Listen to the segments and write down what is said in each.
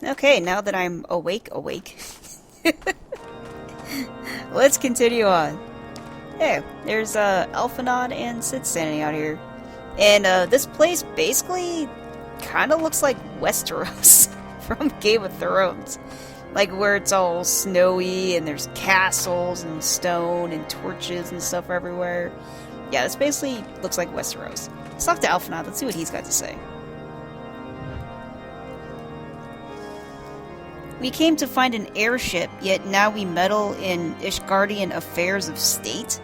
Okay, now that I'm awake, let's continue on. Hey, there's Alphanod and Sid standing out here. And this place basically kind of looks like Westeros from Game of Thrones. Like where it's all snowy and there's castles and stone and torches and stuff everywhere. Yeah, this basically looks like Westeros. Let's talk to Alphanod, let's see what he's got to say. We came to find an airship, yet now we meddle in Ishgardian affairs of state?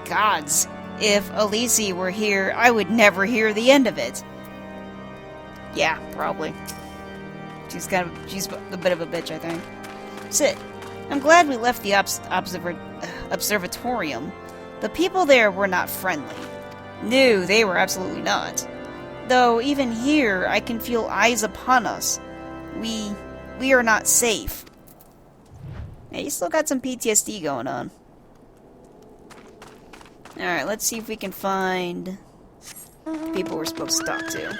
Gods, if Khaleesi were here, I would never hear the end of it. Yeah, probably. She's a bit of a bitch, I think. Sit. I'm glad we left the observatorium. The people there were not friendly. No, they were absolutely not. Though even here, I can feel eyes upon us. We are not safe. Yeah, you still got some PTSD going on. Alright, let's see if we can find people we're supposed to talk to.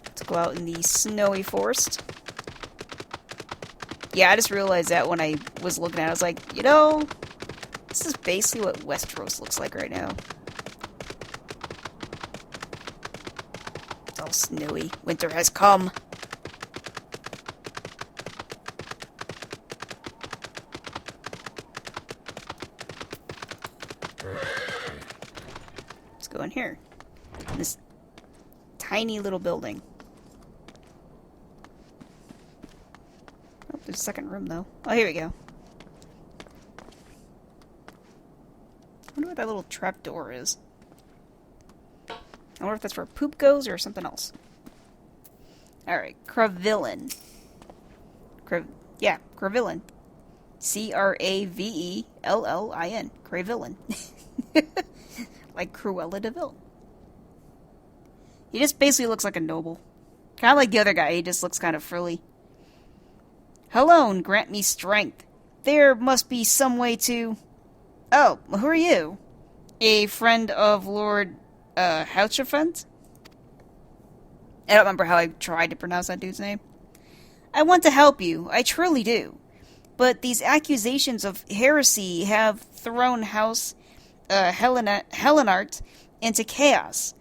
Let's go out in the snowy forest. Yeah, I just realized that when I was looking at it, I was like, you know, this is basically what Westeros looks like right now. It's all snowy. Winter has come. Let's go in here. This tiny little building. Oh, there's a second room, though. Oh, here we go. I wonder what that little trap door is. I wonder if that's where poop goes or something else. Alright, Cravillin. Cravillin. Cravellin. Cravillin. Like Cruella de Vil. He just basically looks like a noble. Kind of like the other guy, he just looks kind of frilly. Hello, and grant me strength. There must be some way to... Oh, who are you? A friend of Lord... Houchefant? I don't remember how I tried to pronounce that dude's name. I want to help you, I truly do. But these accusations of heresy have thrown House Helenart into chaos.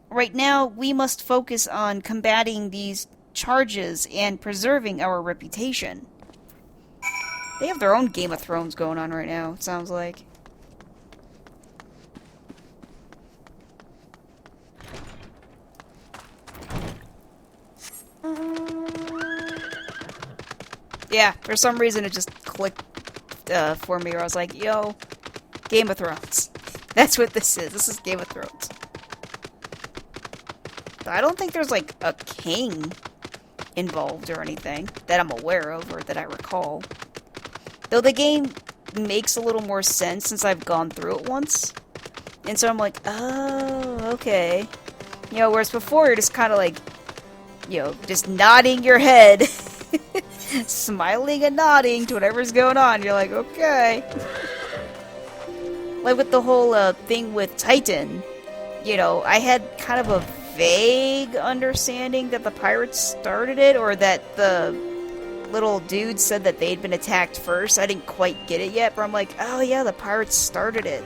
Right now, we must focus on combating these charges and preserving our reputation. They have their own Game of Thrones going on right now, it sounds like. Yeah, for some reason it just clicked for me where I was like, yo, Game of Thrones. That's what this is. This is Game of Thrones. But I don't think there's like a king involved or anything that I'm aware of or that I recall. Though the game makes a little more sense since I've gone through it once. And so I'm like, oh, okay. You know, whereas before you're just kind of like, you know, just nodding your head. Smiling and nodding to whatever's going on. You're like, okay. Like with the whole thing with Titan, you know, I had kind of a vague understanding that the pirates started it, or that the little dude said that they'd been attacked first. I didn't quite get it yet, but I'm like, oh yeah, the pirates started it.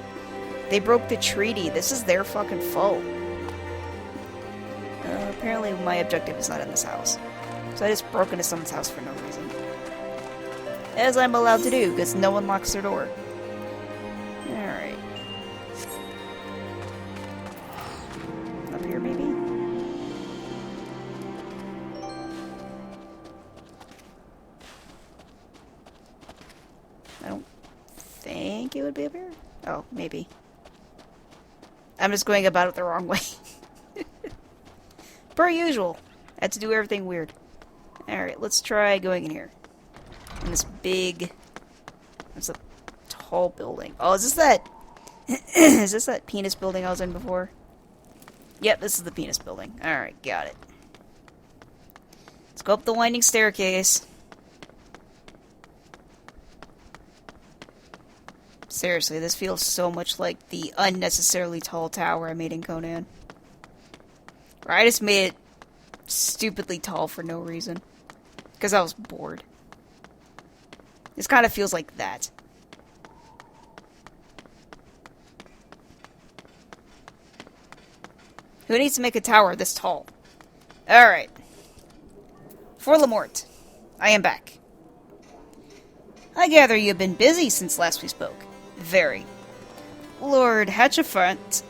They broke the treaty. This is their fucking fault. Apparently my objective is not in this house. So I just broke into someone's house for no reason. As I'm allowed to do, because no one locks their door. Alright. Up here, maybe? I don't think it would be up here. Oh, maybe. I'm just going about it the wrong way. Per usual. I had to do everything weird. Alright, let's try going in here. In this big... It's a tall building. Oh, is this that... is this that penis building I was in before? Yep, this is the penis building. Alright, got it. Let's go up the winding staircase. Seriously, this feels so much like the unnecessarily tall tower I made in Conan. Or I just made it stupidly tall for no reason. Because I was bored. This kind of feels like that. Who needs to make a tower this tall? Alright. For Lamort, I am back. I gather you've been busy since last we spoke. Very. Lord Hatchafant,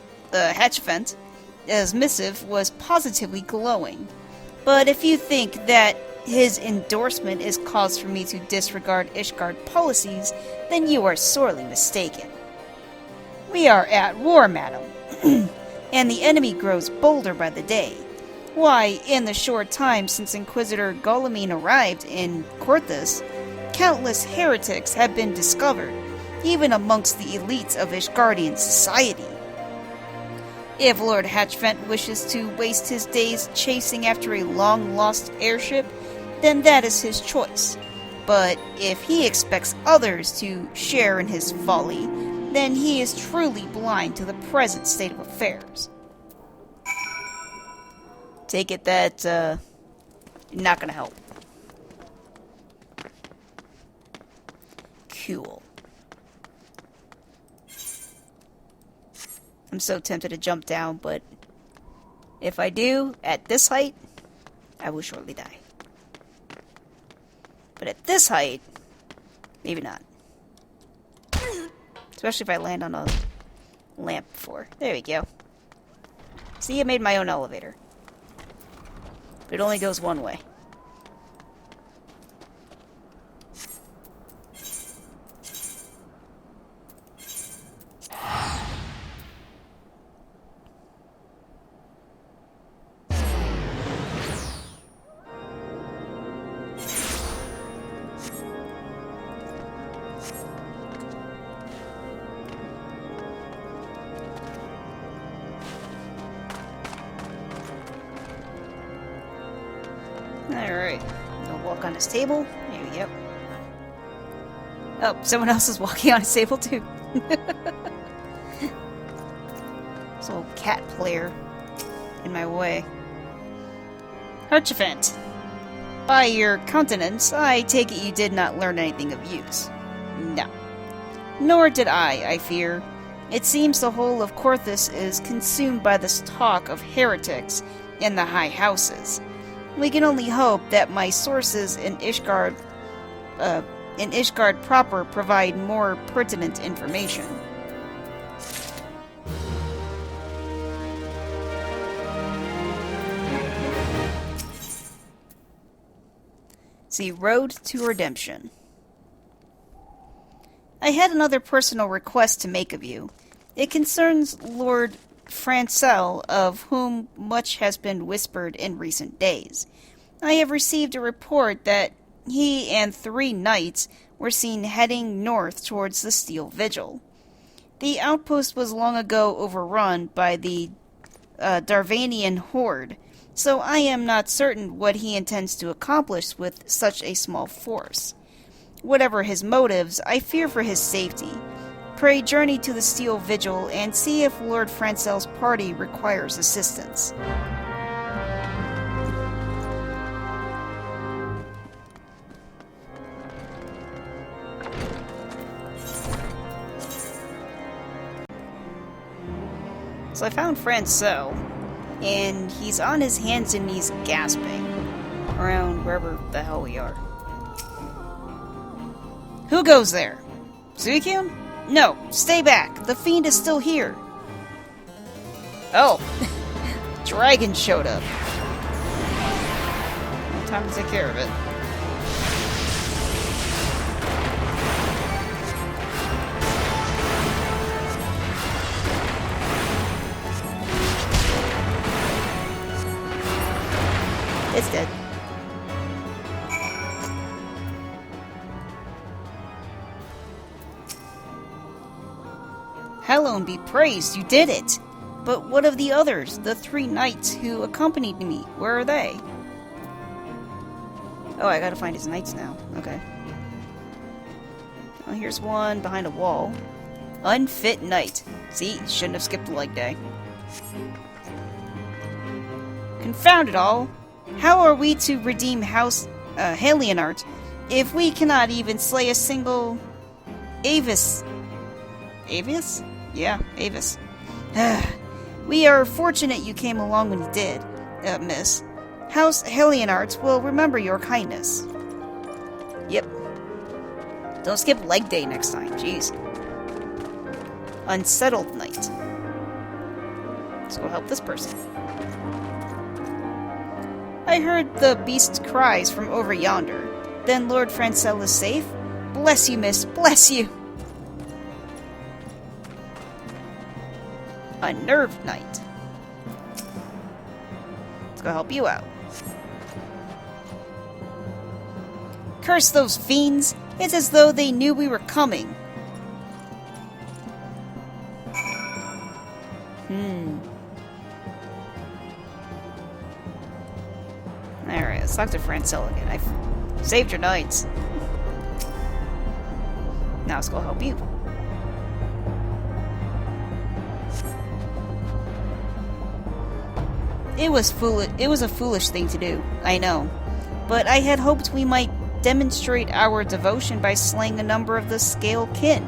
his missive was positively glowing. But if you think that his endorsement is cause for me to disregard Ishgard policies, then you are sorely mistaken. We are at war, madam, and the enemy grows bolder by the day. Why, in the short time since Inquisitor Golemine arrived in Korthus, countless heretics have been discovered, even amongst the elites of Ishgardian society. If Lord Hatchfent wishes to waste his days chasing after a long-lost airship, then that is his choice. But if he expects others to share in his folly, then he is truly blind to the present state of affairs. Take it that, not gonna help. Cool. I'm so tempted to jump down, but if I do, at this height, I will shortly die. But at this height, maybe not. Especially if I land on a lamp before. There we go. See, I made my own elevator. But it only goes one way. Alright, I'll walk on his table. There we go. Oh, someone else is walking on his table too. This little cat player in my way. Harchefant, by your countenance, I take it you did not learn anything of use. No. Nor did I fear. It seems the whole of Korthus is consumed by this talk of heretics in the high houses. We can only hope that my sources in Ishgard proper provide more pertinent information. See, Road to Redemption. I had another personal request to make of you. It concerns Lord Francel, of whom much has been whispered in recent days. I have received a report that he and 3 knights were seen heading north towards the Steel Vigil. The outpost was long ago overrun by the Darvanian horde, so I am not certain what he intends to accomplish with such a small force. Whatever his motives, I fear for his safety. Pray journey to the Steel Vigil and see if Lord Francel's party requires assistance. So I found Francel, and he's on his hands and knees gasping around wherever the hell we are. Who goes there? Suicune? No, stay back. The fiend is still here. Oh, Dragon showed up. Time to take care of it. It's dead. Hellone be praised, you did it! But what of the others, the 3 knights who accompanied me? Where are they? Oh, I gotta find his knights now. Okay. Oh, here's one behind a wall. Unfit knight. See, shouldn't have skipped the leg day. Confound it all! How are we to redeem House Halienart if we cannot even slay a single Avis? Avis? Yeah, Avis. We are fortunate you came along when you did, miss. House Halienart will remember your kindness. Yep. Don't skip leg day next time, jeez. Unsettled night. Let's go help this person. I heard the beast's cries from over yonder. Then Lord Francel is safe? Bless you, miss, bless you! Unnerved night. Let's go help you out. Curse those fiends! It's as though they knew we were coming. Alright, let's talk to Francel again. I saved your knights. Now let's go help you. It was a foolish thing to do, I know. But I had hoped we might demonstrate our devotion by slaying a number of the Scale kin.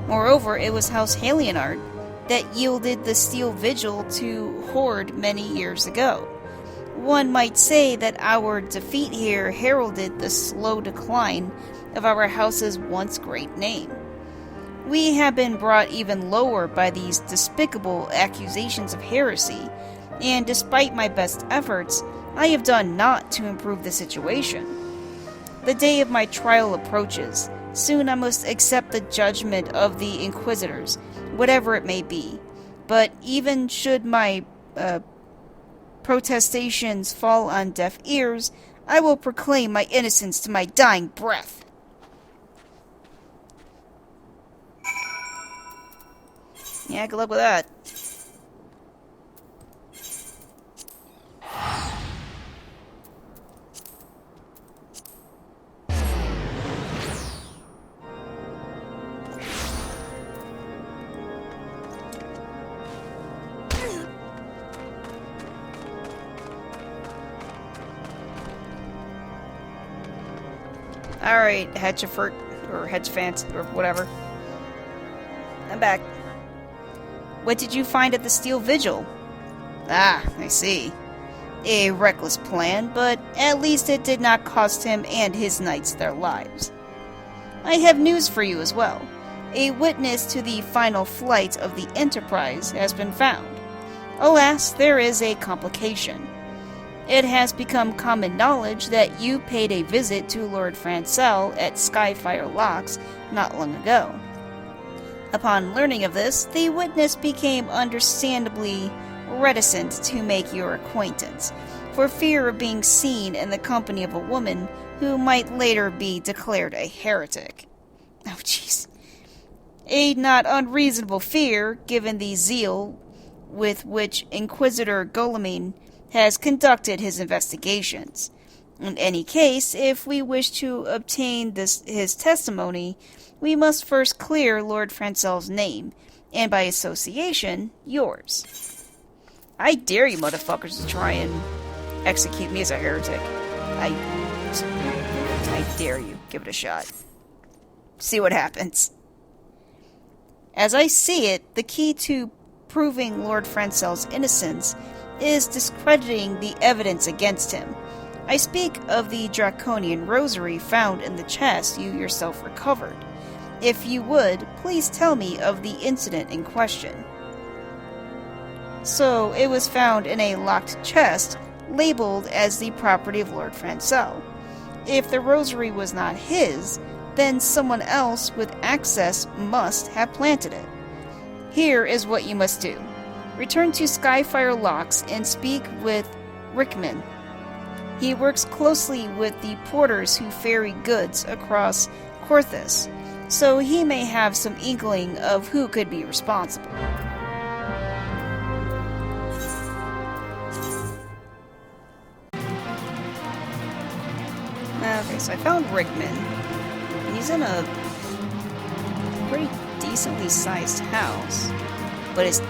Moreover, it was House Halienart that yielded the Steel Vigil to Horde many years ago. One might say that our defeat here heralded the slow decline of our house's once great name. We have been brought even lower by these despicable accusations of heresy, and despite my best efforts, I have done naught to improve the situation. The day of my trial approaches. Soon I must accept the judgment of the Inquisitors, whatever it may be. But even should my protestations fall on deaf ears, I will proclaim my innocence to my dying breath. Yeah, good luck with that. Alright, Hedgefort, or Hedgefant, or whatever. I'm back. What did you find at the Steel Vigil? Ah, I see. A reckless plan, but at least it did not cost him and his knights their lives. I have news for you as well. A witness to the final flight of the Enterprise has been found. Alas, there is a complication. It has become common knowledge that you paid a visit to Lord Francel at Skyfire Locks not long ago. Upon learning of this, the witness became understandably reticent to make your acquaintance, for fear of being seen in the company of a woman who might later be declared a heretic. Oh, jeez. A not unreasonable fear, given the zeal with which Inquisitor Guilliman has conducted his investigations. In any case, if we wish to obtain his testimony, we must first clear Lord Francel's name, and by association, yours. I dare you motherfuckers to try and execute me as a heretic. I dare you. Give it a shot. See what happens. As I see it, the key to proving Lord Francel's innocence is discrediting the evidence against him. I speak of the Draconian rosary found in the chest you yourself recovered. If you would, please tell me of the incident in question. So, it was found in a locked chest, labeled as the property of Lord Francel. If the rosary was not his, then someone else with access must have planted it. Here is what you must do. Return to Skyfire Locks and speak with Rickman. He works closely with the porters who ferry goods across Corthus, so he may have some inkling of who could be responsible. Okay, so I found Rickman. He's in a pretty decently sized house, but it's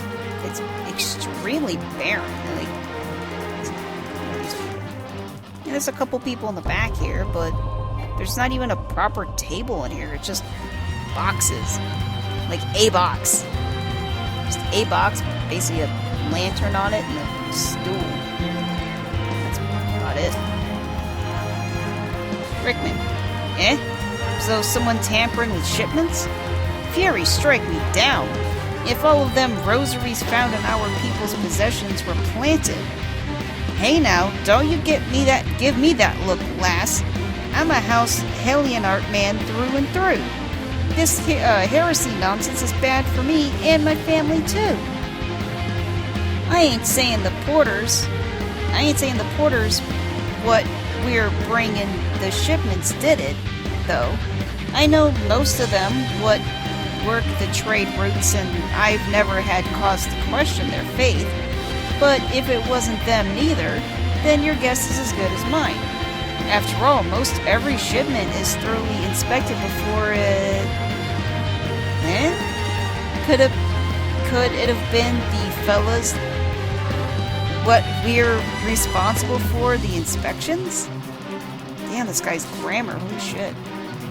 it's extremely barren. Like, yeah, there's a couple people in the back here, but there's not even a proper table in here. It's just boxes. Like a box. Just a box, basically a lantern on it and a stool. That's about it. Rickman. Eh? So someone tampering with shipments? Fury, strike me down. If all of them rosaries found in our people's possessions were planted. Hey now, don't you give me that look, lass. I'm a House Helionart man through and through. This heresy nonsense is bad for me and my family too. I ain't saying the porters what we're bringing the shipments did it, though. I know most of them what work the trade routes, and I've never had cause to question their faith. But if it wasn't them neither, then your guess is as good as mine. After all, most every shipment is thoroughly inspected before it... Eh? Could it have been the fellas what we're responsible for the inspections? Damn, this guy's grammar, holy shit.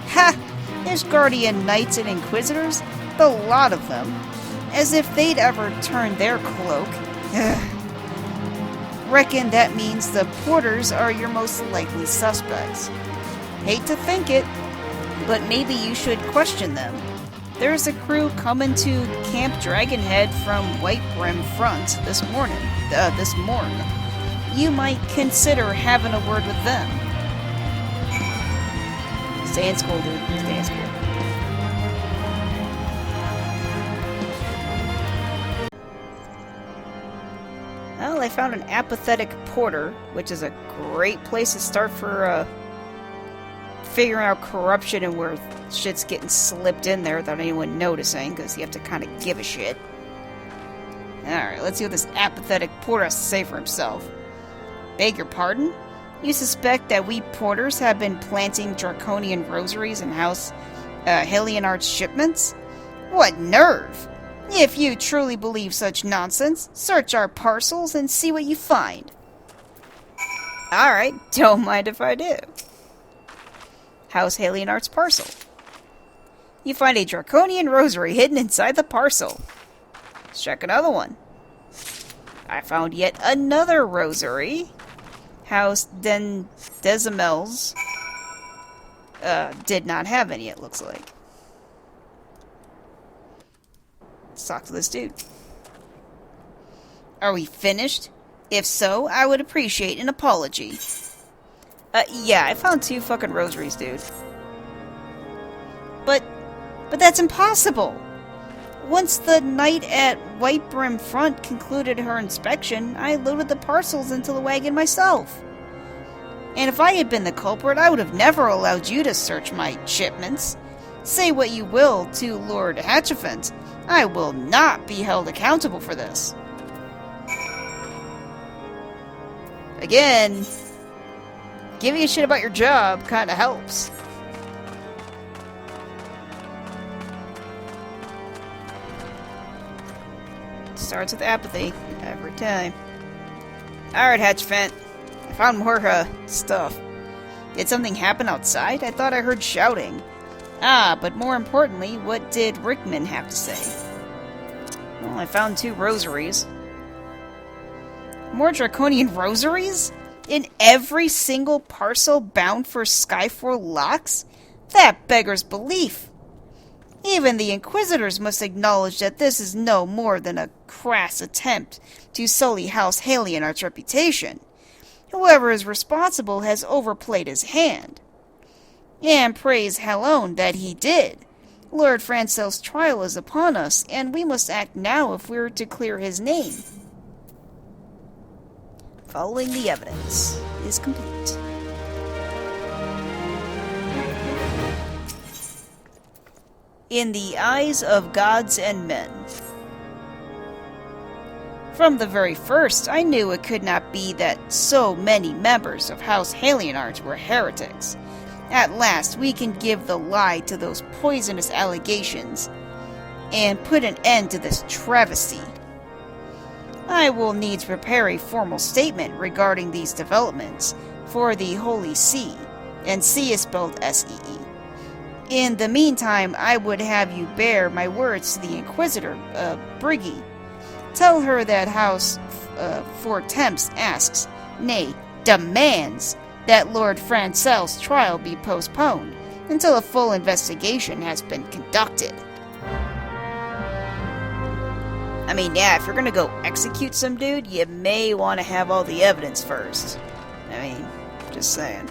Ha! There's Guardian Knights and Inquisitors, the lot of them. As if they'd ever turn their cloak. Ugh. Reckon that means the porters are your most likely suspects. Hate to think it, but maybe you should question them. There's a crew coming to Camp Dragonhead from White Brim Front this morning. You might consider having a word with them. Stay in school, dude. Stay in school. Well, I found an apathetic porter, which is a great place to start for figuring out corruption and where shit's getting slipped in there without anyone noticing, because you have to kind of give a shit. Alright, let's see what this apathetic porter has to say for himself. Beg your pardon? You suspect that we porters have been planting draconian rosaries in House Helionart's shipments? What nerve! If you truly believe such nonsense, search our parcels and see what you find. Alright, don't mind if I do. House Helionart's parcel. You find a draconian rosary hidden inside the parcel. Let's check another one. I found yet another rosary. House Desimels did not have any, it looks like. Let's talk to this dude. Are we finished? If so, I would appreciate an apology. Yeah, I found 2 fucking rosaries, dude. But that's impossible! Once the knight at White Brim Front concluded her inspection, I loaded the parcels into the wagon myself. And if I had been the culprit, I would have never allowed you to search my shipments. Say what you will to Lord Hatchafant, I will not be held accountable for this. Again, giving a shit about your job kinda helps. Starts with apathy, every time. Alright, Hatchafant. I found more, stuff. Did something happen outside? I thought I heard shouting. Ah, but more importantly, what did Rickman have to say? Well, I found 2 rosaries. More draconian rosaries? In every single parcel bound for Skyfall locks? That beggars belief. Even the Inquisitors must acknowledge that this is no more than a crass attempt to sully House Helionart's reputation. Whoever is responsible has overplayed his hand. And praise Hallone that he did. Lord Francel's trial is upon us, and we must act now if we're to clear his name. Following the evidence is complete. In the eyes of gods and men. From the very first, I knew it could not be that so many members of House Helionart were heretics. At last, we can give the lie to those poisonous allegations and put an end to this travesty. I will need to prepare a formal statement regarding these developments for the Holy See, and See is spelled S-E-E. In the meantime, I would have you bear my words to the Inquisitor, Briggy. Tell her that House Four Temps asks, nay, demands, that Lord Francel's trial be postponed until a full investigation has been conducted. I mean, yeah, if you're gonna go execute some dude, you may want to have all the evidence first. I mean, just saying.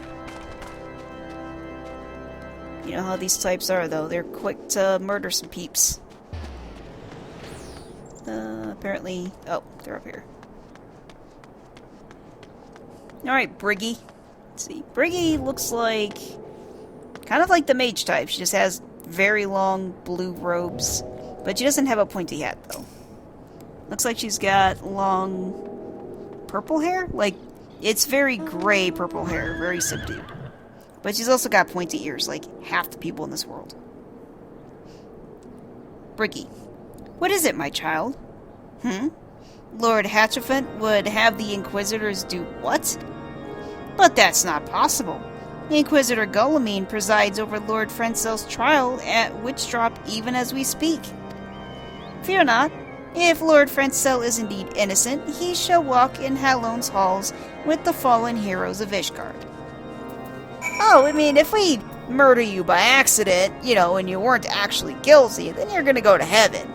You know how these types are, though. They're quick to murder some peeps. Apparently... Oh, they're up here. Alright, Briggy. Let's see. Briggy looks like... kind of like the mage type. She just has very long blue robes. But she doesn't have a pointy hat, though. Looks like she's got long... purple hair? Like, it's very gray purple hair. Very subdued. But she's also got pointy ears, like half the people in this world. Briggy. What is it, my child? Lord Hatchafant would have the Inquisitors do what? But that's not possible. The Inquisitor Guilliman presides over Lord Francel's trial at Witchdrop even as we speak. Fear not. If Lord Francel is indeed innocent, he shall walk in Halone's halls with the fallen heroes of Ishgard. Oh, I mean, if we murder you by accident, you know, and you weren't actually guilty, then you're gonna go to heaven.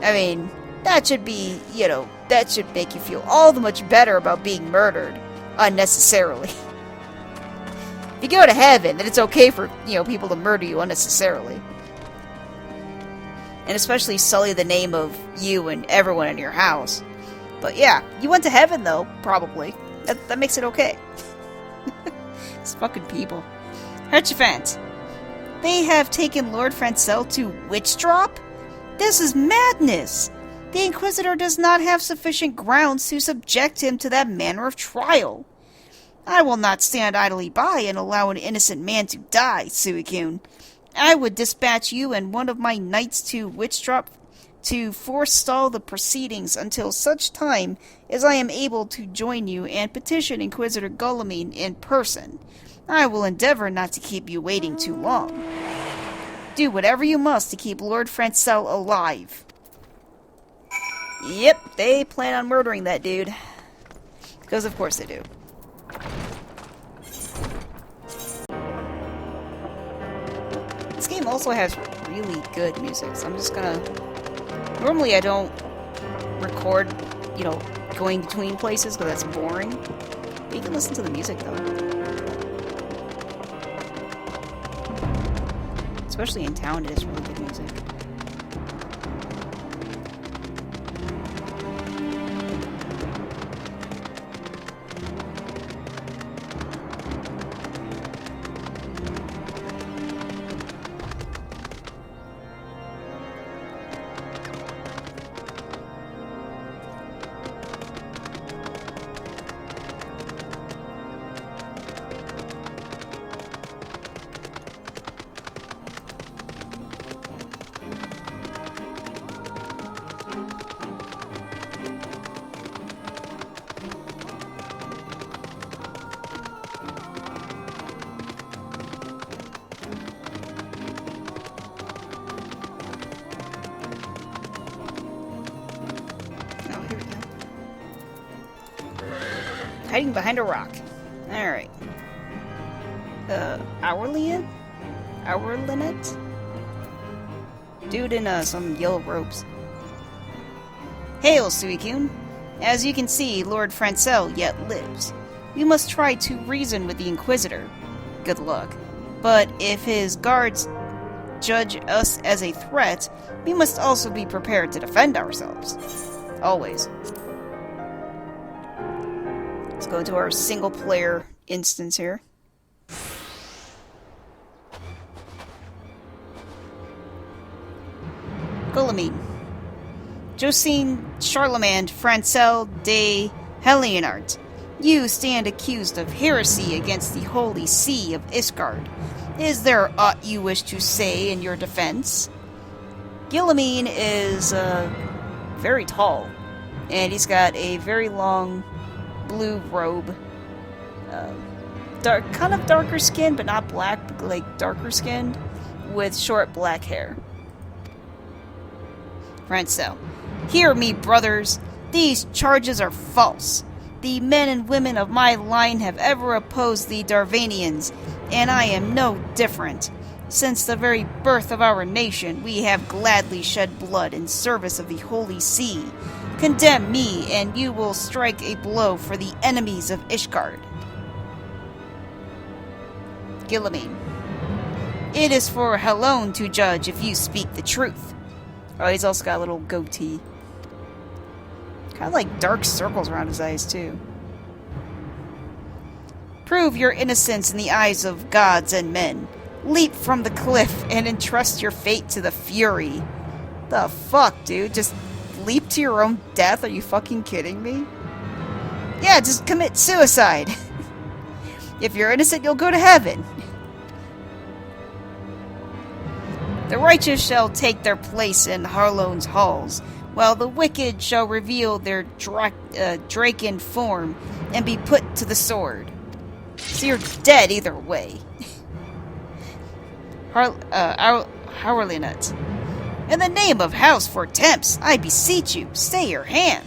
I mean, that should be, you know, that should make you feel all the much better about being murdered unnecessarily. If you go to heaven, then it's okay for, you know, people to murder you unnecessarily. And especially sully the name of you and everyone in your house. But yeah, you went to heaven, though, probably. That makes it okay. These fucking people. Hatchafant. They have taken Lord Francel to Witchdrop? This is madness! The Inquisitor does not have sufficient grounds to subject him to that manner of trial. I will not stand idly by and allow an innocent man to die, Suicune. I would dispatch you and one of my knights to Witchdrop to forestall the proceedings until such time as I am able to join you and petition Inquisitor Guilliman in person. I will endeavor not to keep you waiting too long. Do whatever you must to keep Lord Francel alive. Yep, they plan on murdering that dude. Because of course they do. This game also has really good music, so I'm just gonna... Normally I don't record, you know, going between places because that's boring. But you can listen to the music, though. Especially in town, it is really good music. Hiding behind a rock. Alright. Hourlian? Hourlinet? Dude in, some yellow robes. Hail, Suicune! As you can see, Lord Francel yet lives. We must try to reason with the Inquisitor. Good luck. But if his guards judge us as a threat, we must also be prepared to defend ourselves. Always. Let's go into our single-player instance here. Guilliman. Josine Charlemagne Francel de Helienart. You stand accused of heresy against the Holy See of Ishgard. Is there aught you wish to say in your defense? Guilliman is, very tall. And he's got a very long blue robe. Kind of darker skin, but not black, like darker skinned, with short black hair. Francel. Hear me, brothers. These charges are false. The men and women of my line have ever opposed the Darvanians, and I am no different. Since the very birth of our nation, we have gladly shed blood in service of the Holy See. Condemn me, and you will strike a blow for the enemies of Ishgard. Gilliman. It is for Helone to judge if you speak the truth. Oh, he's also got a little goatee. Kind of like dark circles around his eyes, too. Prove your innocence in the eyes of gods and men. Leap from the cliff and entrust your fate to the Fury. The fuck, dude? Just leap to your own death? Are you fucking kidding me? Yeah, just commit suicide. If you're innocent, you'll go to heaven. The righteous shall take their place in Harlone's halls, while the wicked shall reveal their Draken form and be put to the sword. So you're dead either way. Harlinut. In the name of House for Temps, I beseech you, stay your hand.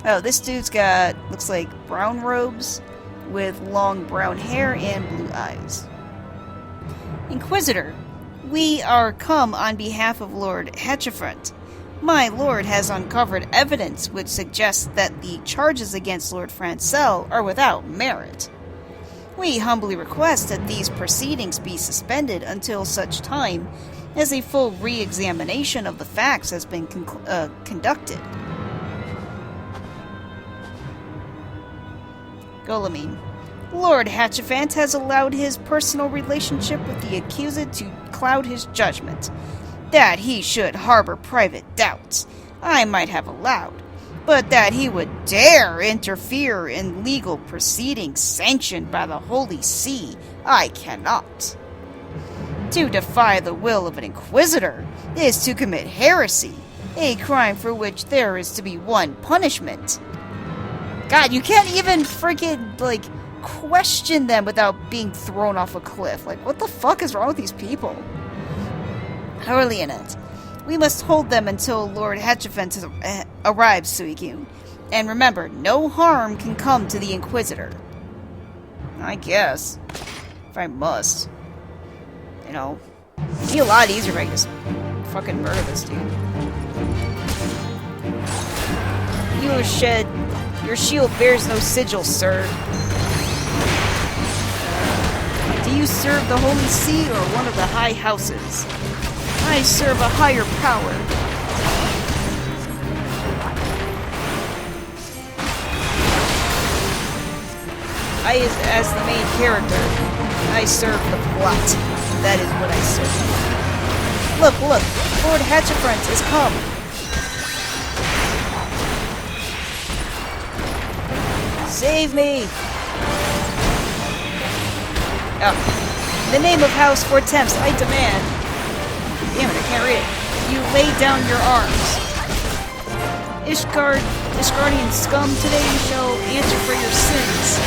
Oh, this dude's got, looks like brown robes with long brown hair and blue eyes. Inquisitor, we are come on behalf of Lord Hatchefront. My lord has uncovered evidence which suggests that the charges against Lord Francel are without merit. We humbly request that these proceedings be suspended until such time as a full re-examination of the facts has been conducted. Golimin. Lord Hatchefant has allowed his personal relationship with the accused to cloud his judgment. That he should harbor private doubts, I might have allowed, but that he would dare interfere in legal proceedings sanctioned by the Holy See, I cannot. To defy the will of an inquisitor is to commit heresy, a crime for which there is to be one punishment. God, you can't even freaking, question them without being thrown off a cliff. What the fuck is wrong with these people? Harlianet, we must hold them until Lord Hatchefant arrives, Suikyun. And remember, no harm can come to the Inquisitor. I guess. If I must. It'd be a lot easier if I just fucking murder this dude. Your shield bears no sigil, sir. Do you serve the Holy See or one of the high houses? I serve a higher power. As the main character, I serve the plot. That is what I serve. Look, Lord Hatchefront is come. Save me! Oh. In the name of House for Temps, I demand... Damn it, I can't read it. You lay down your arms. Ishgardian scum, today you shall answer for your sins.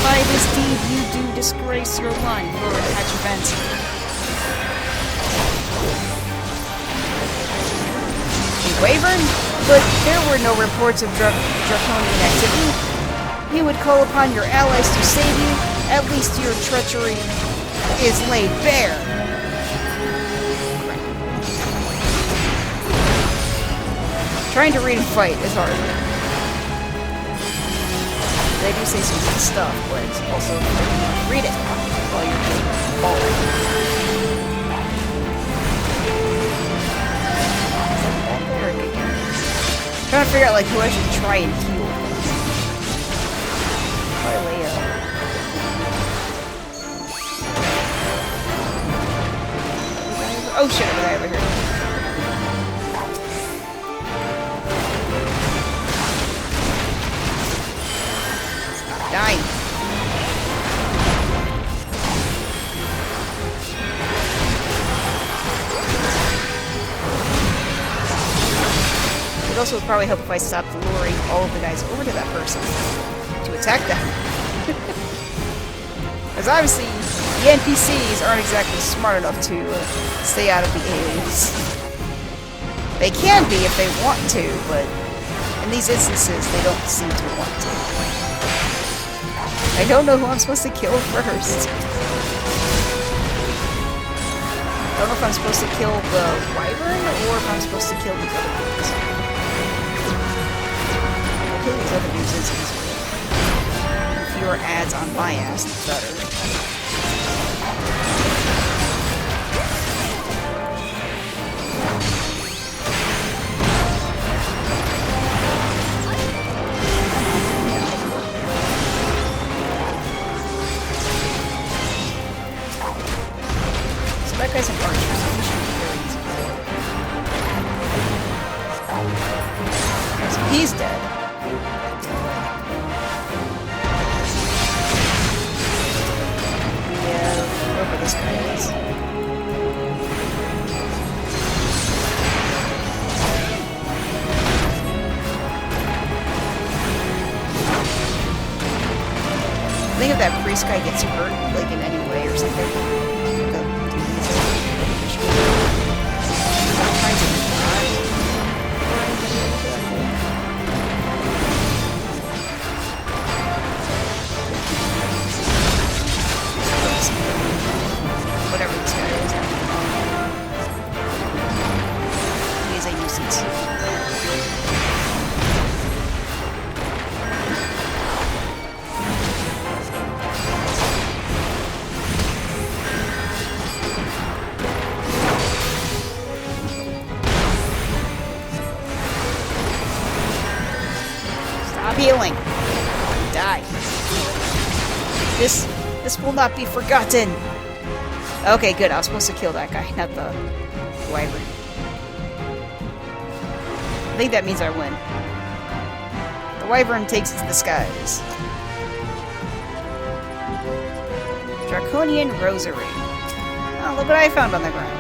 By this deed you do disgrace your line, Lord Hatchefant. You wavered? But there were no reports of draconian activity. You would call upon your allies to save you. At least your treachery is laid bare. Trying to read and fight is hard. They do say some good stuff, but it's also read it while you're just falling. Trying to figure out who I should try and heal. Probably Leo. Oh shit, over there, over here. Dying. also would probably help if I stopped luring all of the guys over to that person to attack them. Because obviously, the NPCs aren't exactly smart enough to stay out of the AOs. They can be if they want to, but in these instances, they don't seem to want to. I don't know who I'm supposed to kill first. I don't know if I'm supposed to kill the wyvern or if I'm supposed to kill these other dudes. I'll kill these other dudes as easier. The fewer ads on my ass, the better. So that guy's an archer, so he should be very easy. So he's dead. Yeah, whoever this guy is. I think if that priest guy gets hurt, like in any way or something, I'm trying to whatever this guy is. He is a nuisance. Stop healing. Die. This will not be forgotten. Okay, good. I was supposed to kill that guy, not the wyvern. I think that means I win. The wyvern takes the skies. Draconian Rosary. Oh, look what I found on the ground.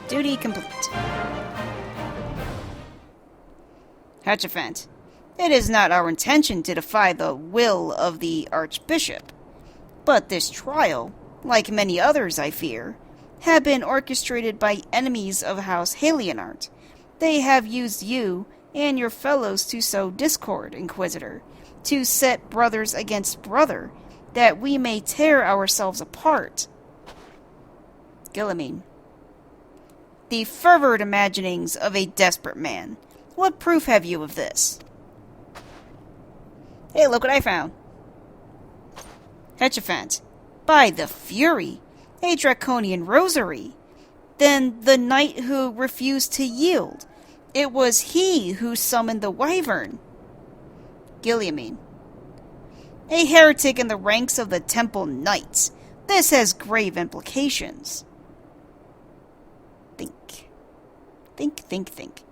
Duty complete. Hatchafant, it is not our intention to defy the will of the Archbishop, but this trial, like many others I fear, have been orchestrated by enemies of House Halionart. They have used you and your fellows to sow discord, Inquisitor, to set brothers against brother, that we may tear ourselves apart. Guilliman, the fervid imaginings of a desperate man. What proof have you of this? Hey, look what I found. Hatchafant, by the Fury, a Draconian Rosary. Then the knight who refused to yield, it was he who summoned the wyvern. Guilliman, a heretic in the ranks of the Temple Knights. This has grave implications. Think.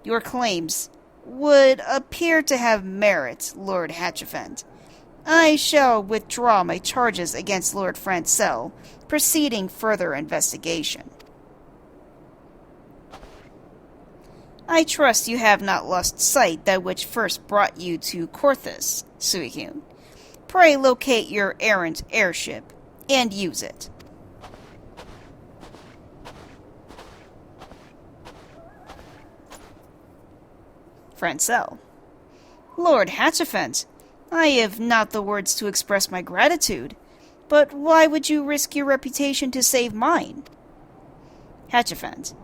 Your claims would appear to have merit, Lord Hatchafant. I shall withdraw my charges against Lord Francel, proceeding further investigation. I trust you have not lost sight that which first brought you to Corthus, Suicune. Pray locate your errant airship, and use it. Francel. Lord Hatchafant, I have not the words to express my gratitude, but why would you risk your reputation to save mine? Hatchafant.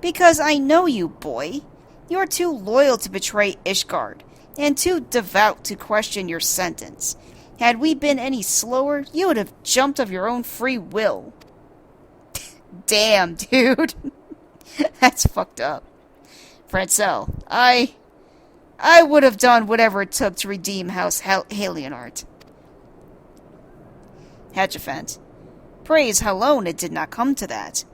Because I know you, boy. You're too loyal to betray Ishgard, and too devout to question your sentence. Had we been any slower, you would have jumped of your own free will. Damn, dude. That's fucked up. Francel, I would have done whatever it took to redeem House Halionart. Hatchafant. Praise Halone it did not come to that,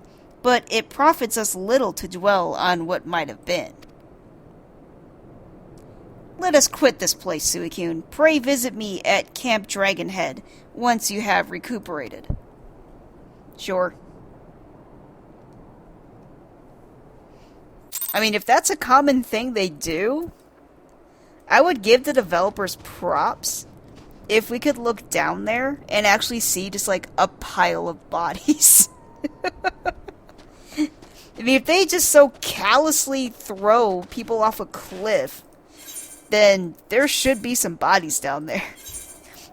but it profits us little to dwell on what might have been. Let us quit this place, Suicune. Pray visit me at Camp Dragonhead once you have recuperated. Sure. I mean, if that's a common thing they do, I would give the developers props if we could look down there and actually see just like a pile of bodies. I mean, if they just so callously throw people off a cliff, then there should be some bodies down there.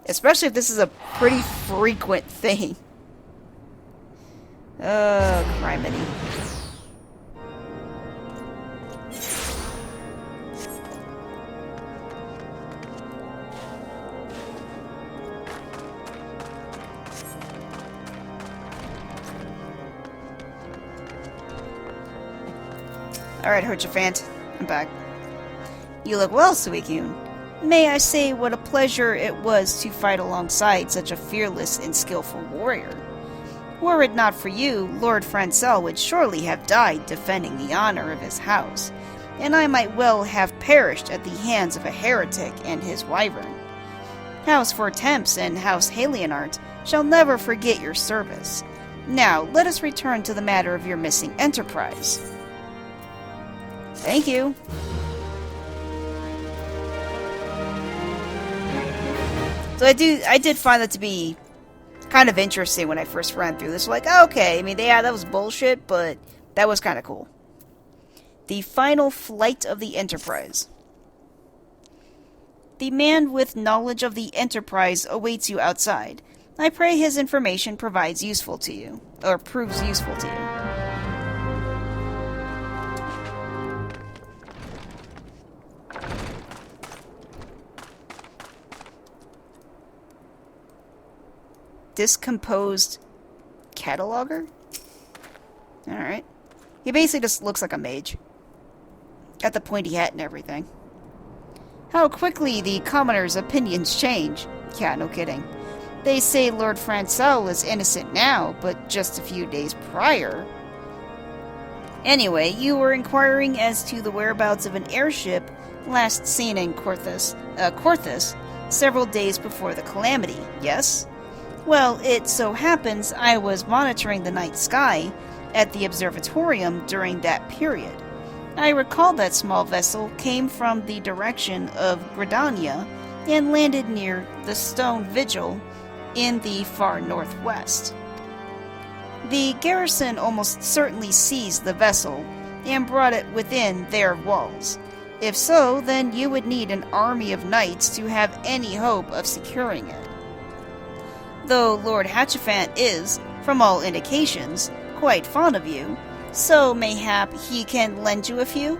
Especially if this is a pretty frequent thing. Oh, criminy. Alright, Herchafant, I'm back. You look well, Suicune. May I say what a pleasure it was to fight alongside such a fearless and skillful warrior. Were it not for you, Lord Francel would surely have died defending the honor of his house, and I might well have perished at the hands of a heretic and his wyvern. House Fortemps and House Halienart shall never forget your service. Now, let us return to the matter of your missing enterprise. Thank you. So I did find that to be kind of interesting when I first ran through this. Like, okay, I mean, yeah, that was bullshit, but that was kind of cool. The final flight of the Enterprise. The man with knowledge of the Enterprise awaits you outside. I pray his information provides useful to you, or proves useful to you. Discomposed cataloger? Alright. He basically just looks like a mage. Got the pointy hat and everything. How quickly the commoners' opinions change. Yeah, no kidding. They say Lord Francel is innocent now, but just a few days prior. Anyway, you were inquiring as to the whereabouts of an airship last seen in Korthus, several days before the calamity, yes? Well, it so happens I was monitoring the night sky at the observatorium during that period. I recall that small vessel came from the direction of Gridania and landed near the Stone Vigil in the far northwest. The garrison almost certainly seized the vessel and brought it within their walls. If so, then you would need an army of knights to have any hope of securing it. Though Lord Hatchafant is, from all indications, quite fond of you, so mayhap he can lend you a few?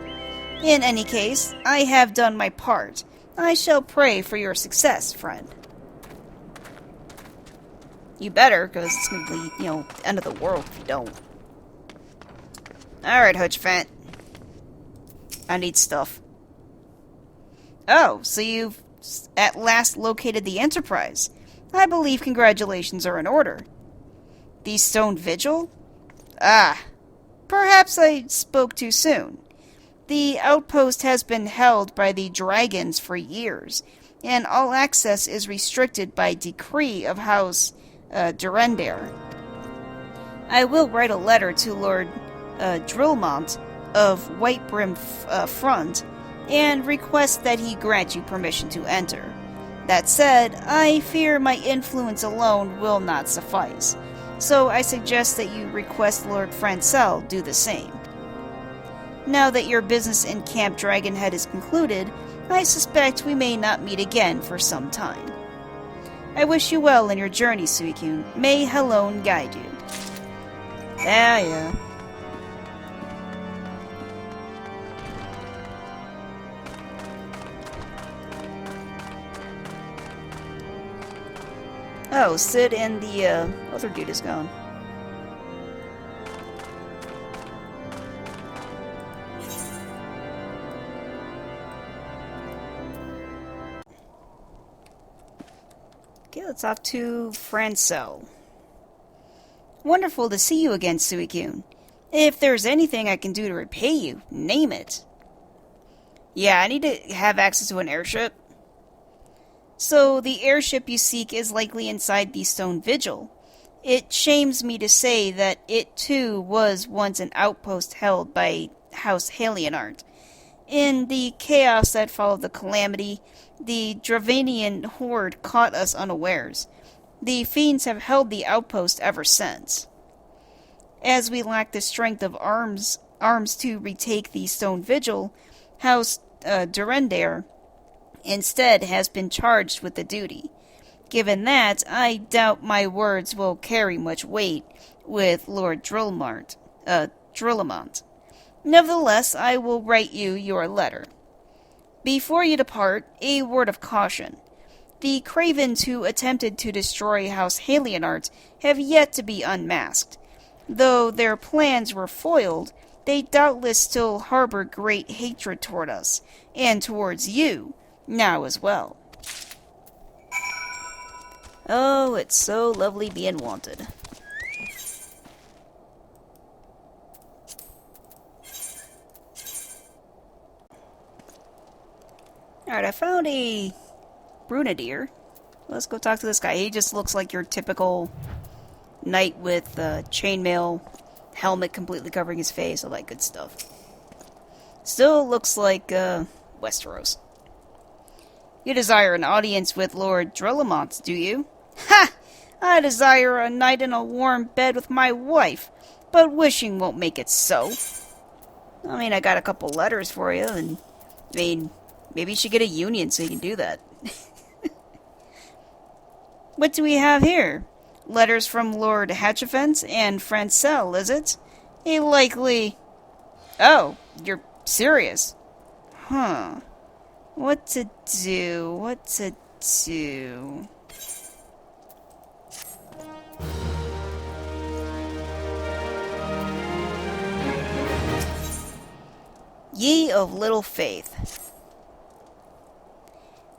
In any case, I have done my part. I shall pray for your success, friend. You better, because it's going to be, end of the world if you don't. Alright, Hatchafant. I need stuff. Oh, so you've at last located the Enterprise. I believe congratulations are in order. The Stone Vigil? Ah, perhaps I spoke too soon. The outpost has been held by the dragons for years, and all access is restricted by decree of House Durendare. I will write a letter to Lord Drillmont of Whitebrim Front and request that he grant you permission to enter. That said, I fear my influence alone will not suffice, so I suggest that you request Lord Francel do the same. Now that your business in Camp Dragonhead is concluded, I suspect we may not meet again for some time. I wish you well in your journey, Suicune. May Helone guide you. Yeah. Oh, Sid and the other dude is gone. Okay, let's off to Francel. Wonderful to see you again, Suicune. If there's anything I can do to repay you, name it. Yeah, I need to have access to an airship. So, the airship you seek is likely inside the Stone Vigil. It shames me to say that it too was once an outpost held by House Halienart. In the chaos that followed the calamity, the Dravanian horde caught us unawares. The fiends have held the outpost ever since. As we lack the strength of arms to retake the Stone Vigil, House Durendare instead has been charged with the duty. Given that, I doubt my words will carry much weight with Lord Drillamont. Nevertheless, I will write you your letter. Before you depart, a word of caution. The cravens who attempted to destroy House Halienart have yet to be unmasked. Though their plans were foiled, they doubtless still harbor great hatred toward us, and towards you, now as well. Oh, it's so lovely being wanted. Alright, I found a Brunadier. Let's go talk to this guy. He just looks like your typical knight with chainmail, helmet completely covering his face, all that good stuff. Still looks like Westeros. You desire an audience with Lord Drillamont, do you? Ha! I desire a night in a warm bed with my wife, but wishing won't make it so. I mean, I got a couple letters for you, and maybe you should get a union so you can do that. What do we have here? Letters from Lord Hatchafence and Francel, is it? A likely... Oh, you're serious. Huh. What to do? Ye of little faith.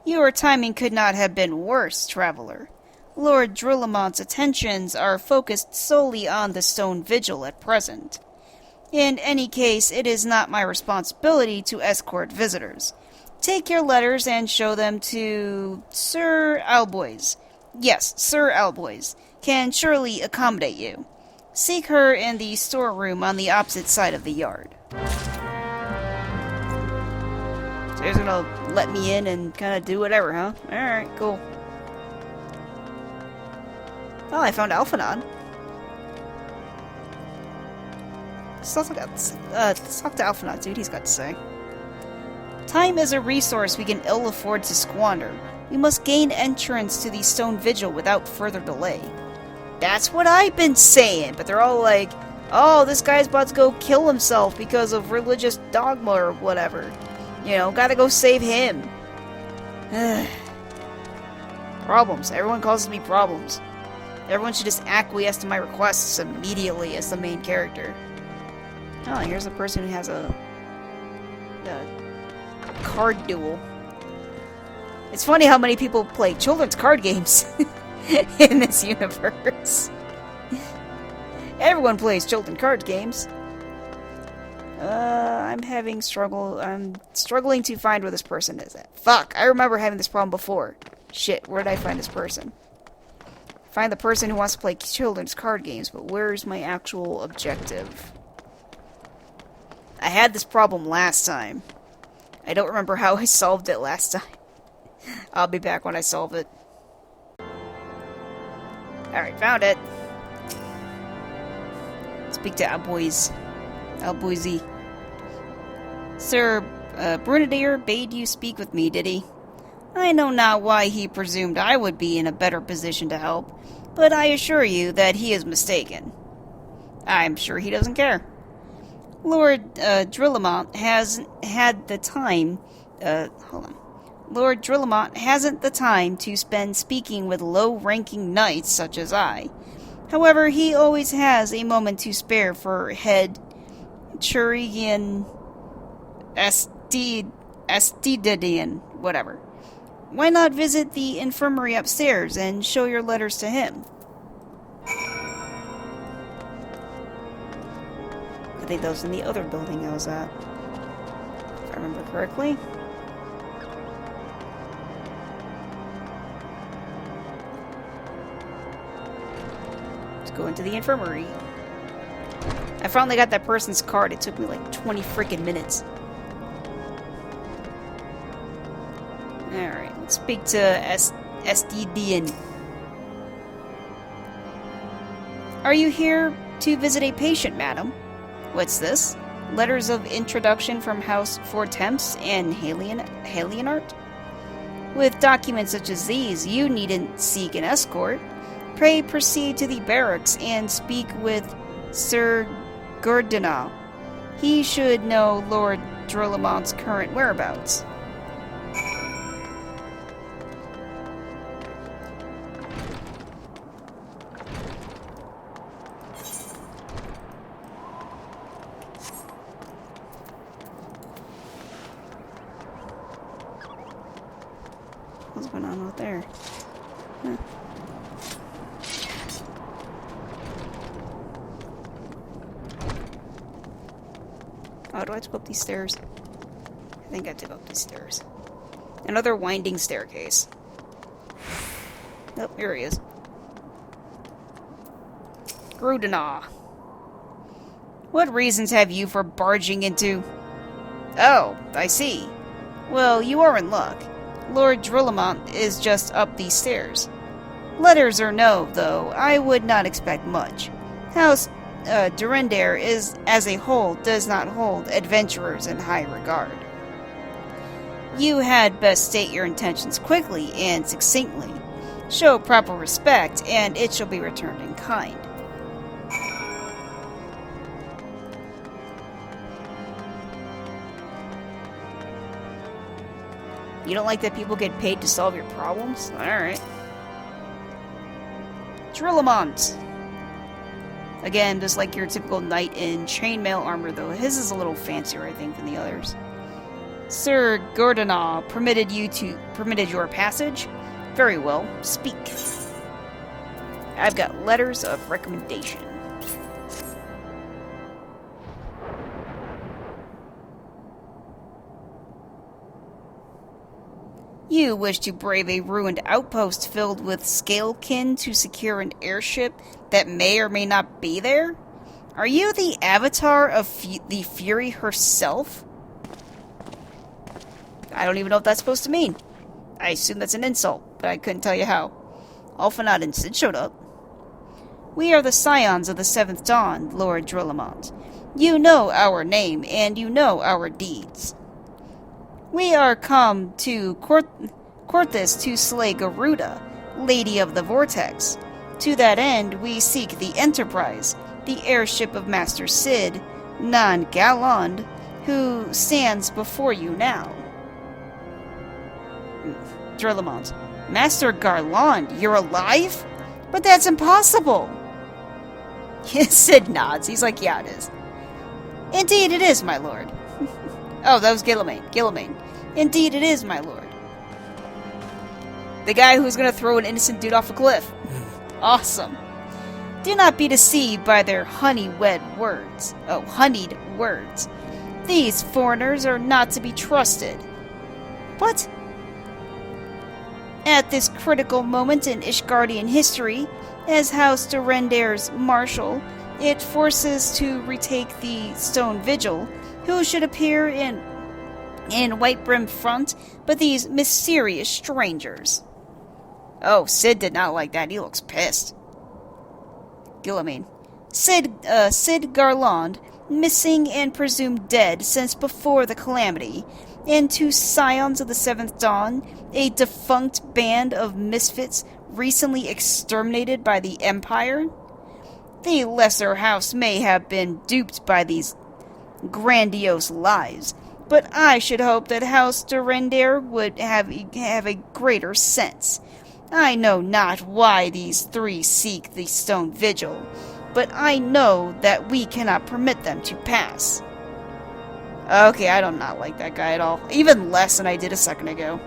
Your timing could not have been worse, traveler. Lord Drillamont's attentions are focused solely on the Stone Vigil at present. In any case, it is not my responsibility to escort visitors. Take your letters and show them to Sir Alboys. Yes, Sir Alboys can surely accommodate you. Seek her in the storeroom on the opposite side of the yard. So he's gonna let me in and kind of do whatever, huh? Alright, cool. Oh, I found Alphanon. Let's talk to Alphanon, see what he's got to say. Time is a resource we can ill afford to squander. We must gain entrance to the Stone Vigil without further delay. That's what I've been saying, but they're all like, oh, this guy's about to go kill himself because of religious dogma or whatever. You know, gotta go save him. Problems. Everyone causes me problems. Everyone should just acquiesce to my requests immediately as the main character. Oh, here's a person who has a card duel. It's funny how many people play children's card games in this universe. Everyone plays children's card games. I'm struggling to find where this person is at. Fuck, I remember having this problem before. Shit, where did I find this person? Find the person who wants to play children's card games, but where's my actual objective? I had this problem last time. I don't remember how I solved it last time. I'll be back when I solve it. Alright, found it. Speak to Alboys. Alboysy. Sir Brunadier bade you speak with me, did he? I know not why he presumed I would be in a better position to help, but I assure you that he is mistaken. I'm sure he doesn't care. Lord Drillamont hasn't had the time... Lord Drillamont hasn't the time to spend speaking with low-ranking knights such as I. However, he always has a moment to spare for head Churian Astidian, whatever. Why not visit the infirmary upstairs and show your letters to him? I think that was in the other building I was at. If I remember correctly. Let's go into the infirmary. I finally got that person's card. It took me like 20 freaking minutes. Alright, let's speak to SDDN. Are you here to visit a patient, madam? What's this? Letters of introduction from House Fortemps and Halienart? With documents such as these, you needn't seek an escort. Pray proceed to the barracks and speak with Sir Gurdina. He should know Lord Drillemont's current whereabouts. What's going on out there? Huh. Oh, do I have to go up these stairs? I think I have to go up these stairs. Another winding staircase. Oh, here he is. Grudena. What reasons have you for barging into... Oh, I see. Well, you are in luck. Lord Drillemont is just up these stairs. Letters or no, though, I would not expect much. House Durendare is, as a whole, does not hold adventurers in high regard. You had best state your intentions quickly and succinctly. Show proper respect, and it shall be returned in kind. You don't like that people get paid to solve your problems? Alright. Drillemont! Again, just like your typical knight in chainmail armor, though his is a little fancier, I think, than the others. Sir Gordana permitted your passage? Very well, speak. I've got letters of recommendation. You wish to brave a ruined outpost filled with scalekin to secure an airship that may or may not be there? Are you the avatar of the Fury herself? I don't even know what that's supposed to mean. I assume that's an insult, but I couldn't tell you how. Alphanot and Sid showed up. We are the scions of the Seventh Dawn, Lord Drillemont. You know our name, and you know our deeds. We are come to Corthus to slay Garuda, Lady of the Vortex. To that end, we seek the Enterprise, the airship of Master Sid, Nan Galand, who stands before you now. Drillemont. Master Garland, you're alive? But that's impossible! Sid nods. He's like, yeah, it is. Indeed it is, my lord. Oh, that was Gillimain. Gillimain. Indeed it is, my lord. The guy who's gonna throw an innocent dude off a cliff. Awesome. Do not be deceived by their honey-wed words. Oh, honeyed words. These foreigners are not to be trusted. What? At this critical moment in Ishgardian history, as House Durendare's marshal, it forces to retake the Stone Vigil, who should appear in Whitebrim front, but these mysterious strangers. Oh, Sid did not like that. He looks pissed. Gillimain. Sid Garland, missing and presumed dead since before the calamity, and two scions of the Seventh Dawn, a defunct band of misfits recently exterminated by the Empire. The lesser house may have been duped by these grandiose lies, but I should hope that House Durendare would have a greater sense. I know not why these three seek the Stone Vigil, but I know that we cannot permit them to pass. Okay, I do not like that guy at all. Even less than I did a second ago.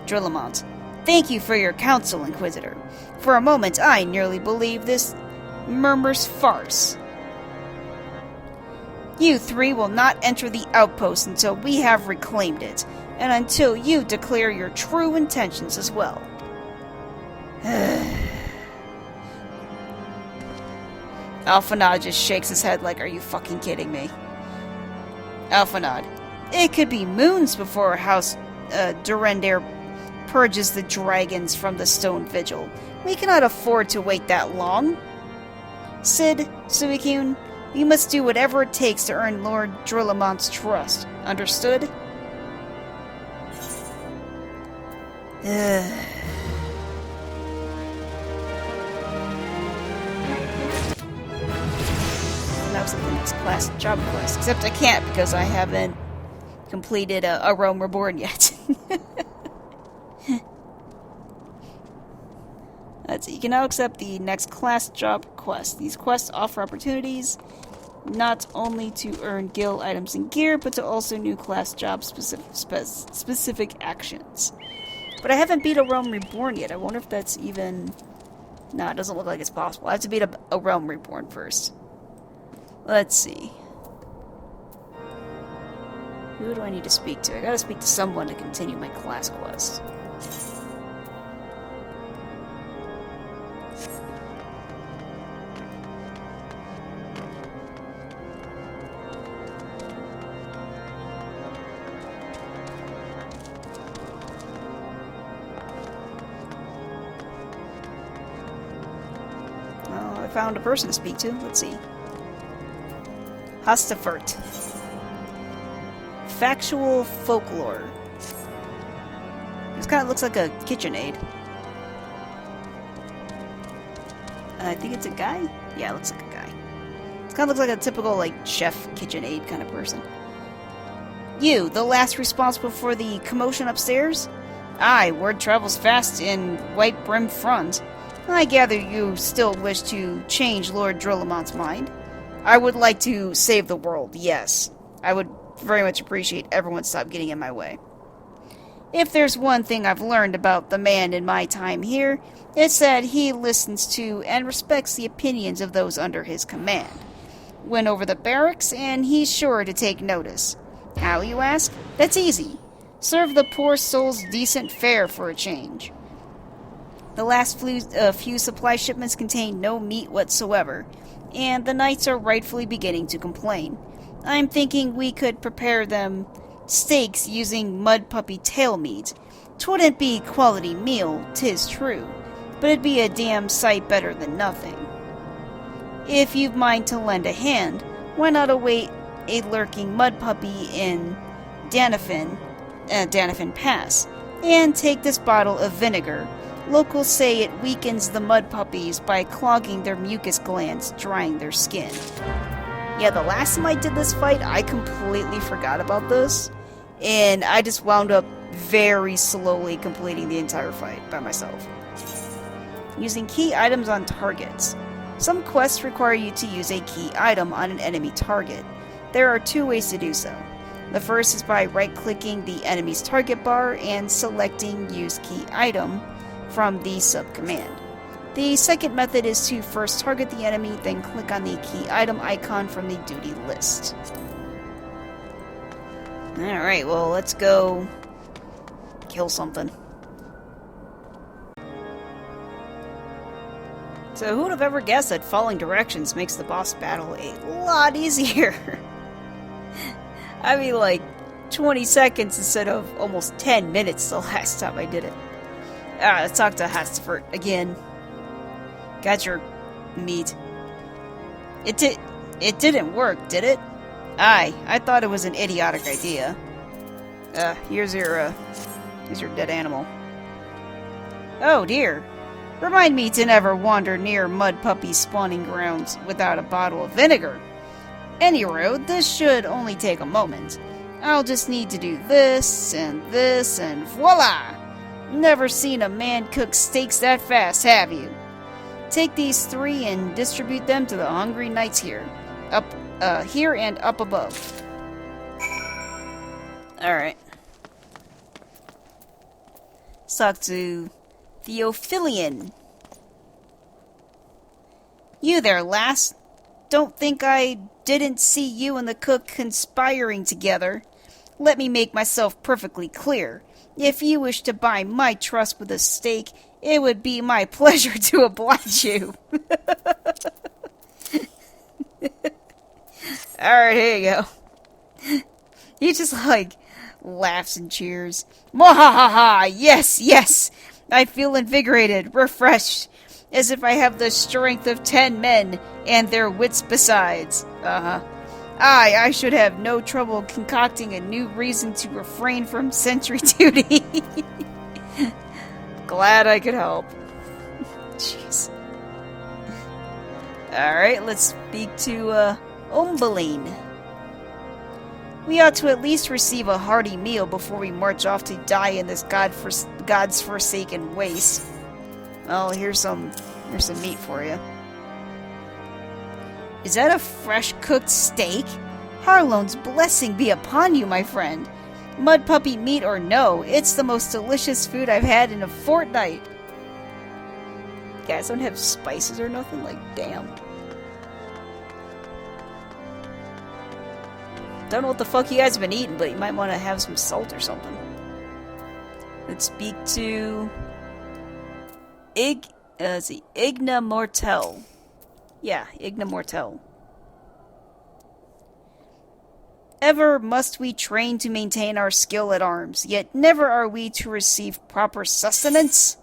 Drillemont. Thank you for your counsel, Inquisitor. For a moment I nearly believed this murmurous farce. You three will not enter the outpost until we have reclaimed it, and until you declare your true intentions as well. Alphanod just shakes his head like, are you fucking kidding me? Alphanod. It could be moons before House Durandare purges the dragons from the Stone Vigil. We cannot afford to wait that long. Cid, Suicune, we must do whatever it takes to earn Lord Drillemont's trust. Understood? That was like the next class job quest. Except I can't because I haven't completed a Realm Reborn yet. Let's see. You can now accept the next class job quest. These quests offer opportunities not only to earn guild items and gear, but to also new class job specific actions. But I haven't beat a Realm Reborn yet. I wonder if that's even... No, it doesn't look like it's possible. I have to beat a Realm Reborn first. Let's see. Who do I need to speak to? I gotta speak to someone to continue my class quest. Well, I found a person to speak to. Let's see. Hastafert. Factual folklore. This kind of looks like a KitchenAid. I think it's a guy? Yeah, it looks like a guy. This kind of looks like a typical, like, chef KitchenAid kind of person. You, the last responsible for the commotion upstairs? Aye, word travels fast in White Brim Front. I gather you still wish to change Lord Drillemont's mind. I would like to save the world, yes. I would very much appreciate everyone stop getting in my way. If there's one thing I've learned about the man in my time here, it's that he listens to and respects the opinions of those under his command. Went over the barracks, and he's sure to take notice. How, you ask? That's easy. Serve the poor souls decent fare for a change. The last few supply shipments contained no meat whatsoever, and the knights are rightfully beginning to complain. I'm thinking we could prepare them steaks using mud puppy tail meat. 'Twouldn't be quality meal, 'tis true, but it'd be a damn sight better than nothing. If you've mind to lend a hand, why not await a lurking mud puppy in Danafin Pass, and take this bottle of vinegar. Locals say it weakens the mud puppies by clogging their mucus glands, drying their skin. Yeah, the last time I did this fight, I completely forgot about this, and I just wound up very slowly completing the entire fight by myself. Using key items on targets. Some quests require you to use a key item on an enemy target. There are two ways to do so. The first is by right-clicking the enemy's target bar and selecting Use Key Item from the sub-command. The second method is to first target the enemy, then click on the key item icon from the duty list. Alright, well, let's go kill something. So who would have ever guessed that following directions makes the boss battle a lot easier? I mean, like, 20 seconds instead of almost 10 minutes the last time I did it. Alright, let's talk to Hastafert again. Got your meat. It didn't work, did it? Aye, I thought it was an idiotic idea. Here's your dead animal. Oh dear. Remind me to never wander near Mud Puppy's spawning grounds without a bottle of vinegar. Anyway, this should only take a moment. I'll just need to do this, and voila! Never seen a man cook steaks that fast, have you? Take these 3 and distribute them to the hungry knights here. Here and up above. Alright. Let's talk to Theophilian. You there, lass. Don't think I'd didn't see you and the cook conspiring together. Let me make myself perfectly clear. If you wish to buy my trust with a stake, it would be my pleasure to oblige you. Alright, here you go. He just, like, laughs and cheers. Mwahaha! Yes, yes! I feel invigorated, refreshed, as if I have the strength of 10 men, and their wits besides. I should have no trouble concocting a new reason to refrain from sentry duty. Glad I could help. Jeez. Alright, let's speak to, Ombeline. We ought to at least receive a hearty meal before we march off to die in this God's forsaken waste. Well, here's some meat for you. Is that a fresh cooked steak? Harlone's blessing be upon you, my friend. Mud puppy meat or no, it's the most delicious food I've had in a fortnight. You guys don't have spices or nothing? Like, damn. Don't know what the fuck you guys have been eating, but you might want to have some salt or something. Let's speak to Igna Mortel. Yeah, Igna Mortel. Ever must we train to maintain our skill at arms, yet never are we to receive proper sustenance.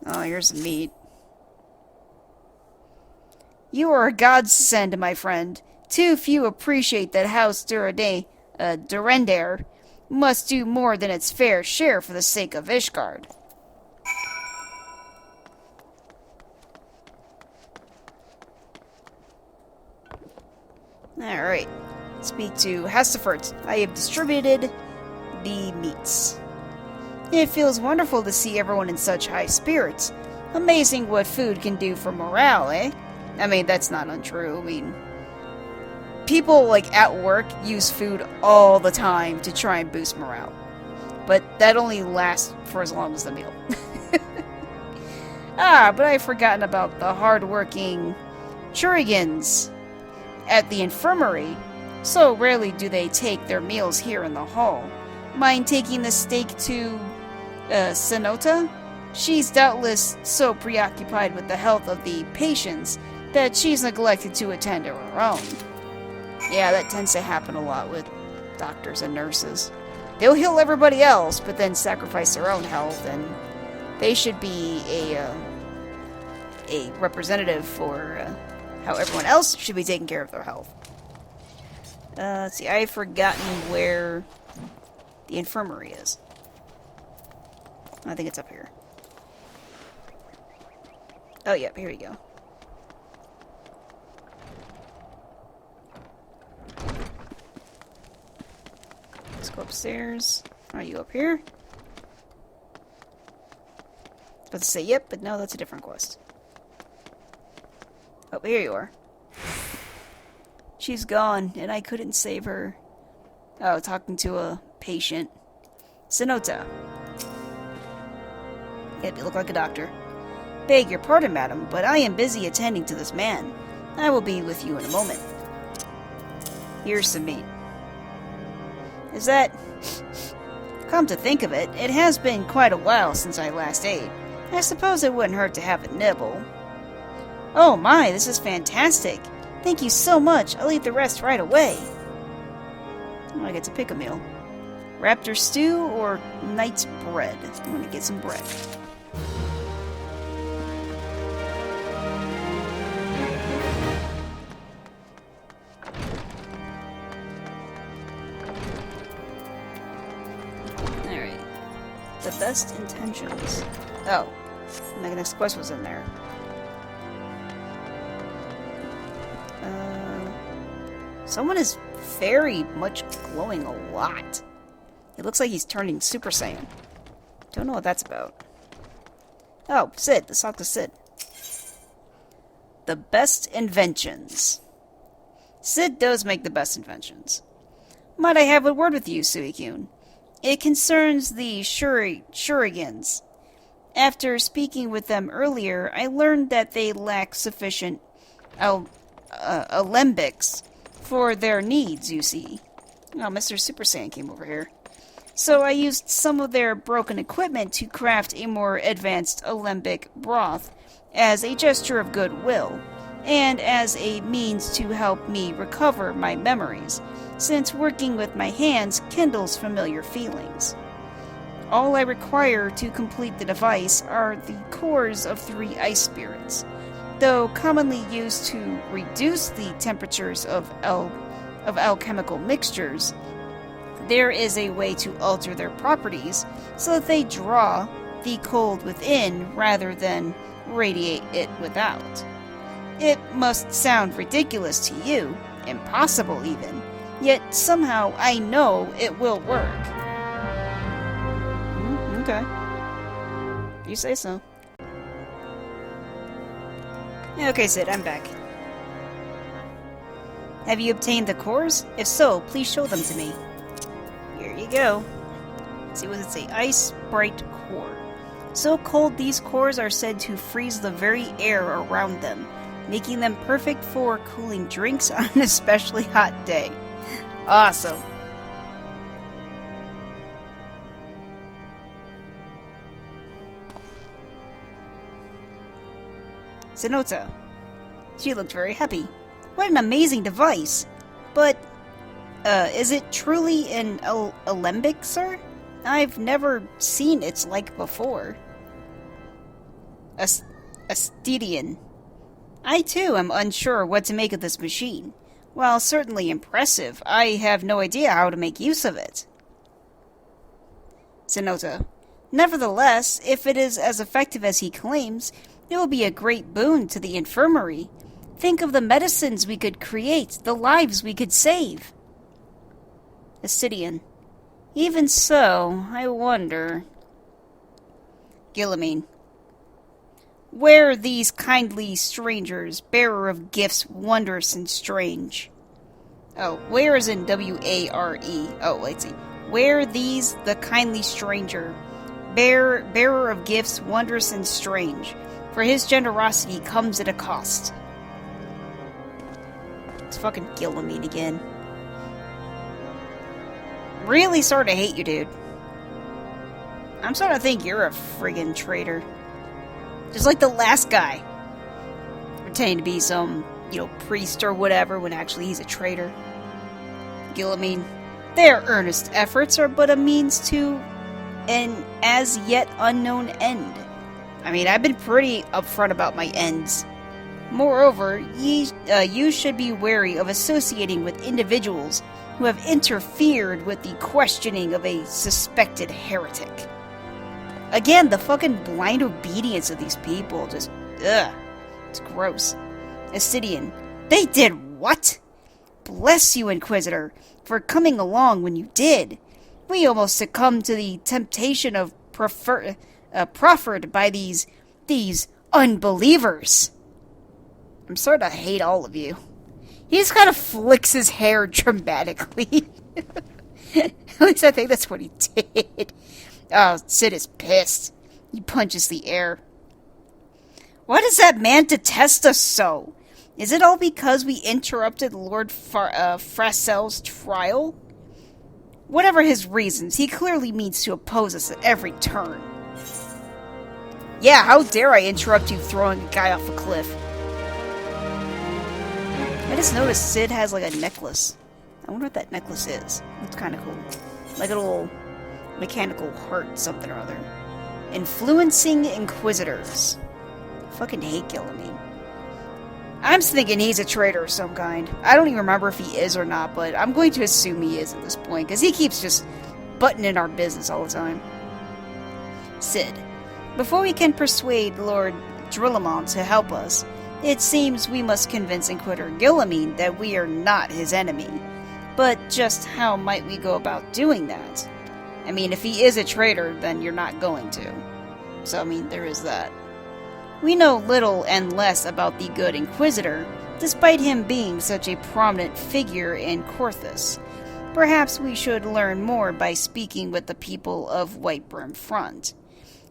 Oh, here's the meat. You are a godsend, my friend. Too few appreciate that House Durender must do more than its fair share for the sake of Ishgard. Alright. Speak to Hastafort. I have distributed the meats. It feels wonderful to see everyone in such high spirits. Amazing what food can do for morale, eh? I mean, that's not untrue. I mean, people, like, at work use food all the time to try and boost morale. But that only lasts for as long as the meal. But I've forgotten about the hard-working Churigans at the infirmary. So rarely do they take their meals here in the hall. Mind taking the steak to, Sonota? She's doubtless so preoccupied with the health of the patients that she's neglected to attend to her own. Yeah, that tends to happen a lot with doctors and nurses. They'll heal everybody else, but then sacrifice their own health, and they should be a representative for how everyone else should be taking care of their health. Let's see, I've forgotten where the infirmary is. I think it's up here. Oh, yep, here we go. Let's go upstairs. Are you up here? I was about to say yep, but no, that's a different quest. Oh, here you are. She's gone, and I couldn't save her. Oh, talking to a patient. Sonota. Yep, you look like a doctor. Beg your pardon, madam, but I am busy attending to this man. I will be with you in a moment. Here's some meat. Is that... Come to think of it, it has been quite a while since I last ate. I suppose it wouldn't hurt to have a nibble. Oh my, this is fantastic. Thank you so much. I'll eat the rest right away. Oh, I get to pick a meal. Raptor stew or knight's bread? I'm gonna get some bread. Alright. The best intentions. Oh. My next quest was in there. Someone is very much glowing a lot. It looks like he's turning Super Saiyan. Don't know what that's about. Oh, Sid. Let's talk to Sid. The best inventions. Sid does make the best inventions. Might I have a word with you, Suicune? It concerns the Shurigans. After speaking with them earlier, I learned that they lack sufficient alembics for their needs, you see. Oh, Mr. Super Saiyan came over here. So I used some of their broken equipment to craft a more advanced alembic broth as a gesture of goodwill, and as a means to help me recover my memories, since working with my hands kindles familiar feelings. All I require to complete the device are the cores of 3 ice spirits, though commonly used to reduce the temperatures of alchemical mixtures. There is a way to alter their properties so that they draw the cold within rather than radiate it without. It must sound ridiculous to you, impossible even, yet somehow I know it will work. Okay. You say so. Okay, Sid, I'm back. Have you obtained the cores? If so, please show them to me. Here you go. Let's see what it say. Ice Bright Core. So cold, these cores are said to freeze the very air around them, making them perfect for cooling drinks on an especially hot day. Awesome. Sonota. She looked very happy. What an amazing device! But, is it truly an alembic, sir? I've never seen its like before. Astidian. I too am unsure what to make of this machine. While certainly impressive, I have no idea how to make use of it. Sonota. Nevertheless, if it is as effective as he claims, it will be a great boon to the infirmary. Think of the medicines we could create, the lives we could save. Astidian. Even so, I wonder... Guillemine. Where these kindly strangers, bearer of gifts wondrous and strange? Oh, where is in W-A-R-E. Oh, let's see. Where these, the kindly stranger, bearer of gifts wondrous and strange, for his generosity comes at a cost. It's fucking Guillemine again. Really starting to hate you, dude. I'm starting to think you're a friggin' traitor. Just like the last guy. Pretending to be some, priest or whatever, when actually he's a traitor. Guillemine. Their earnest efforts are but a means to an as yet unknown end. I mean, I've been pretty upfront about my ends. Moreover, you should be wary of associating with individuals who have interfered with the questioning of a suspected heretic. Again, the fucking blind obedience of these people, just, ugh, it's gross. Astidian, they did what? Bless you, Inquisitor, for coming along when you did. We almost succumbed to the temptation of proffered by these unbelievers. I'm starting to hate all of you. He just kind of flicks his hair dramatically. At least I think that's what he did. Oh, Sid is pissed. He punches the air. Why does that man detest us so? Is it all because we interrupted Lord Frasel's trial? Whatever his reasons, he clearly means to oppose us at every turn. Yeah, how dare I interrupt you throwing a guy off a cliff? I just noticed Sid has like a necklace. I wonder what that necklace is. It's kind of cool. Like a little mechanical heart something or other. Influencing Inquisitors. Fucking hate Guillemine. I'm thinking he's a traitor of some kind. I don't even remember if he is or not, but I'm going to assume he is at this point, because he keeps just butting in our business all the time. Sid. Before we can persuade Lord Drillamon to help us, it seems we must convince Inquisitor Guillemine that we are not his enemy. But just how might we go about doing that? I mean, if he is a traitor, then you're not going to. So, I mean, there is that. We know little and less about the good Inquisitor, despite him being such a prominent figure in Korthus. Perhaps we should learn more by speaking with the people of Whitebrim Front.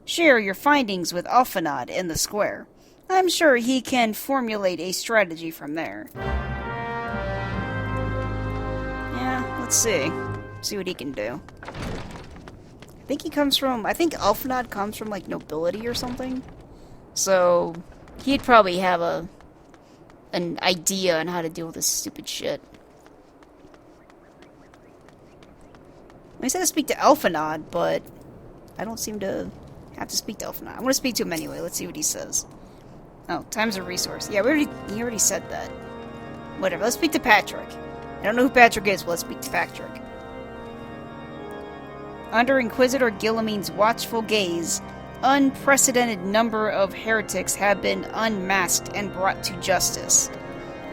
Share your findings with Alphanod in the square. I'm sure he can formulate a strategy from there. Yeah, let's see. See what he can do. I think Elfenod comes from, like, nobility or something. So, he'd probably have an idea on how to deal with this stupid shit. I said to speak to Elfenod, but I don't seem to have to speak to Elfenod. I'm gonna speak to him anyway. Let's see what he says. Oh, time's a resource. Yeah, he already said that. Whatever, let's speak to Patrick. I don't know who Patrick is, but let's speak to Patrick. Under Inquisitor Guillimane's watchful gaze, unprecedented number of heretics have been unmasked and brought to justice.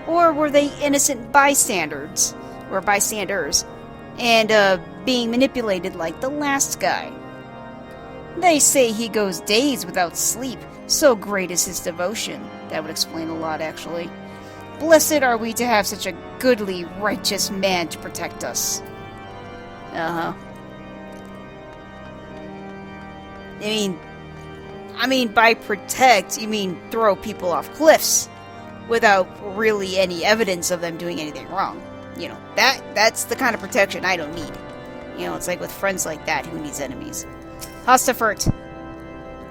Or were they innocent bystanders, and being manipulated like the last guy? They say he goes days without sleep, so great is his devotion. That would explain a lot, actually. Blessed are we to have such a goodly, righteous man to protect us. Uh-huh. I mean, by protect, you mean throw people off cliffs without really any evidence of them doing anything wrong. You know, that's the kind of protection I don't need. You know, it's like with friends like that, who needs enemies? Hostafert,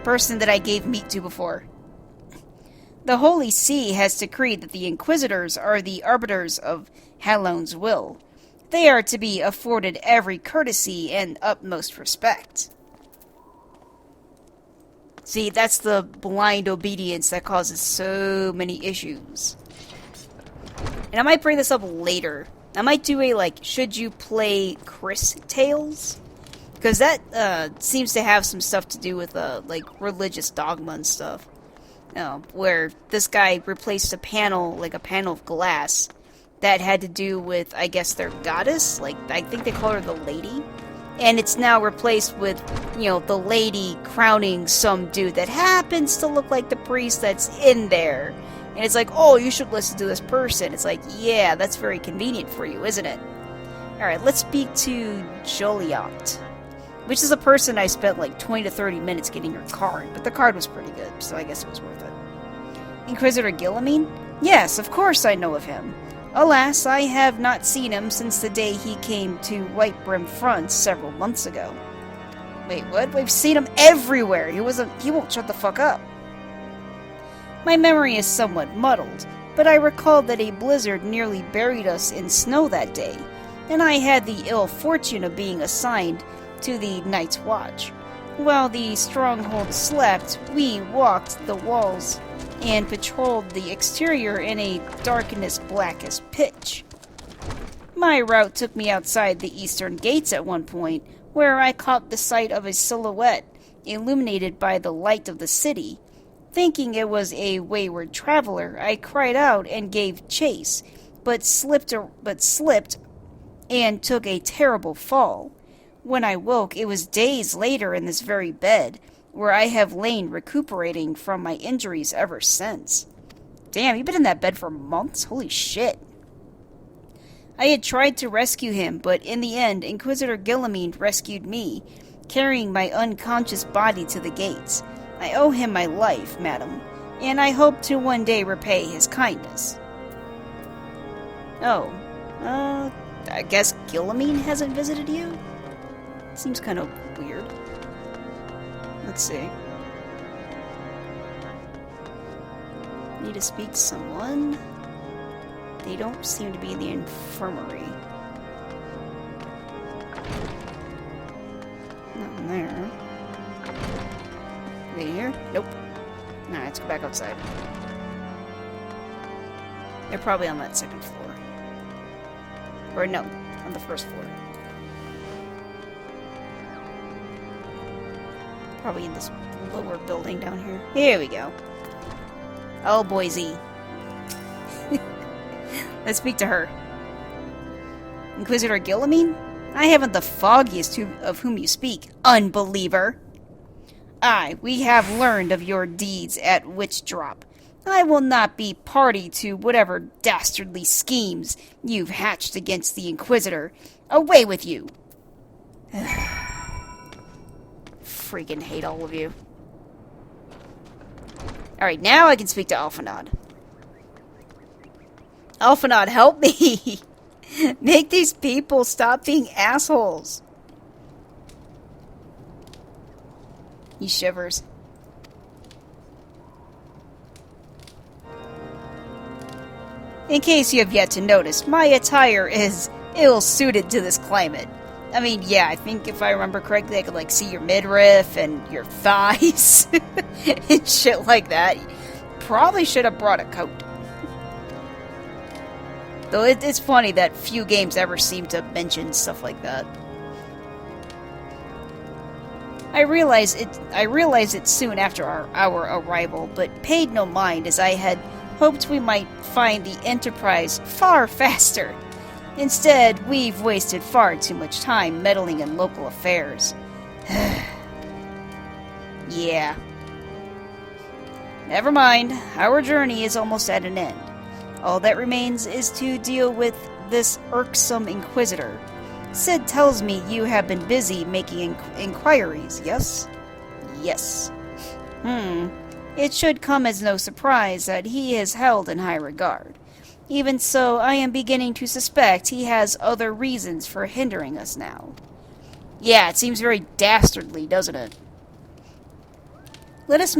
person that I gave meat to before. The Holy See has decreed that the Inquisitors are the arbiters of Halone's will. They are to be afforded every courtesy and utmost respect. See, that's the blind obedience that causes so many issues. And I might bring this up later. I might do a, should you play Chris Tales? Because that, seems to have some stuff to do with, religious dogma and stuff. Where this guy replaced a panel of glass that had to do with, I guess, their goddess. I think they call her the Lady. And it's now replaced with, the lady crowning some dude that happens to look like the priest that's in there. And it's like, oh, you should listen to this person. It's like, yeah, that's very convenient for you, isn't it? Alright, let's speak to Joliot. Which is a person I spent 20 to 30 minutes getting her card. But the card was pretty good, so I guess it was worth it. Inquisitor Guillimane? Yes, of course I know of him. Alas, I have not seen him since the day he came to Whitebrim Front several months ago. Wait, what? We've seen him everywhere! He won't shut the fuck up. My memory is somewhat muddled, but I recall that a blizzard nearly buried us in snow that day, and I had the ill fortune of being assigned to the Night's Watch. While the stronghold slept, we walked the walls and patrolled the exterior in a darkness black as pitch. My route took me outside the eastern gates at one point, where I caught the sight of a silhouette illuminated by the light of the city. Thinking it was a wayward traveler, I cried out and gave chase, but slipped and took a terrible fall. When I woke, it was days later in this very bed, where I have lain recuperating from my injuries ever since. Damn, you've been in that bed for months? Holy shit. I had tried to rescue him, but in the end, Inquisitor Guillimane rescued me, carrying my unconscious body to the gates. I owe him my life, madam, and I hope to one day repay his kindness. Oh, I guess Guillimane hasn't visited you? Seems kind of weird. Let's see. Need to speak to someone. They don't seem to be in the infirmary. Nothing there. Are they here? Nope. Alright, let's go back outside. They're probably on that second floor. Or no, on the first floor. Probably in this lower building down here. Here we go. Oh, Boise. Let's speak to her. Inquisitor Guillimane? I haven't the foggiest of whom you speak, unbeliever. Aye, we have learned of your deeds at Witchdrop. I will not be party to whatever dastardly schemes you've hatched against the Inquisitor. Away with you! Freaking hate all of you. Alright, now I can speak to Alphanod. Alphanod, help me! Make these people stop being assholes. He shivers. In case you have yet to notice, my attire is ill-suited to this climate. I mean, yeah, I think if I remember correctly, I could, like, see your midriff and your thighs and shit like that. Probably should have brought a coat. Though it's funny that few games ever seem to mention stuff like that. I realized it soon after our arrival, but paid no mind as I had hoped we might find the Enterprise far faster. Instead, we've wasted far too much time meddling in local affairs. Yeah. Never mind, our journey is almost at an end. All that remains is to deal with this irksome Inquisitor. Sid tells me you have been busy making inquiries, yes? Yes. It should come as no surprise that he is held in high regard. Even so, I am beginning to suspect he has other reasons for hindering us now. Yeah, it seems very dastardly, doesn't it? Let us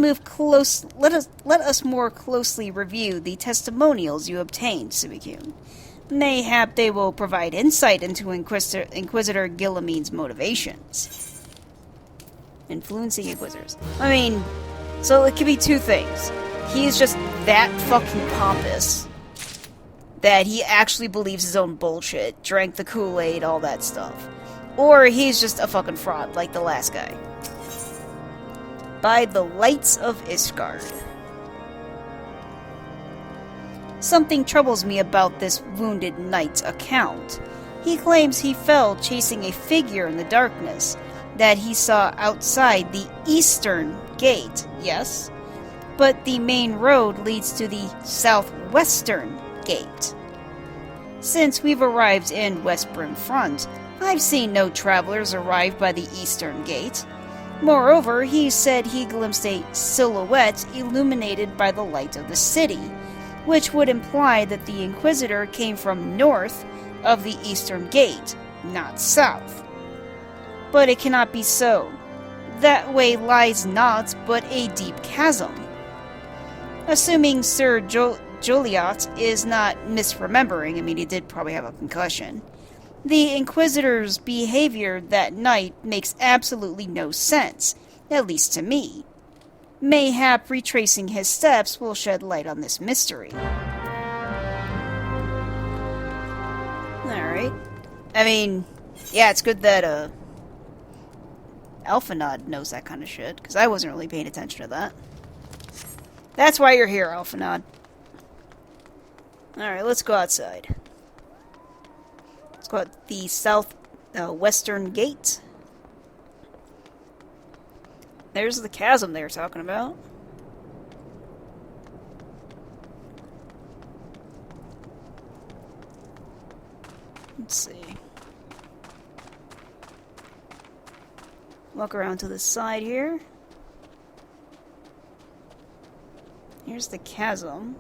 more closely review the testimonials you obtained, Suicune. Mayhap they will provide insight into Inquisitor Guillimene's motivations. Influencing Inquisitors. I mean, so it could be two things. He's just that fucking pompous that he actually believes his own bullshit, drank the Kool-Aid, all that stuff. Or he's just a fucking fraud, like the last guy. By the lights of Ishgard. Something troubles me about this wounded knight's account. He claims he fell chasing a figure in the darkness that he saw outside the eastern gate, yes? But the main road leads to the southwestern gate. Since we've arrived in West Brim Front, I've seen no travelers arrive by the eastern gate. Moreover, he said he glimpsed a silhouette illuminated by the light of the city, which would imply that the Inquisitor came from north of the eastern gate, not south. But it cannot be so. That way lies not but a deep chasm. Assuming Sir Joliot is not misremembering, I mean, he did probably have a concussion, the Inquisitor's behavior that night makes absolutely no sense, at least to me. Mayhap retracing his steps will shed light on this mystery. Alright. I mean, yeah, it's good that, Alphanod knows that kind of shit, because I wasn't really paying attention to that. That's why you're here, Alphanod. Alright, let's go outside. Let's go out the western gate. There's the chasm they were talking about. Let's see. Walk around to the side here. Here's the chasm.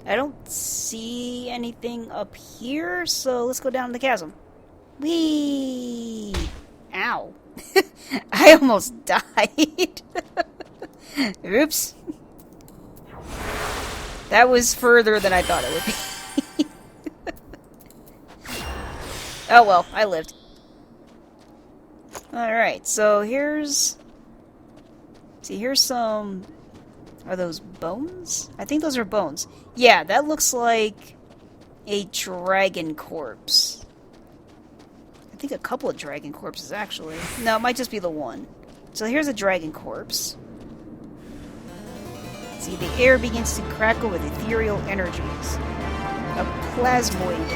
I don't see anything up here, so let's go down the chasm. Whee! Ow. I almost died. Oops. That was further than I thought it would be. Oh well, I lived. Alright, so here's... See, here's some... Are those bones? I think those are bones. Yeah, that looks like a dragon corpse. I think a couple of dragon corpses, actually. No, it might just be the one. So here's a dragon corpse. See, the air begins to crackle with ethereal energies. A plasmoid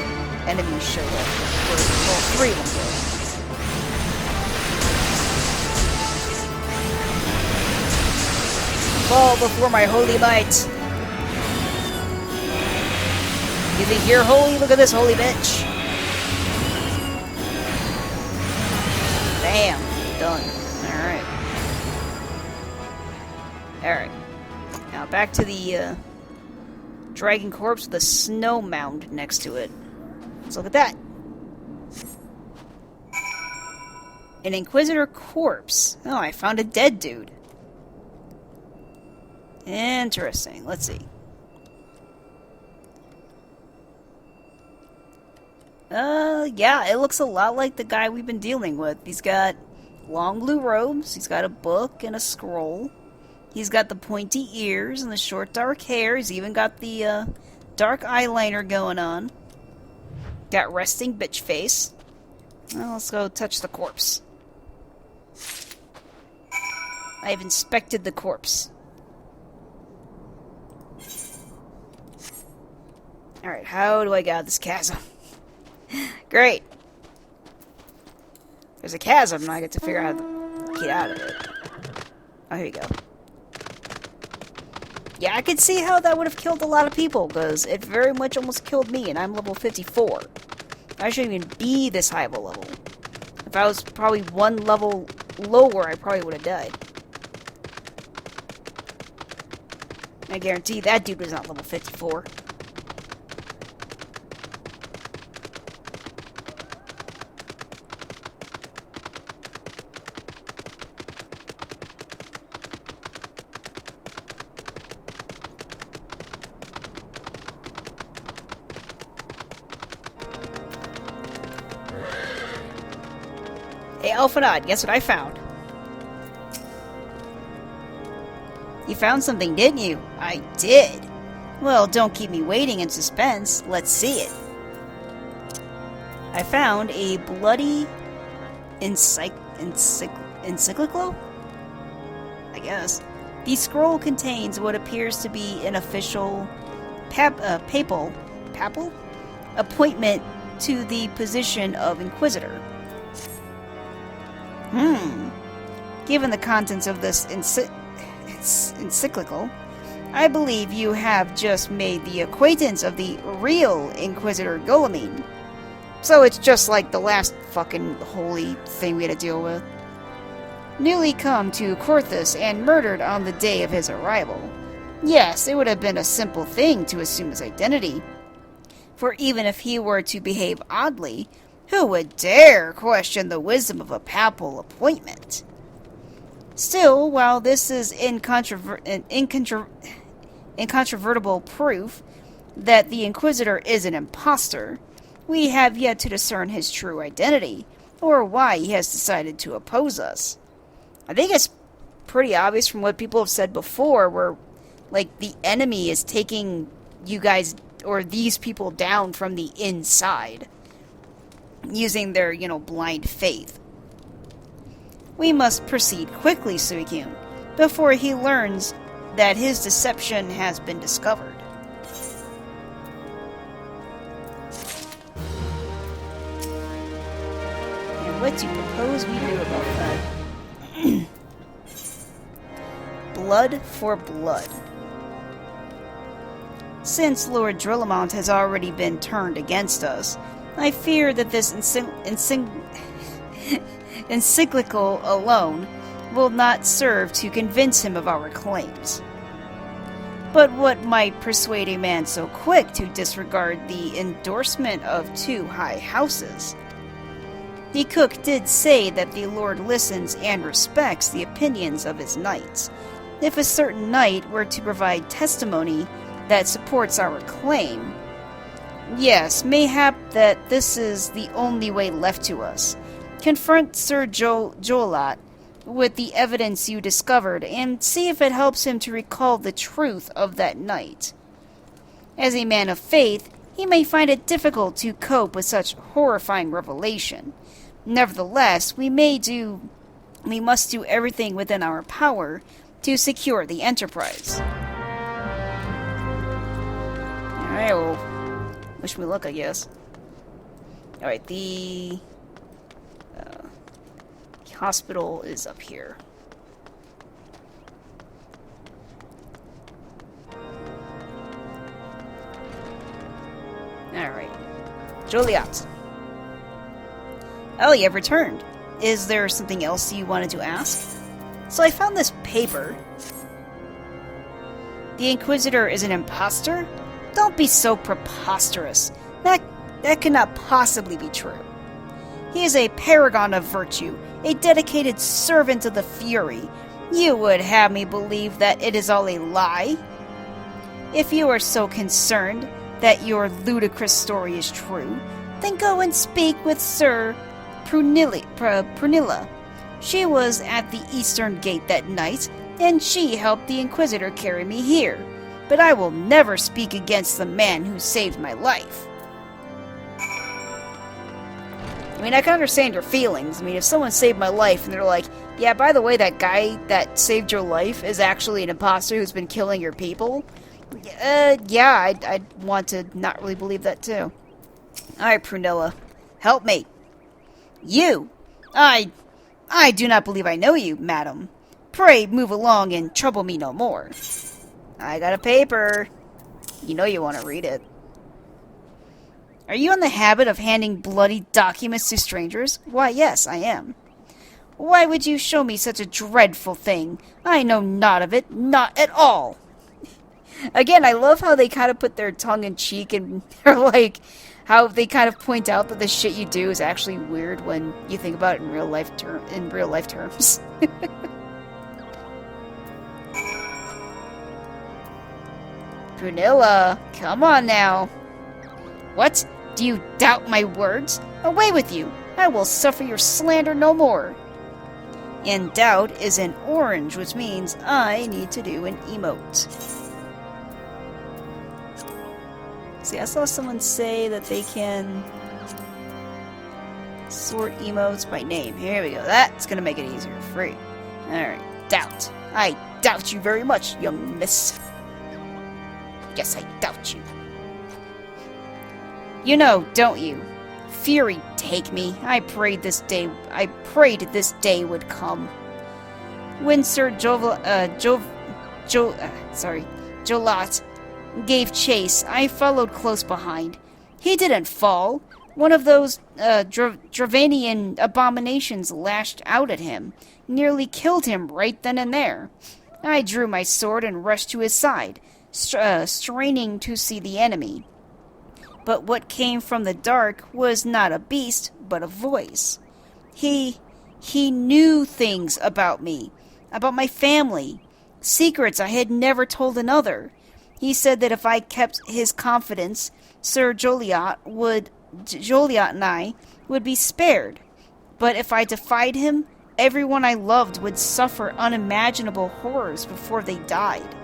enemy showed up. Well, three of them did. Fall before my holy might. You think you're holy? Look at this holy bitch. Bam. done. Alright. Alright. Now back to the dragon corpse with a snow mound next to it. Let's look at that. An Inquisitor corpse. Oh, I found a dead dude. Interesting. Let's see. Yeah, it looks a lot like the guy we've been dealing with. He's got long blue robes, he's got a book and a scroll. He's got the pointy ears and the short dark hair. He's even got the, dark eyeliner going on. Got resting bitch face. Well, let's go touch the corpse. I've inspected the corpse. Alright, how do I get out of this chasm? Great. There's a chasm, and I get to figure out how to get out of it. Oh, here you go. Yeah, I could see how that would have killed a lot of people, because it very much almost killed me, and I'm level 54. I shouldn't even be this high of a level. If I was probably one level lower, I probably would have died. I guarantee that dude was not level 54. Hey, Elfenod, guess what I found? You found something, didn't you? I did. Well, don't keep me waiting in suspense. Let's see it. I found a bloody encyclical? I guess. The scroll contains what appears to be an official papal appointment to the position of Inquisitor. Given the contents of this encyclical, I believe you have just made the acquaintance of the real Inquisitor Guilliman. So it's just like the last fucking holy thing we had to deal with. Newly come to Corthus and murdered on the day of his arrival. Yes, it would have been a simple thing to assume his identity. For even if he were to behave oddly, who would dare question the wisdom of a papal appointment? Still, while this is incontrovertible proof that the Inquisitor is an impostor, we have yet to discern his true identity, or why he has decided to oppose us. I think it's pretty obvious from what people have said before, where, like, the enemy is taking you guys, or these people, down from the inside, using their, blind faith. We must proceed quickly, Suicune, before he learns that his deception has been discovered. And what do you propose we do about that? Blood for blood. Since Lord Drillamont has already been turned against us, I fear that this encyclical alone will not serve to convince him of our claims. But what might persuade a man so quick to disregard the endorsement of two high houses? The cook did say that the Lord listens and respects the opinions of his knights. If a certain knight were to provide testimony that supports our claim, yes, mayhap that this is the only way left to us. Confront Sir Jolot with the evidence you discovered, and see if it helps him to recall the truth of that night. As a man of faith, he may find it difficult to cope with such horrifying revelation. Nevertheless, we must do everything within our power to secure the Enterprise. Alright, well, wish me luck, I guess. Alright, the hospital is up here. Alright. Joliet. Oh, you have returned. is there something else you wanted to ask? So I found this paper. The Inquisitor is an imposter? Don't be so preposterous. That cannot possibly be true. He is a paragon of virtue, a dedicated servant of the Fury. You would have me believe that it is all a lie? If you are so concerned that your ludicrous story is true, then go and speak with Sir Prunilla. She was at the Eastern Gate that night, and she helped the Inquisitor carry me here. But I will never speak against the man who saved my life. I mean, I can understand your feelings. I mean, if someone saved my life and they're like, yeah, by the way, that guy that saved your life is actually an imposter who's been killing your people, yeah, I'd want to not really believe that too. Alright, Prunilla, help me. You! I do not believe I know you, madam. Pray move along and trouble me no more. I got a paper. You know you want to read it. Are you in the habit of handing bloody documents to strangers? Why, yes, I am. Why would you show me such a dreadful thing? I know not of it, not at all. Again, I love how they kind of put their tongue in cheek and they're like, how they kind of point out that the shit you do is actually weird when you think about it in real life terms. Prunilla, come on now. What? Do you doubt my words? Away with you! I will suffer your slander no more. And doubt is an orange, which means I need to do an emote. See, I saw someone say that they can sort emotes by name. Here we go. That's gonna make it easier. Free. Alright. Doubt. I doubt you very much, young miss. Yes, I doubt you. You know, don't you? Fury take me. I prayed this day would come. When Sir Jolat gave chase, I followed close behind. He didn't fall. One of those Dravanian abominations lashed out at him, nearly killed him right then and there. I drew my sword and rushed to his side, straining to see the enemy. But what came from the dark was not a beast, but a voice. He knew things about me, about my family, secrets I had never told another. He said that if I kept his confidence, Sir Joliat and I would be spared. But if I defied him, everyone I loved would suffer unimaginable horrors before they died.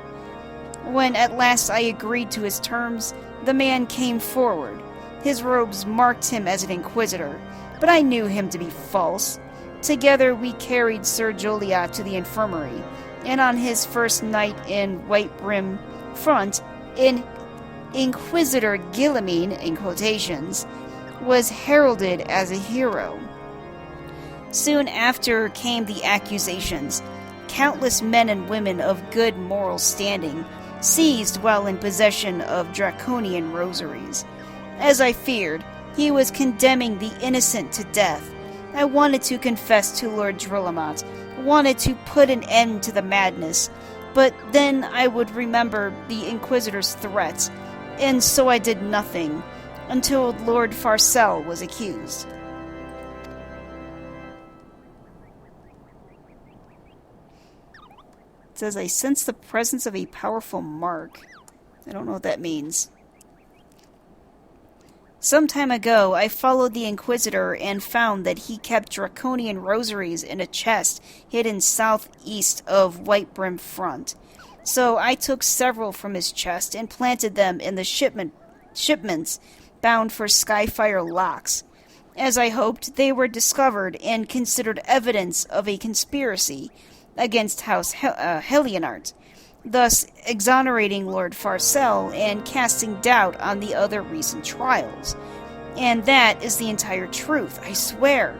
When at last I agreed to his terms, the man came forward. His robes marked him as an inquisitor, but I knew him to be false. Together we carried Sir Joliat to the infirmary, and on his first night in White Brim Front, Inquisitor Guillemine, in quotations, was heralded as a hero. Soon after came the accusations. Countless men and women of good moral standing seized while in possession of draconian rosaries. As I feared, he was condemning the innocent to death. I wanted to confess to Lord Drillemat, wanted to put an end to the madness, but then I would remember the Inquisitor's threats, and so I did nothing, until Lord Farcel was accused. It says, I sense the presence of a powerful mark. I don't know what that means. Some time ago, I followed the Inquisitor and found that he kept draconian rosaries in a chest hidden southeast of White Brim Front. So I took several from his chest and planted them in the shipments bound for Skyfire Locks. As I hoped, they were discovered and considered evidence of a conspiracy against House Helionart, thus exonerating Lord Farcel and casting doubt on the other recent trials. And that is the entire truth, I swear.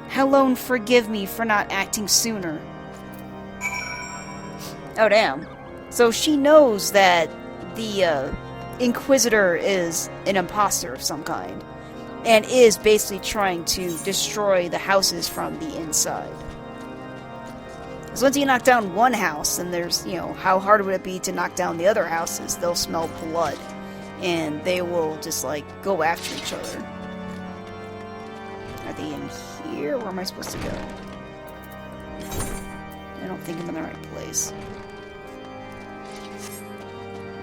Helone, forgive me for not acting sooner. Oh, damn. So she knows that the Inquisitor is an imposter of some kind. and is basically trying to destroy the houses from the inside. Because once you knock down one house, then there's, how hard would it be to knock down the other houses? They'll smell blood, and they will just, go after each other. Are they in here? Where am I supposed to go? I don't think I'm in the right place.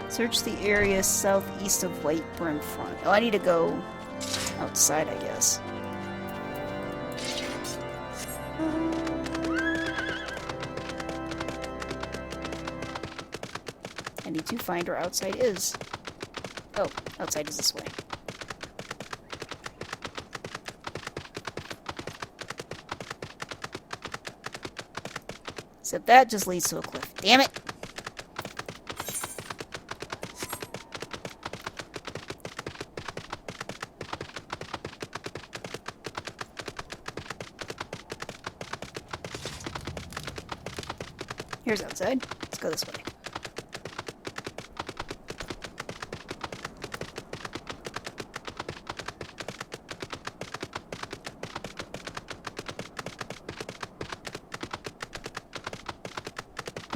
Search the area southeast of White Brim Front. Oh, I need to go outside, I guess. I need to find where outside is. Oh, outside is this way. Except that just leads to a cliff. Damn it! Here's outside. Let's go this way.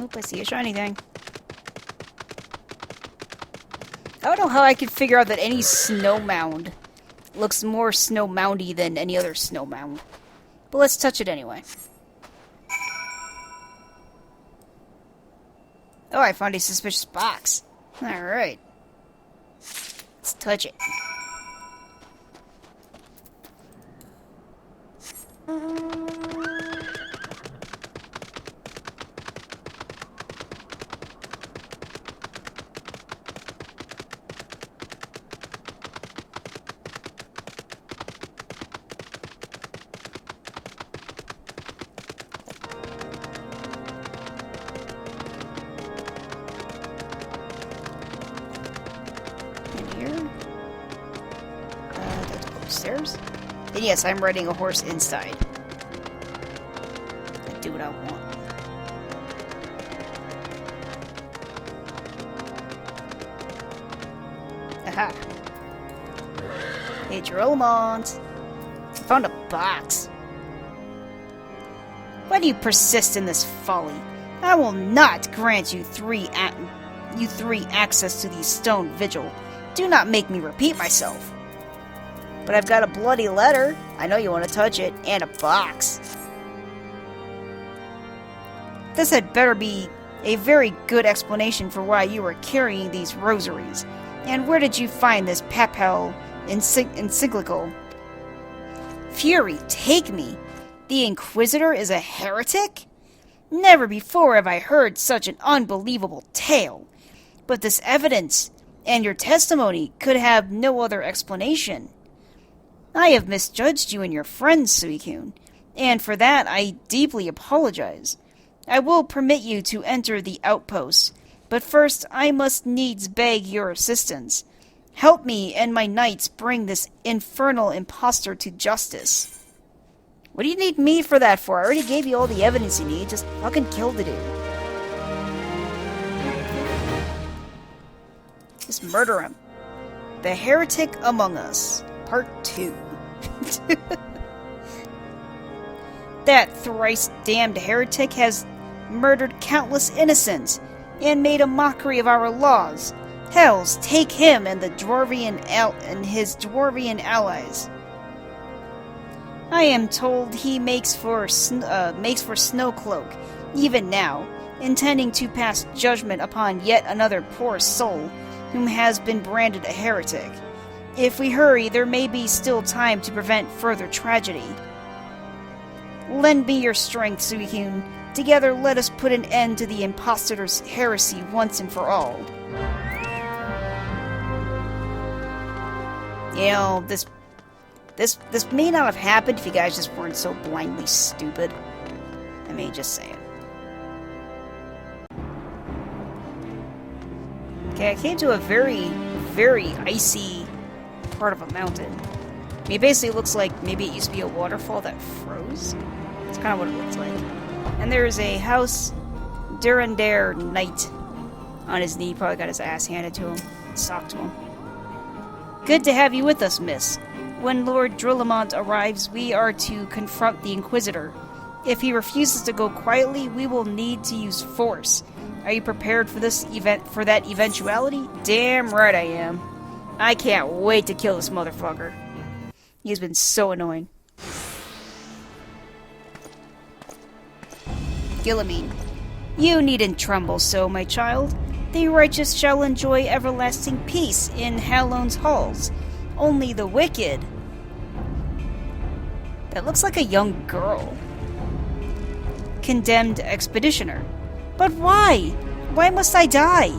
Oop, I see a shiny thing. I don't know how I could figure out that any snow mound looks more snow moundy than any other snow mound. But let's touch it anyway. Oh, I found a suspicious box. Alright. Let's touch it. Upstairs? And yes, I'm riding a horse inside. I do what I want. Aha! Hey, Gerolmont! I found a box. Why do you persist in this folly? I will not grant you three access to the stone vigil. Do not make me repeat myself. But I've got a bloody letter. I know you want to touch it. And a box. This had better be a very good explanation for why you were carrying these rosaries. And where did you find this papal encyclical? Fury, take me! The Inquisitor is a heretic? Never before have I heard such an unbelievable tale. But this evidence and your testimony could have no other explanation. I have misjudged you and your friends, Suicune, and for that I deeply apologize. I will permit you to enter the outpost, but first I must needs beg your assistance. Help me and my knights bring this infernal impostor to justice. What do you need me for that for? I already gave you all the evidence you need. Just fucking kill the dude. Just murder him. The Heretic Among Us. Part 2. That thrice-damned heretic has murdered countless innocents and made a mockery of our laws. Hells, take him and his dwarvian allies. I am told he makes for Snowcloak, even now, intending to pass judgment upon yet another poor soul whom has been branded a heretic. If we hurry, there may be still time to prevent further tragedy. Lend me your strength, Suicune. Together let us put an end to the impostor's heresy once and for all. You know, this may not have happened if you guys just weren't so blindly stupid. I mean, just saying. Okay, I came to a very, very icy part of a mountain. I mean, it basically looks like maybe it used to be a waterfall that froze. That's kind of what it looks like. And there is a house Durandare knight on his knee. Probably got his ass handed to him. Socked to him. Good to have you with us, miss. When Lord Drillmont arrives, we are to confront the Inquisitor. If he refuses to go quietly, we will need to use force. Are you prepared for that eventuality? Damn right I am. I can't wait to kill this motherfucker. He's been so annoying. Guilliman. You needn't tremble so, my child. The righteous shall enjoy everlasting peace in Halone's halls. Only the wicked... That looks like a young girl. Condemned expeditioner. But why? Why must I die?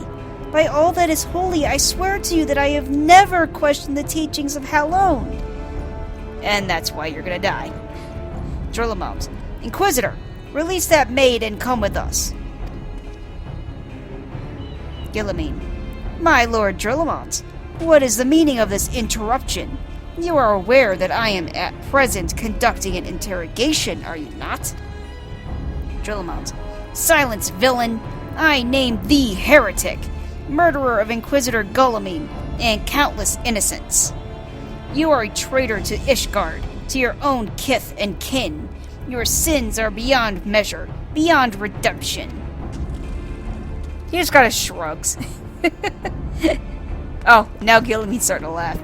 By all that is holy, I swear to you that I have never questioned the teachings of Halone. And that's why you're gonna die. Drillmont. Inquisitor, release that maid and come with us. Guilliman. My Lord Drillmont, what is the meaning of this interruption? You are aware that I am at present conducting an interrogation, are you not? Drillmont. Silence, villain! I name thee heretic, murderer of Inquisitor Guilliman and countless innocents. You are a traitor to Ishgard, to your own kith and kin. Your sins are beyond measure, beyond redemption. He just got his shrugs. Oh, now Guilliman's starting to laugh.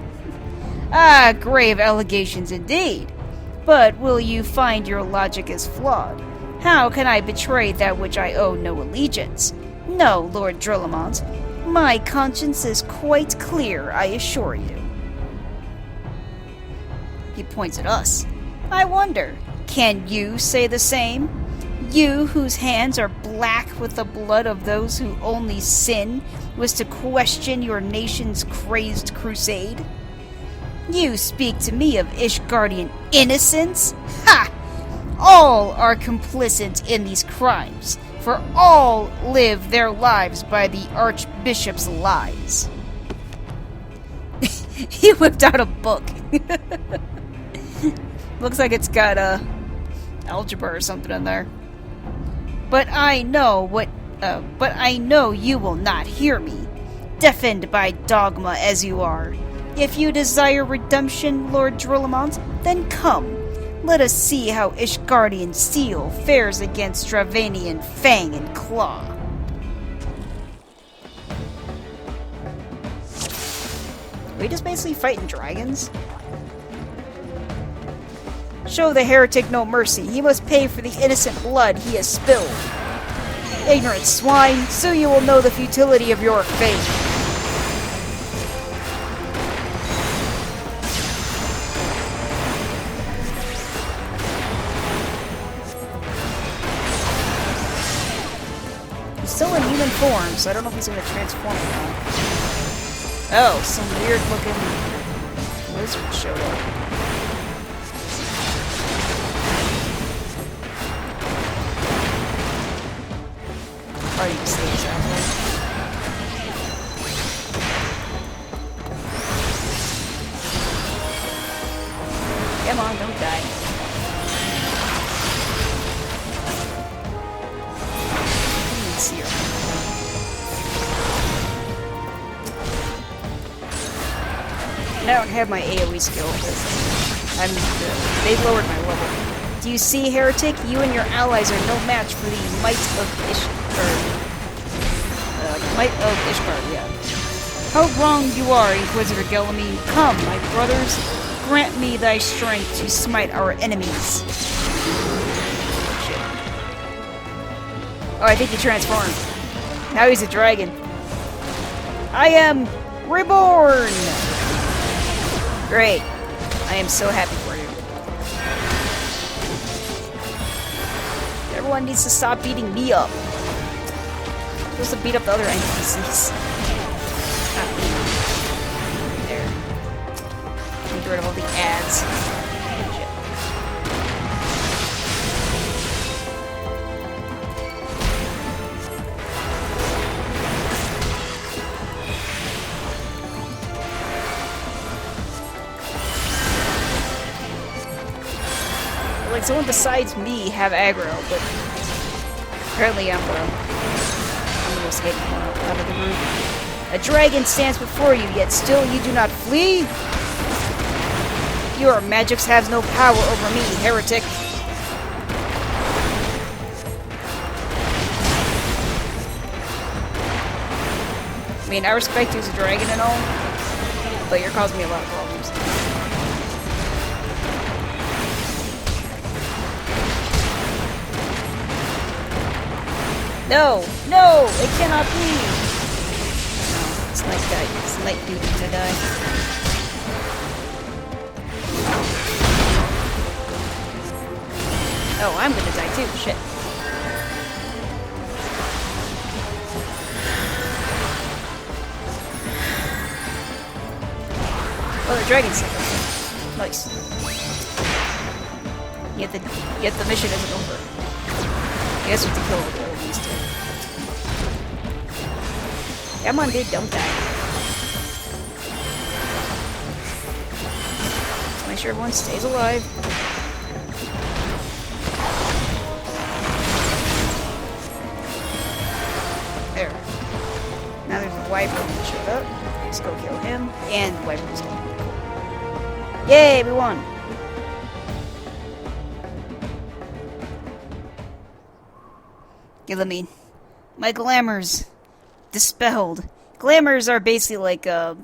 Ah, grave allegations indeed. But will you find your logic is flawed? How can I betray that which I owe no allegiance? No, Lord Drillmont. My conscience is quite clear, I assure you. He points at us. I wonder, can you say the same? You, whose hands are black with the blood of those who only sin was to question your nation's crazed crusade? You speak to me of Ishgardian innocence? Ha! All are complicit in these crimes, for all live their lives by the Archbishop's lies. He whipped out a book. Looks like it's got algebra or something in there. But I know you will not hear me, deafened by dogma as you are. If you desire redemption, Lord Drillmont, then come. Let us see how Ishgardian steel fares against Stravanian fang and claw. Are we just basically fighting dragons? Show the heretic no mercy. He must pay for the innocent blood he has spilled. Ignorant swine, soon you will know the futility of your faith. He's still in human form, so I don't know if he's going to transform or not. Oh, some weird looking lizard showed up. Probably just stays out there. Come on, don't die. Let's see her. I don't have my AoE skill because they lowered my level. Do you see, heretic? You and your allies are no match for the might of Ishgard, yeah. How wrong you are, Inquisitor Guilliman. Come, my brothers, grant me thy strength to smite our enemies. Shit. Oh, I think he transformed. Now he's a dragon. I am reborn! Great. I am so happy for you. Everyone needs to stop beating me up. I'm supposed to beat up the other NPCs. Not me. There. Get rid of all the ads. Shit. Like someone besides me have aggro, but apparently I'm the most hated one out of the group. A dragon stands before you, yet still you do not flee? Your magics has no power over me, heretic. I mean, I respect you as a dragon and all, but you're causing me a lot of problems. No! No! It cannot be! No, this night guy, this night dude is gonna die. Oh, I'm gonna die too, shit. Oh, the dragon's sick. Nice. Yet the mission isn't over. I guess we have to kill all of these two. Come on, dude, don't die. Make sure everyone stays alive. There. Now there's a Wyvern that showed up. Let's go kill him. And the Wyvern's gone. Cool. Yay, we won! Gilliman. My glamours dispelled. Glamours are basically like a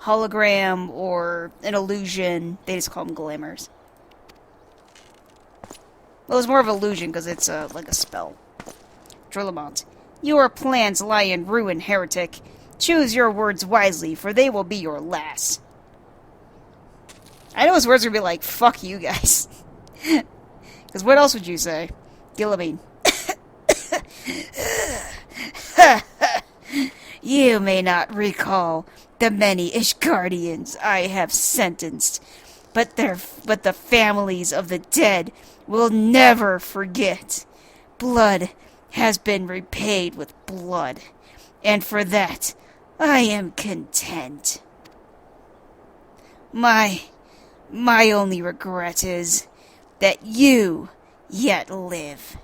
hologram or an illusion. They just call them glamours. Well, it's more of an illusion because it's like a spell. Drillamont. Your plans lie in ruin, heretic. Choose your words wisely, for they will be your last. I know his words are going to be like, fuck you guys. Because what else would you say? Gilliman. You may not recall the many Ishgardians I have sentenced, but the families of the dead will never forget. Blood has been repaid with blood, and for that I am content. My only regret is that you yet live.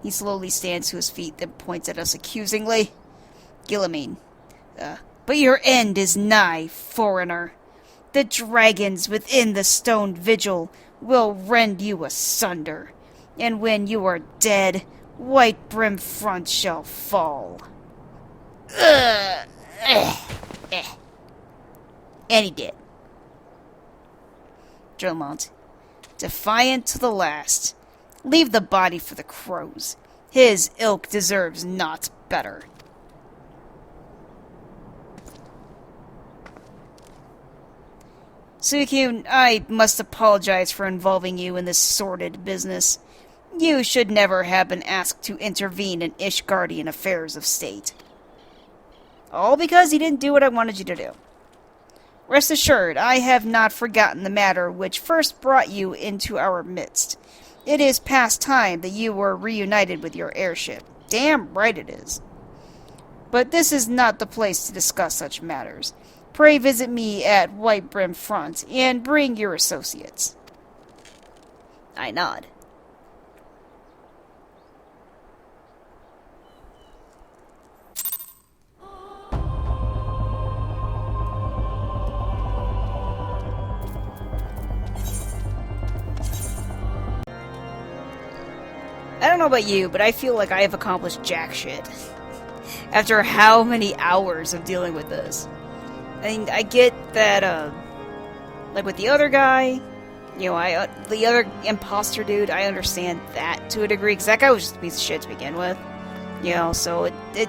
He slowly stands to his feet, then points at us accusingly. Gilliman. But your end is nigh, foreigner. The dragons within the stone vigil will rend you asunder. And when you are dead, White Brim Front shall fall. And he did. Drilmont. Defiant to the last. Leave the body for the crows. His ilk deserves not better. Suicune, I must apologize for involving you in this sordid business. You should never have been asked to intervene in Ishgardian affairs of state. All because you didn't do what I wanted you to do. Rest assured, I have not forgotten the matter which first brought you into our midst. It is past time that you were reunited with your airship. Damn right it is. But this is not the place to discuss such matters. Pray visit me at White Brim Front, and bring your associates. I nod. I don't know about you, but I feel like I have accomplished jack shit. After how many hours of dealing with this. I mean, I get that, like with the other guy, you know, the other imposter dude, I understand that to a degree, because that guy was just a piece of shit to begin with. You know, so it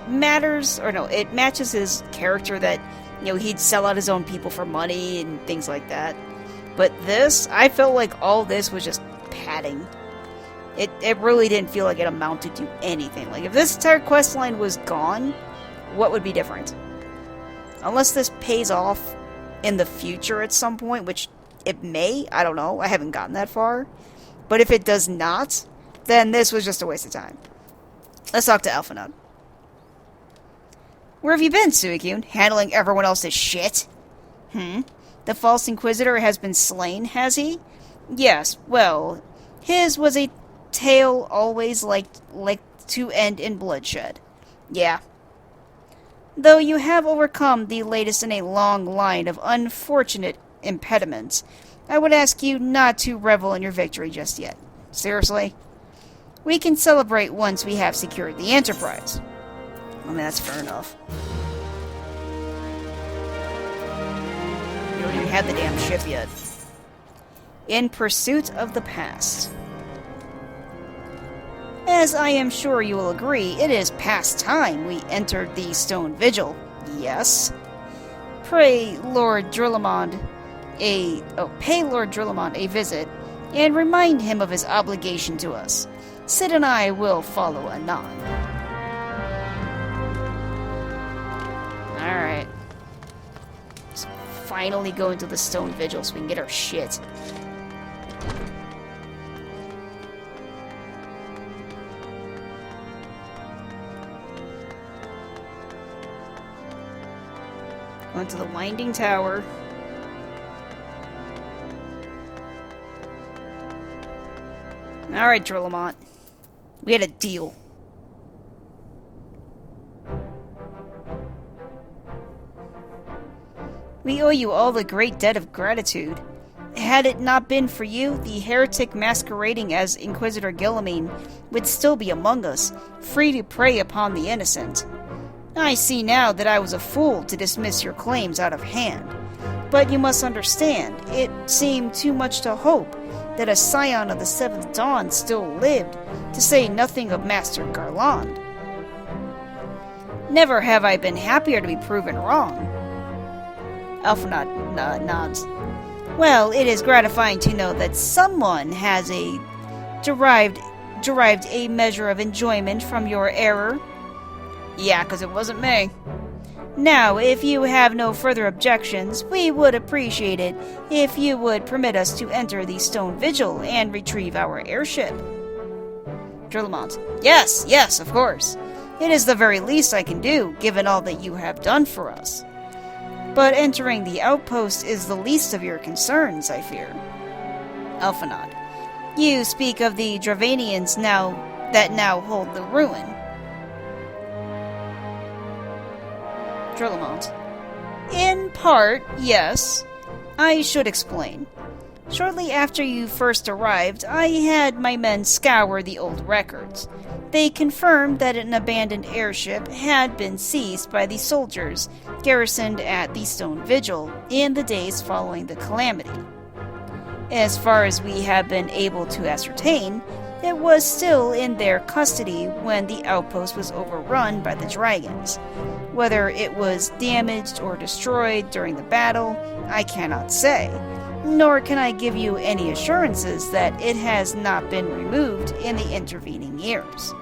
matters, or no, it matches his character that, you know, he'd sell out his own people for money and things like that. But this, I felt like all this was just padding. It really didn't feel like it amounted to anything. Like, if this entire questline was gone, what would be different? Unless this pays off in the future at some point, which it may, I don't know, I haven't gotten that far. But if it does not, then this was just a waste of time. Let's talk to Alphinaud. Where have you been, Suicune? Handling everyone else's shit? The false Inquisitor has been slain, has he? Yes, well, his was a tale always like to end in bloodshed. Yeah. Though you have overcome the latest in a long line of unfortunate impediments, I would ask you not to revel in your victory just yet. Seriously? We can celebrate once we have secured the Enterprise. I mean, that's fair enough. You don't even have the damn ship yet. In pursuit of the past. As I am sure you will agree, it is past time we entered the Stone Vigil. Yes? Pray Lord Drillamond pay Lord Drillamond a visit, and remind him of his obligation to us. Sid and I will follow anon. Alright. Let's finally go into the Stone Vigil so we can get our shit. Going to the Winding Tower. Alright, Drillamont. We had a deal. We owe you all the great debt of gratitude. Had it not been for you, the heretic masquerading as Inquisitor Guilliman would still be among us, free to prey upon the innocent. I see now that I was a fool to dismiss your claims out of hand. But you must understand, it seemed too much to hope that a scion of the Seventh Dawn still lived, to say nothing of Master Garland. Never have I been happier to be proven wrong. Alpha nods. Well, it is gratifying to know that someone has derived a measure of enjoyment from your error. Yeah, 'cause it wasn't me. Now, if you have no further objections, we would appreciate it if you would permit us to enter the Stone Vigil and retrieve our airship. Drillamont. Yes, of course. It is the very least I can do, given all that you have done for us. But entering the outpost is the least of your concerns, I fear. Alphanod. You speak of the Dravanians that now hold the ruin. Drillamont. In part, yes. I should explain. Shortly after you first arrived, I had my men scour the old records. They confirmed that an abandoned airship had been seized by the soldiers garrisoned at the Stone Vigil in the days following the calamity. As far as we have been able to ascertain, it was still in their custody when the outpost was overrun by the dragons. Whether it was damaged or destroyed during the battle, I cannot say, nor can I give you any assurances that it has not been removed in the intervening years.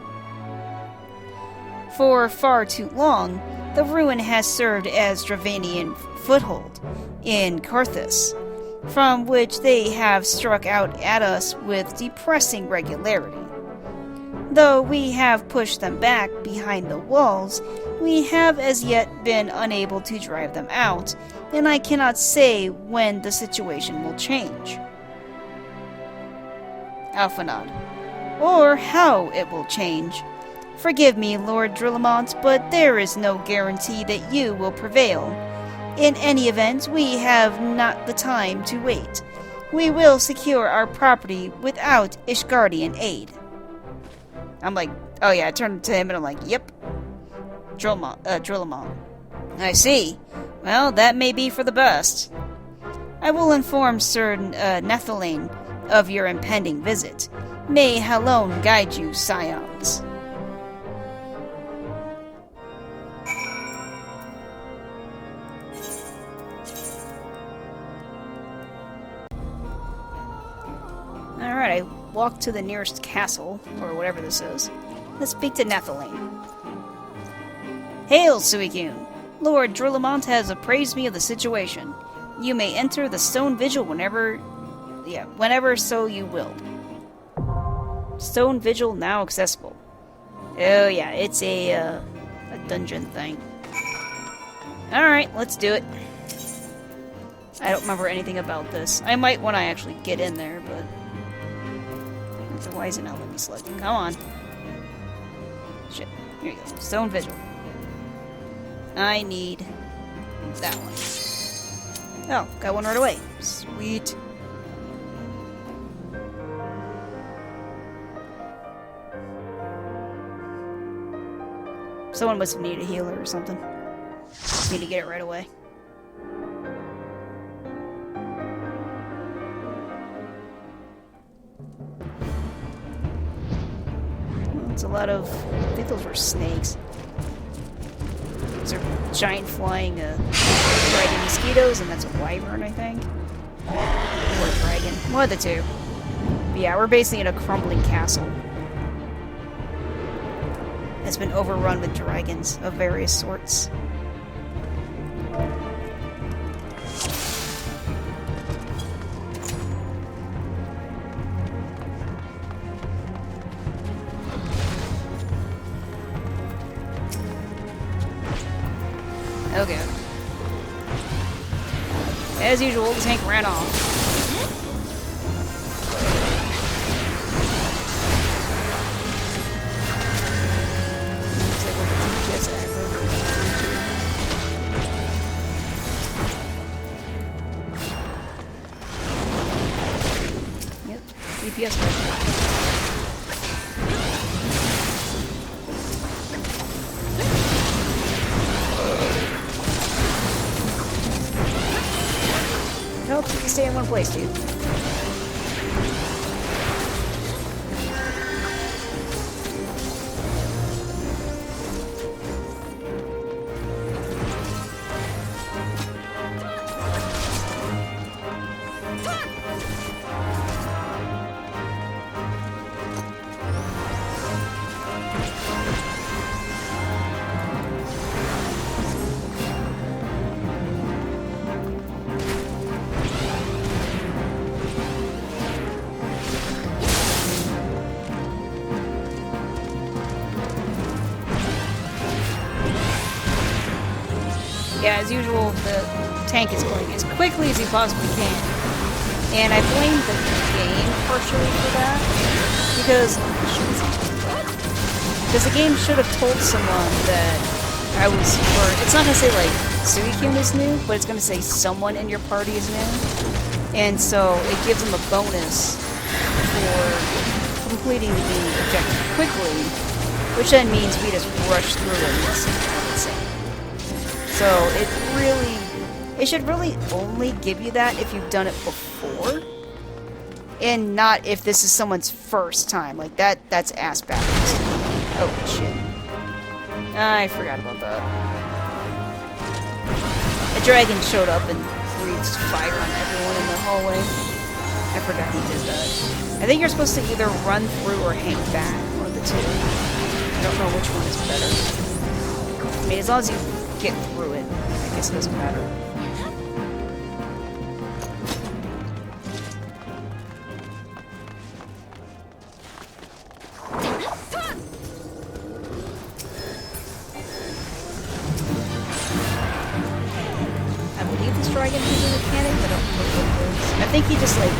For far too long, the ruin has served as Dravanian foothold in Carthus, from which they have struck out at us with depressing regularity. Though we have pushed them back behind the walls, we have as yet been unable to drive them out, and I cannot say when the situation will change. Alphanod. Or how it will change. Forgive me, Lord Drillamont, but there is no guarantee that you will prevail. In any event, we have not the time to wait. We will secure our property without Ishgardian aid. I'm like, oh yeah, I turned to him and I'm like, yep. Drillamon. I see. Well, that may be for the best. I will inform Sir Nethelane of your impending visit. May Halone guide you, scions. Alright, I walk to the nearest castle, or whatever this is. Let's speak to Nethelane. Hail, Suicune! Lord Drillamont has appraised me of the situation. You may enter the Stone Vigil whenever so you will. Stone Vigil now accessible. Oh yeah, it's a dungeon thing. Alright, let's do it. I don't remember anything about this. I might when I actually get in there, but... Why is it not letting me select? Come on. Shit. Here you go. Stone Vigil. I need that one. Oh, got one right away. Sweet. Someone must have needed a healer or something. Need to get it right away. Well, it's a lot of... I think those were snakes. Those are giant flying dragon mosquitoes, and that's a wyvern, I think. Or a dragon. One of the two. But yeah, we're basically in a crumbling castle. Has been overrun with dragons of various sorts. Okay. As usual, the tank ran off. DPS helps if you stay in one place, dude. Yeah, as usual, the tank is going as quickly as he possibly can. And I blame the game partially for that. Because the game should have told someone that I was, or it's not going to say like Suicune is new, but it's going to say someone in your party is new. And so it gives them a bonus for completing the objective quickly, which then means we just rush through it and it's insane. So it should really only give you that if you've done it before, and not if this is someone's first time. Like that's ass backwards. Oh shit! I forgot about that. A dragon showed up and breathed fire on everyone in the hallway. I forgot he did that. I think you're supposed to either run through or hang back, one of the two. I don't know which one is better. I mean, as long as you get through it, I guess it doesn't matter. I believe this dragon has a mechanic, but I don't know what it is. I think he just like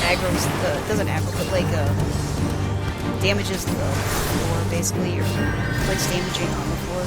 aggro's the doesn't aggro, but like damages the floor basically, or like damaging on the floor.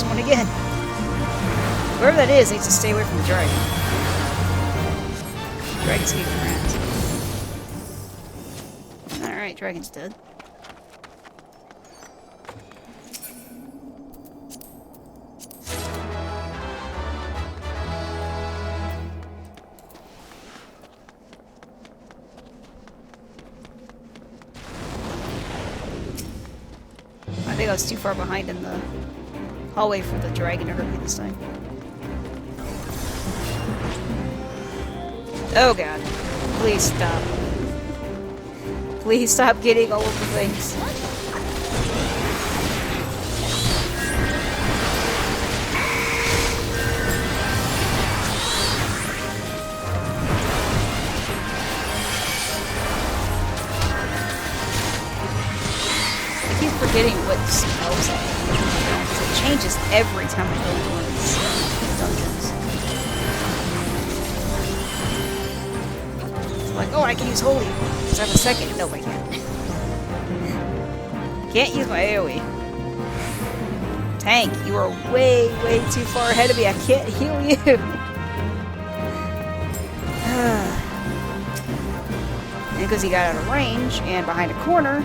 One again. Whoever that is needs to stay away from the dragon. Dragon's getting around. Alright, dragon's dead. I I was too far behind in the hallway for the dragon to hurt me this time. Oh god. Please stop. Please stop getting all of the things. I keep forgetting what spells I have. Because it changes every time I go into one of these dungeons. Like, oh, I can use Holy, because I have a second. No, I can't. Can't use my AoE. Tank, you are way, way too far ahead of me. I can't heal you. And because he got out of range and behind a corner,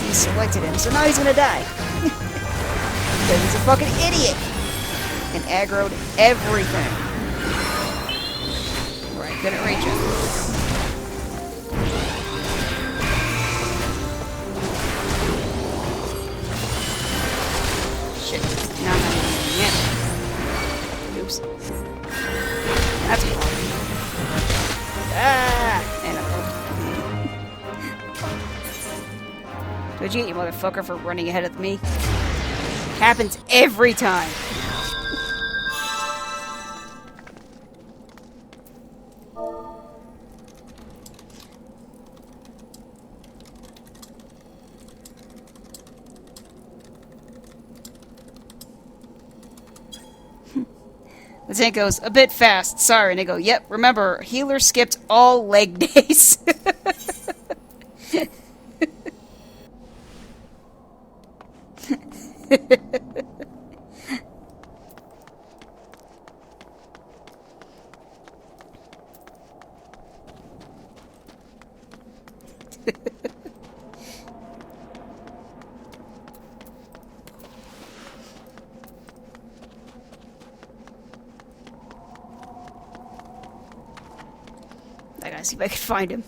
he selected him. So now he's gonna die. Because he's a fucking idiot. And aggroed everything. Right, couldn't reach him. Shit. Now I'm not even yet. Oops. That's cool. Ah! And I'm What'd you get, you motherfucker, for running ahead of me? Happens every time. The tank goes, a bit fast, sorry. And they go, yep, remember, healer skipped all leg days. I gotta see if I can find him.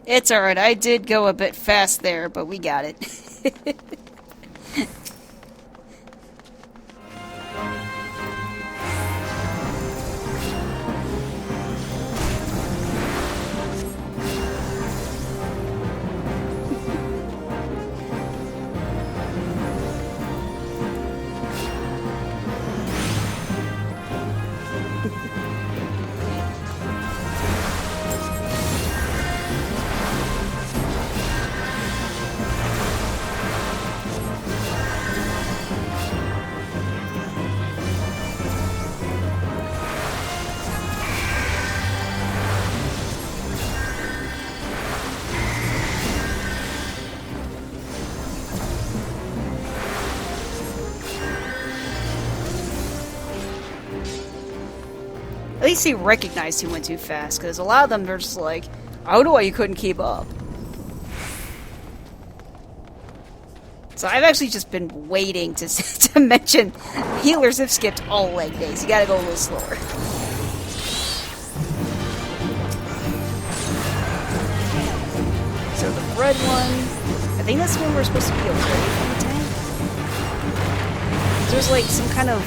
It's alright, I did go a bit fast there, but we got it. At least he recognized he went too fast, because a lot of them are just like, I don't know why you couldn't keep up. So I've actually just been waiting to to mention healers have skipped all leg days. You gotta go a little slower. So the red one, I think that's the one we're supposed to be away from the tank. There's like some kind of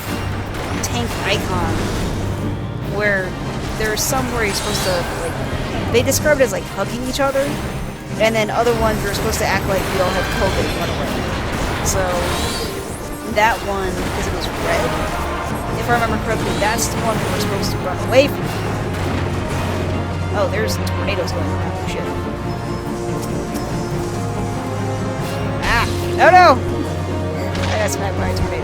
tank icon where there's some where you're supposed to, like, they describe it as like hugging each other, and then other ones you're supposed to act like you all have COVID and run away. So that one, because it was red, if I remember correctly, that's the one that we're supposed to run away from. Oh, there's tornadoes going around. Shit. Ah! Oh no! I got smacked by a tornado.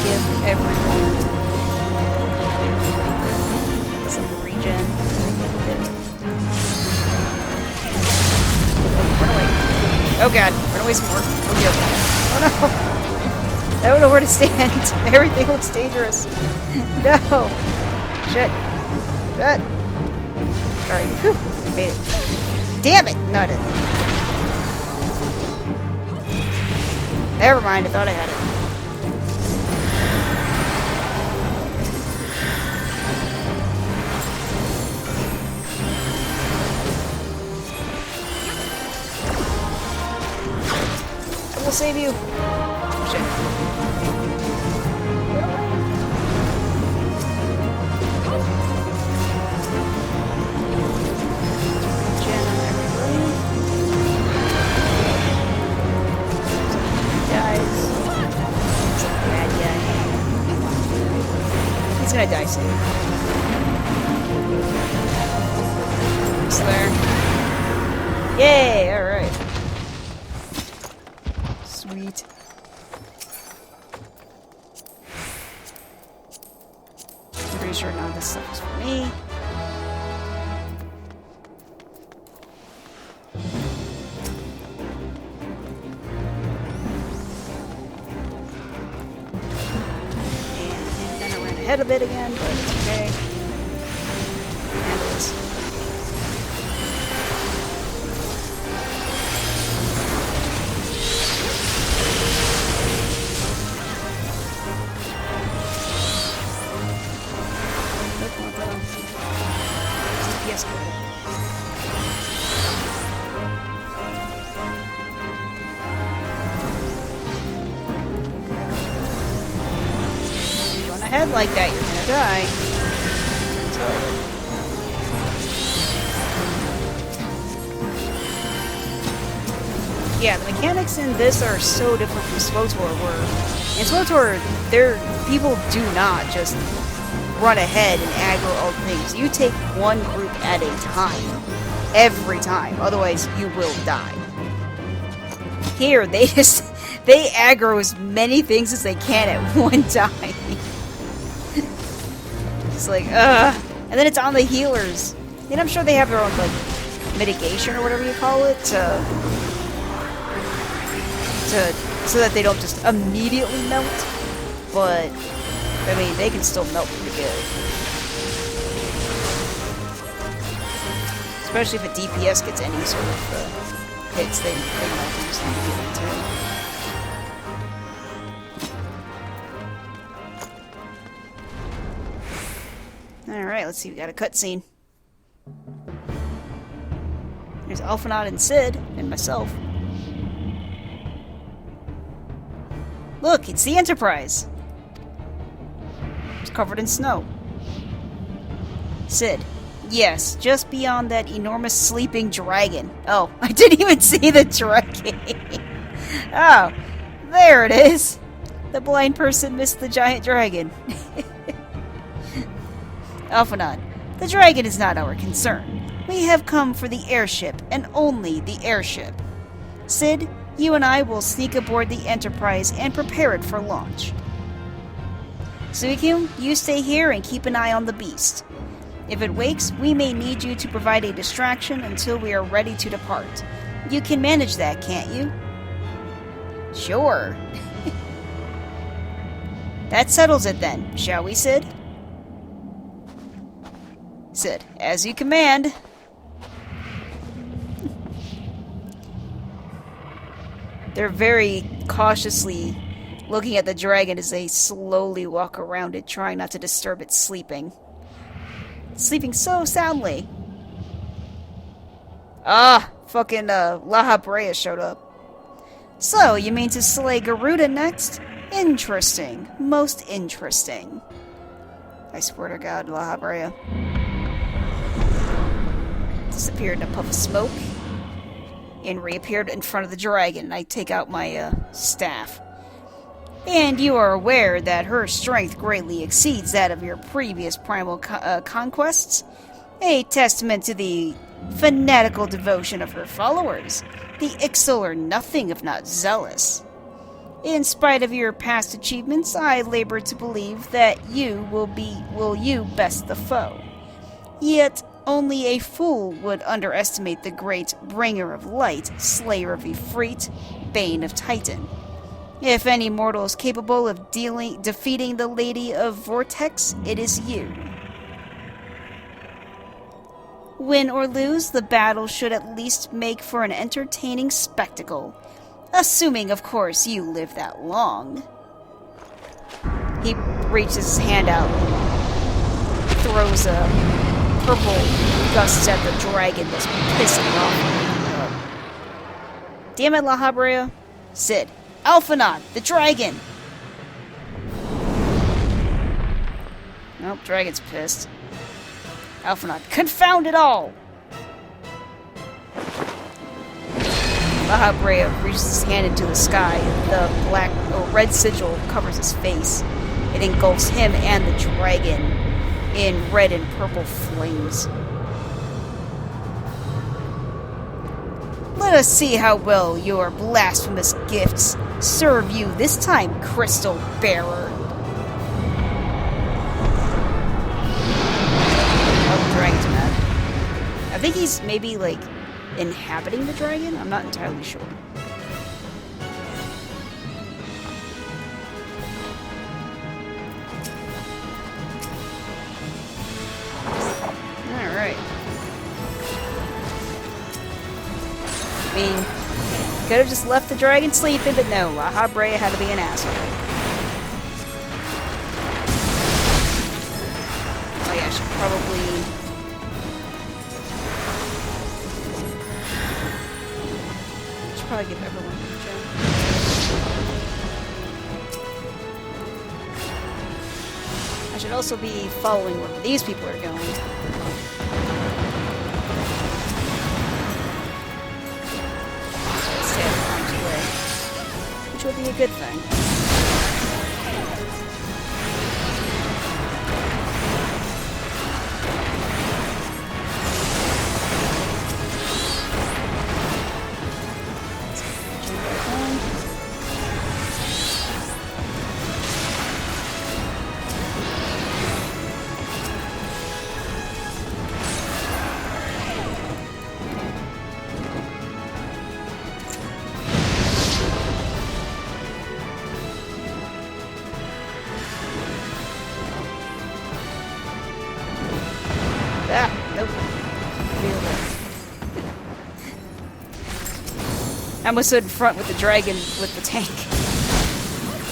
Give everyone some regen. Run away. Oh god, run away some more. Oh no! I don't know where to stand. Everything looks dangerous. No! Shit. Shit. Alright, whew. Made it. Damn it! No, I didn't. Never mind, I thought I had it. I will save you. Shit. Gen on everybody. Dies. He's a bad guy. He's gonna die soon. He's there. Yay! Alright. Sweet. I'm pretty sure none of this stuff is for me. And then I ran ahead a bit again, but it's okay. Handle this. Yes, good. Going ahead like that, you're gonna die. Yeah, the mechanics in this are so different from SWTOR, where in SWTOR, people do not just run ahead and aggro all things. You take one group at a time. Every time. Otherwise, you will die. Here, they aggro as many things as they can at one time. It's like, and then it's on the healers. And I'm sure they have their own, like, mitigation or whatever you call it, so that they don't just immediately melt. But I mean, they can still melt pretty good. Especially if a DPS gets any sort of hits, they melt easily too. Alright, let's see, we got a cutscene. There's Alphinaud and Cid, and myself. Look, it's the Enterprise! It's covered in snow. Cid. Yes, just beyond that enormous sleeping dragon. Oh, I didn't even see the dragon. Oh, there it is. The blind person missed the giant dragon. Alphinaud. The dragon is not our concern. We have come for the airship, and only the airship. Cid, you and I will sneak aboard the Enterprise and prepare it for launch. Suicune, you stay here and keep an eye on the beast. If it wakes, we may need you to provide a distraction until we are ready to depart. You can manage that, can't you? Sure. That settles it then, shall we, Cid? Cid, as you command. They're very cautiously looking at the dragon as they slowly walk around it, trying not to disturb its sleeping. It's sleeping so soundly. Ah, fucking La Habrea showed up. So, you mean to slay Garuda next? Interesting. Most interesting. I swear to God, La Habrea. Disappeared in a puff of smoke. And reappeared in front of the dragon, and I take out my, staff. And you are aware that her strength greatly exceeds that of your previous primal conquests? A testament to the fanatical devotion of her followers. The Ixal are nothing if not zealous. In spite of your past achievements, I labor to believe that you will you best the foe. Yet, only a fool would underestimate the great Bringer of Light, Slayer of Ifrit, Bane of Titan. If any mortal is capable of defeating the Lady of Vortex, it is you. Win or lose, the battle should at least make for an entertaining spectacle. Assuming, of course, you live that long. He reaches his hand out and throws a purple gust at the dragon that's pissing off. Damn it, La Habrea. Cid. Alphanod, the dragon! Nope, dragon's pissed. Alphanod, confound it all! La Habrea reaches his hand into the sky, and the black or red sigil covers his face. It engulfs him and the dragon in red and purple flames. Let us see how well your blasphemous gifts serve you this time, Crystal Bearer. Oh, the dragon's mad. I think he's maybe, like, inhabiting the dragon? I'm not entirely sure. Alright. I mean, could have just left the dragon sleeping, but no, La Habrea had to be an asshole. Oh yeah, I should probably... probably give everyone a gem. I should also be following where these people are going. Stay out of harm's way. Which would be a good thing. Ah, nope. I almost stood in front with the dragon with the tank.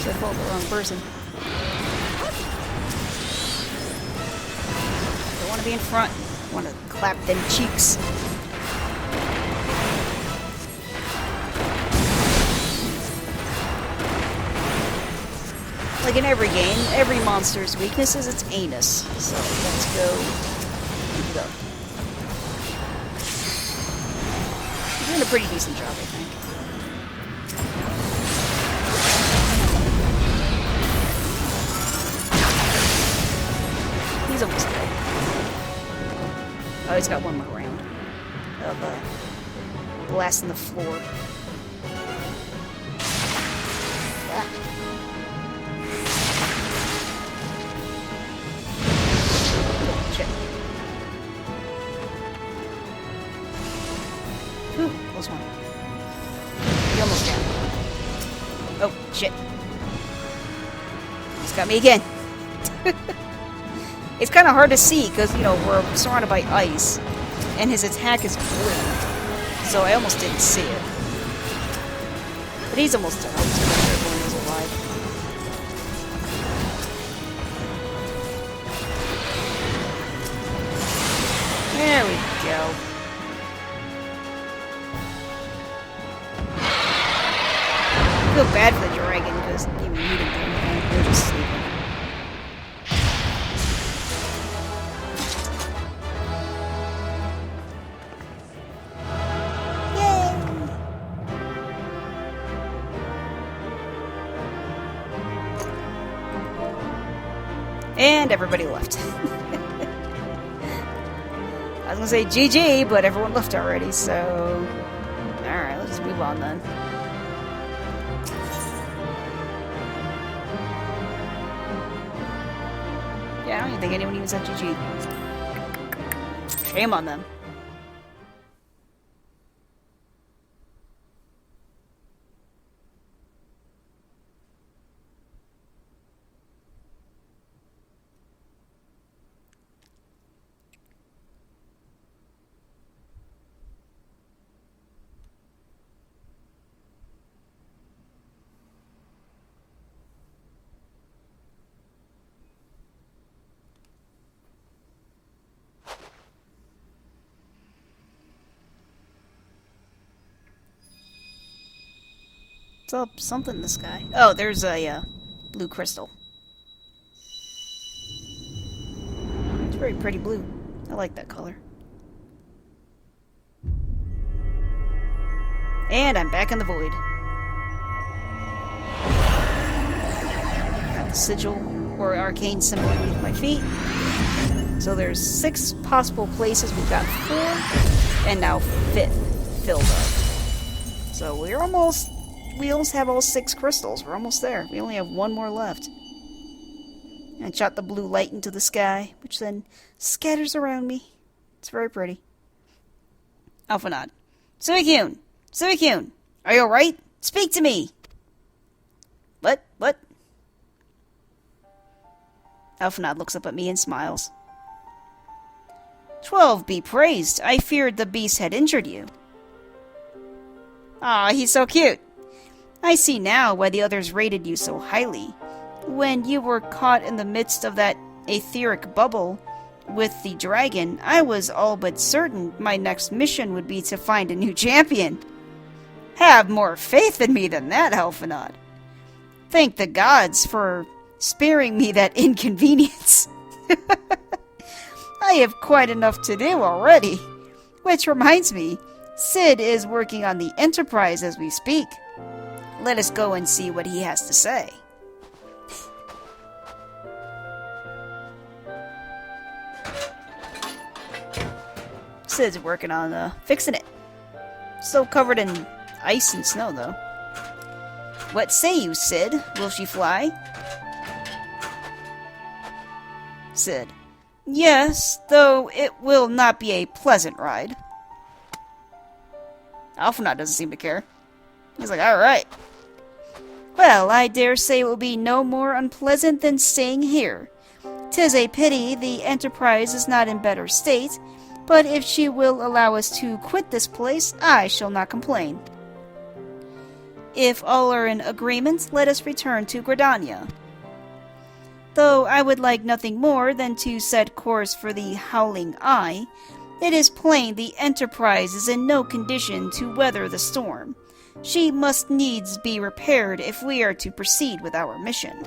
So I called the wrong person. Don't want to be in front. I want to clap them cheeks. Like in every game, every monster's weakness is its anus. So let's go. Go. You're doing a pretty decent job, I think. He's almost dead. Oh, he's got one more round of blasting the floor. Ah. Oh, shit. Whew, close one. He almost down. Oh, shit. He's got me again. It's kind of hard to see because, you know, we're surrounded by ice. And his attack is blue. So I almost didn't see it. But he's almost done. I'll just make sure everyone is alive. There we go. I feel bad for the dragon because he didn't do anything. They're just sleeping. And everybody left. I was gonna say GG, but everyone left already, so... Alright, let's just move on then. Yeah, I don't even think anyone even said GG. Shame on them. What's up? Something in the sky. Oh, there's a blue crystal. It's very pretty blue. I like that color. And I'm back in the void. Got the sigil or arcane symbol underneath my feet. So there's 6 possible places. We've got 4, and now 5th filled up. So we almost have all 6 crystals. We're almost there. We only have 1 more left. And shot the blue light into the sky, which then scatters around me. It's very pretty. Alphanod. Suicune! Suicune! Are you alright? Speak to me! What? What? Alphanod looks up at me and smiles. 12 be praised. I feared the beast had injured you. Aw, he's so cute. I see now why the others rated you so highly. When you were caught in the midst of that etheric bubble with the dragon, I was all but certain my next mission would be to find a new champion. Have more faith in me than that, Alphanod. Thank the gods for sparing me that inconvenience. I have quite enough to do already. Which reminds me, Cid is working on the Enterprise as we speak. Let us go and see what he has to say. Cid's working on fixing it. Still covered in ice and snow, though. What say you, Cid? Will she fly? Cid. Yes, though it will not be a pleasant ride. Alphanod doesn't seem to care. He's like, alright. Well, I dare say it will be no more unpleasant than staying here. 'Tis a pity the Enterprise is not in better state, but if she will allow us to quit this place, I shall not complain. If all are in agreement, let us return to Gridania. Though I would like nothing more than to set course for the Howling Eye, it is plain the Enterprise is in no condition to weather the storm. She must needs be repaired if we are to proceed with our mission.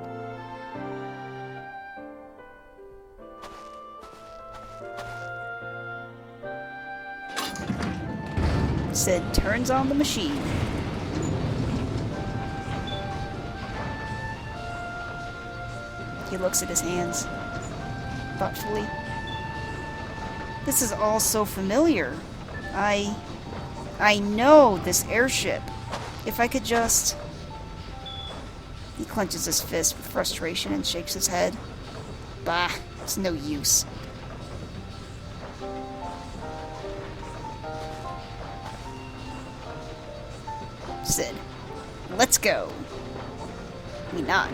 Cid turns on the machine. He looks at his hands thoughtfully. This is all so familiar. I know this airship. If I could just... He clenches his fist with frustration and shakes his head. Bah, it's no use. Cid, let's go. We nod.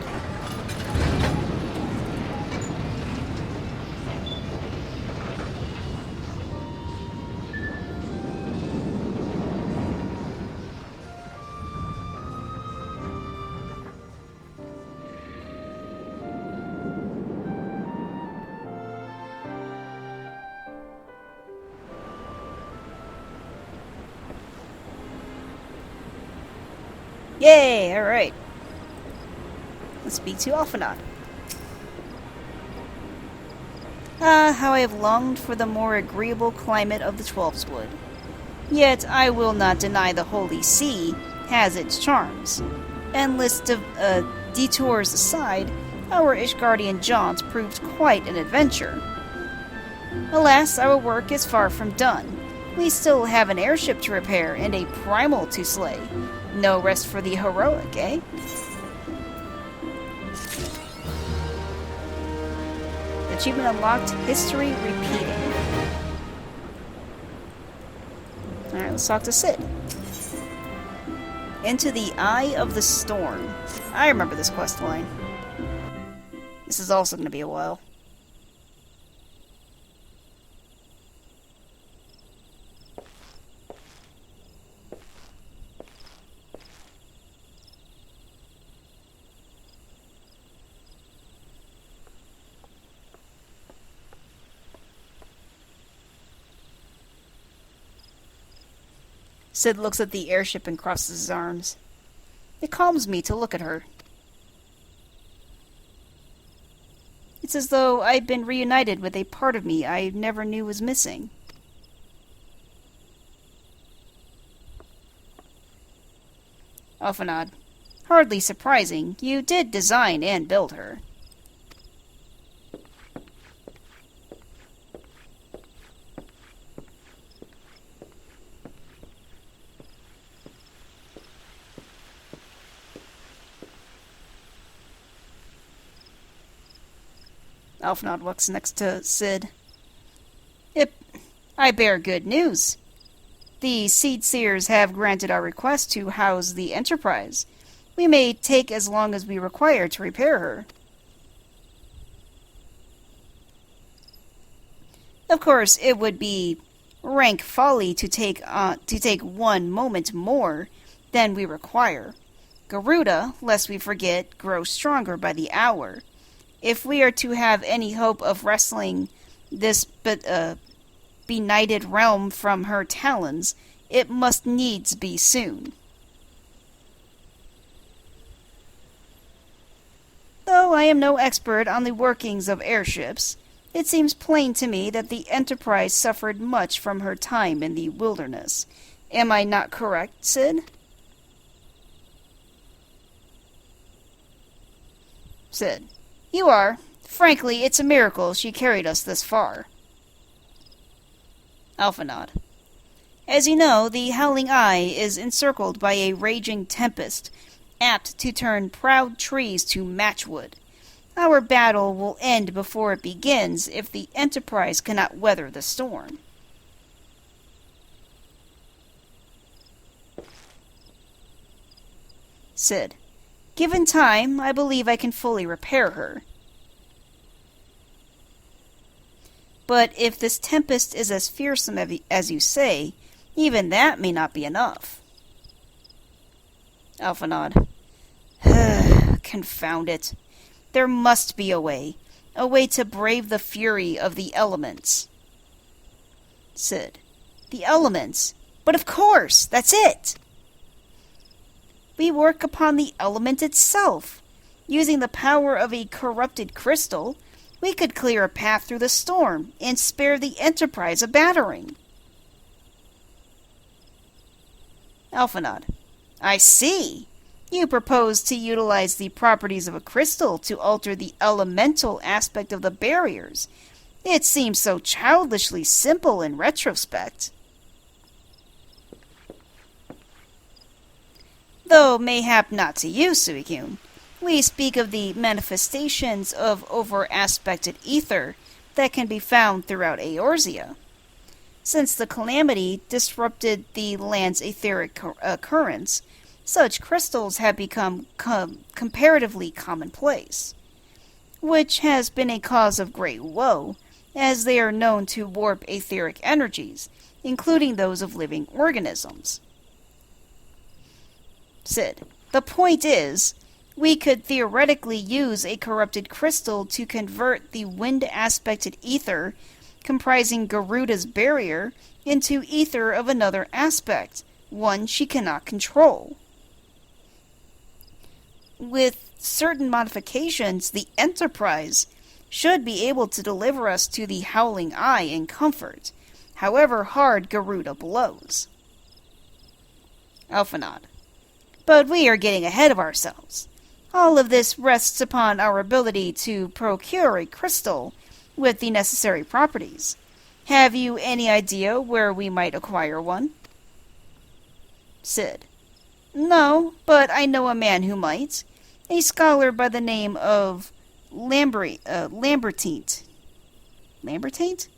Yay! Alright. Let's speak to Alphanod. Ah, how I have longed for the more agreeable climate of the Twelveswood. Yet I will not deny the Holy See has its charms. Endless detours aside, our Ishgardian jaunt proved quite an adventure. Alas, our work is far from done. We still have an airship to repair and a primal to slay. No rest for the heroic, eh? Achievement unlocked, history repeating. Alright, let's talk to Cid. Into the Eye of the Storm. I remember this quest line. This is also going to be a while. Cid looks at the airship and crosses his arms. It calms me to look at her. It's as though I'd been reunited with a part of me I never knew was missing. Alphanod. Hardly surprising. You did design and build her. Alphanod walks next to Sid. I bear good news. The Seed Seers have granted our request to house the Enterprise. We may take as long as we require to repair her. Of course, it would be rank folly to take 1 moment more than we require. Garuda, lest we forget, grows stronger by the hour. If we are to have any hope of wresting this benighted realm from her talons, it must needs be soon. Though I am no expert on the workings of airships, it seems plain to me that the Enterprise suffered much from her time in the wilderness. Am I not correct, Sid? Sid. You are. Frankly, it's a miracle she carried us this far. Alphanod. As you know, the Howling Eye is encircled by a raging tempest, apt to turn proud trees to matchwood. Our battle will end before it begins if the Enterprise cannot weather the storm. Sid. Given time, I believe I can fully repair her. But if this tempest is as fearsome as you say, even that may not be enough. Alphanod. Confound it. There must be a way to brave the fury of the elements. Sid. The elements? But of course, that's it! We work upon the element itself. Using the power of a corrupted crystal, we could clear a path through the storm and spare the Enterprise a battering. Alphanod. I see. You propose to utilize the properties of a crystal to alter the elemental aspect of the barriers. It seems so childishly simple in retrospect. Though mayhap not to you, Suicune. We speak of the manifestations of over-aspected ether that can be found throughout Eorzea. Since the calamity disrupted the land's etheric currents, such crystals have become comparatively commonplace, which has been a cause of great woe, as they are known to warp etheric energies, including those of living organisms. Sid. The point is, we could theoretically use a corrupted crystal to convert the wind-aspected ether comprising Garuda's barrier into ether of another aspect, one she cannot control. With certain modifications, the Enterprise should be able to deliver us to the Howling Eye in comfort, however hard Garuda blows. Alphanod. But we are getting ahead of ourselves. All of this rests upon our ability to procure a crystal with the necessary properties. Have you any idea where we might acquire one? Sid. No, but I know a man who might. A scholar by the name of Lambertine. Lambertine?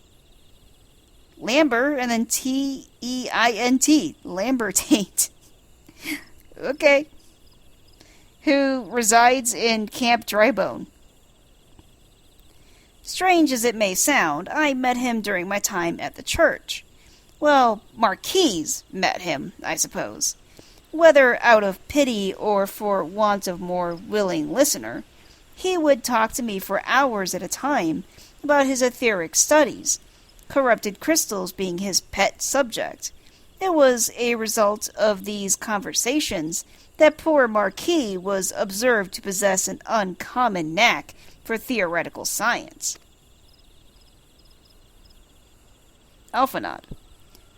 Lambert and then T-E-I-N-T. Lambertine. Okay. Who resides in Camp Drybone. Strange as it may sound, I met him during my time at the church. Well, Marquise met him, I suppose. Whether out of pity or for want of more willing listener, he would talk to me for hours at a time about his etheric studies, corrupted crystals being his pet subject. It was a result of these conversations That poor Marquis was observed to possess an uncommon knack for theoretical science. Alphanod.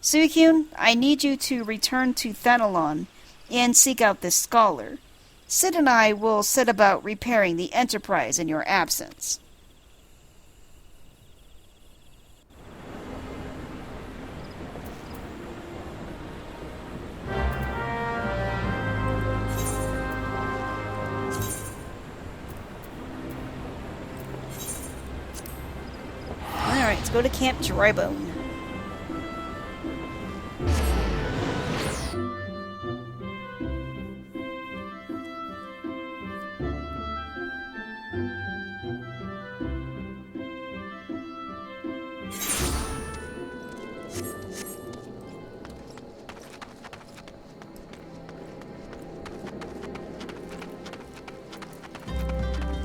Suicune, I need you to return to Thanalon and seek out this scholar. Sid and I will set about repairing the Enterprise in your absence. Alright, let's go to Camp Drybone.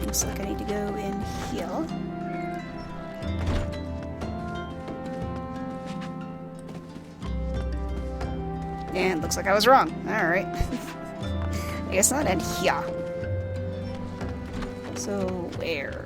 Looks like I need to go in here. And looks like I was wrong. Alright. I guess not in here. So, where?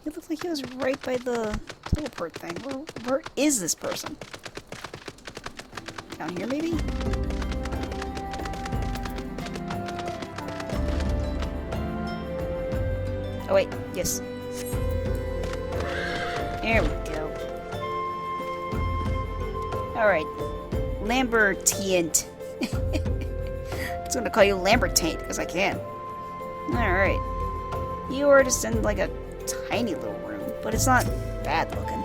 It looked like he was right by the teleport thing. Where is this person? Down here, maybe? Oh, wait. Yes. There we go. Alright. Lambertient. I'm just gonna call you Lambertaint, because I can. Alright. You are just in, like, a tiny little room, but it's not bad looking.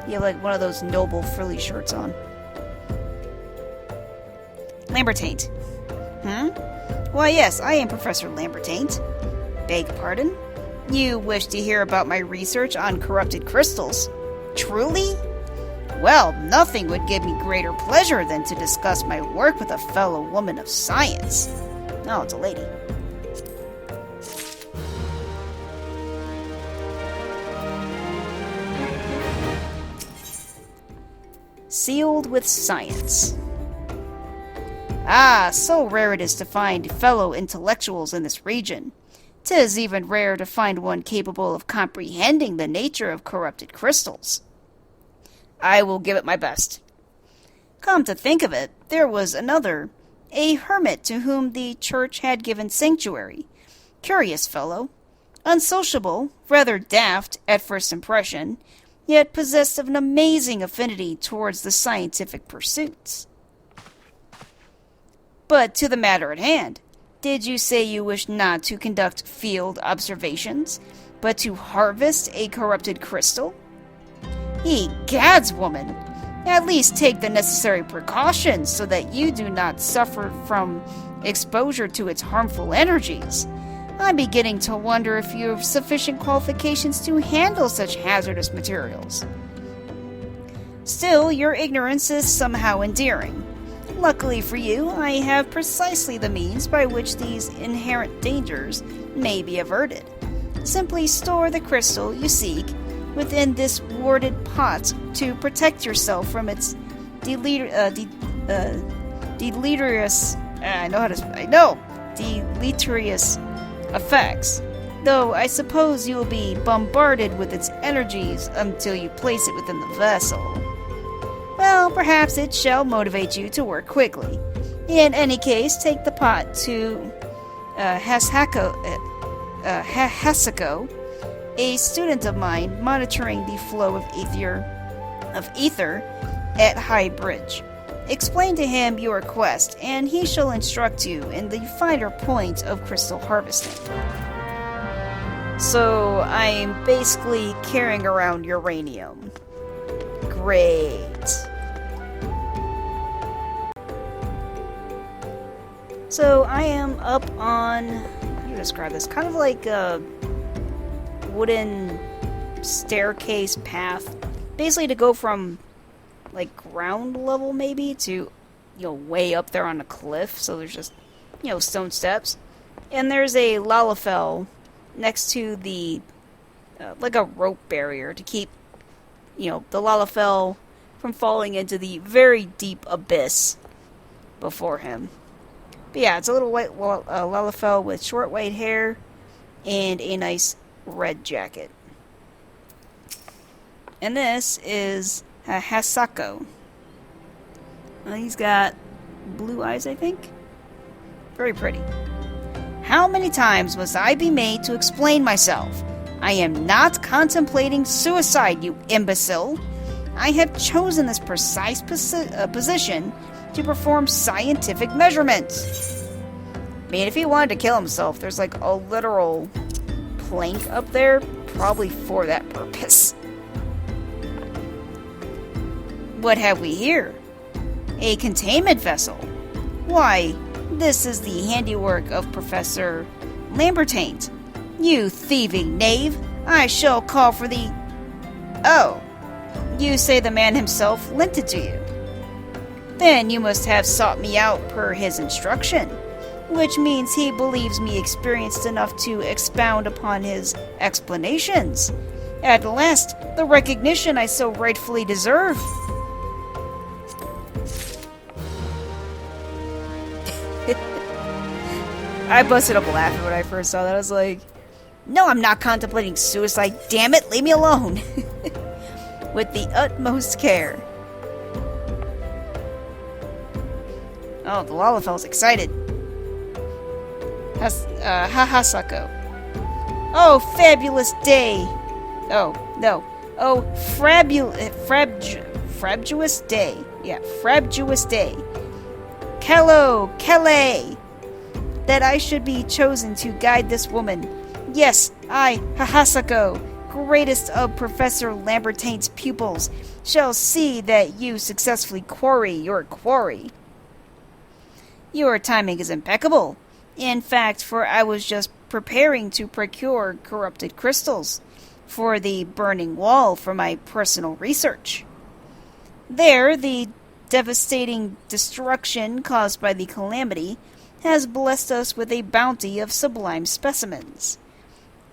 You have like one of those noble frilly shirts on. Lambertaint. Why yes, I am Professor Lambertaint. Beg pardon? You wish to hear about my research on corrupted crystals? Truly? Well, nothing would give me greater pleasure than to discuss my work with a fellow woman of science. Oh, it's a lady. Sealed with science. Ah, so rare it is to find fellow intellectuals in this region. 'Tis even rare to find one capable of comprehending the nature of corrupted crystals. I will give it my best. Come to think of it, there was another, a hermit to whom the church had given sanctuary. Curious fellow. Unsociable, rather daft at first impression, yet possessed of an amazing affinity towards the scientific pursuits. But to the matter at hand, did you say you wish not to conduct field observations, but to harvest a corrupted crystal? Egads, woman! At least take the necessary precautions so that you do not suffer from exposure to its harmful energies. I'm beginning to wonder if you have sufficient qualifications to handle such hazardous materials. Still, your ignorance is somehow endearing. Luckily for you, I have precisely the means by which these inherent dangers may be averted. Simply store the crystal you seek within this warded pot to protect yourself from its deleterious effects, though I suppose you will be bombarded with its energies until you place it within the vessel. Well, perhaps it shall motivate you to work quickly. In any case, take the pot to Hasako, a student of mine monitoring the flow of ether at High Bridge. Explain to him your quest, and he shall instruct you in the finer point of crystal harvesting. So, I'm basically carrying around uranium. Great. So, I am up on... how do you describe this? Kind of like a wooden staircase path, basically to go from like ground level maybe to way up there on a cliff. So there's just stone steps, and there's a Lalafell next to the like a rope barrier to keep the Lalafell from falling into the very deep abyss before him. But yeah, it's a little white Lalafell with short white hair and a nice red jacket. And this is Hasako. He's got blue eyes, I think. Very pretty. How many times must I be made to explain myself? I am not contemplating suicide, you imbecile. I have chosen this precise position to perform scientific measurements. I mean, if he wanted to kill himself, there's like a literal plank up there, probably for that purpose. What have we here? A containment vessel. Why, this is the handiwork of Professor Lambertaint. You thieving knave, I shall call for the... Oh, you say the man himself lent it to you. Then you must have sought me out per his instruction, which means he believes me experienced enough to expound upon his explanations. At last, the recognition I so rightfully deserve. I busted up laughing when I first saw that. I was like, no, I'm not contemplating suicide. Damn it, leave me alone. With the utmost care. Oh, the Lalafell's excited. Hasako. Oh, fabulous day. Oh, no. Oh, frabjous day. Yeah, frabjous day. Kele. That I should be chosen to guide this woman. Yes, I, Hasako, greatest of Professor Lambertaint's pupils, shall see that you successfully quarry your quarry. Your timing is impeccable. In fact, for I was just preparing to procure corrupted crystals for the burning wall for my personal research. There, the devastating destruction caused by the calamity has blessed us with a bounty of sublime specimens.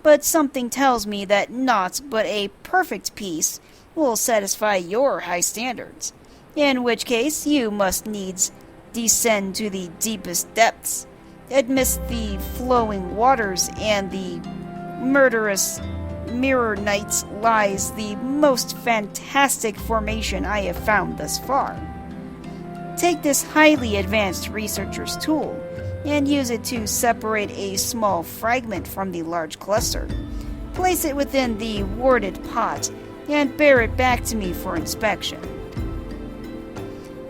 But something tells me that naught but a perfect piece will satisfy your high standards, in which case you must needs descend to the deepest depths, amidst the flowing waters and the murderous mirror nights lies the most fantastic formation I have found thus far. Take this highly advanced researcher's tool and use it to separate a small fragment from the large cluster. Place it within the warded pot and bear it back to me for inspection.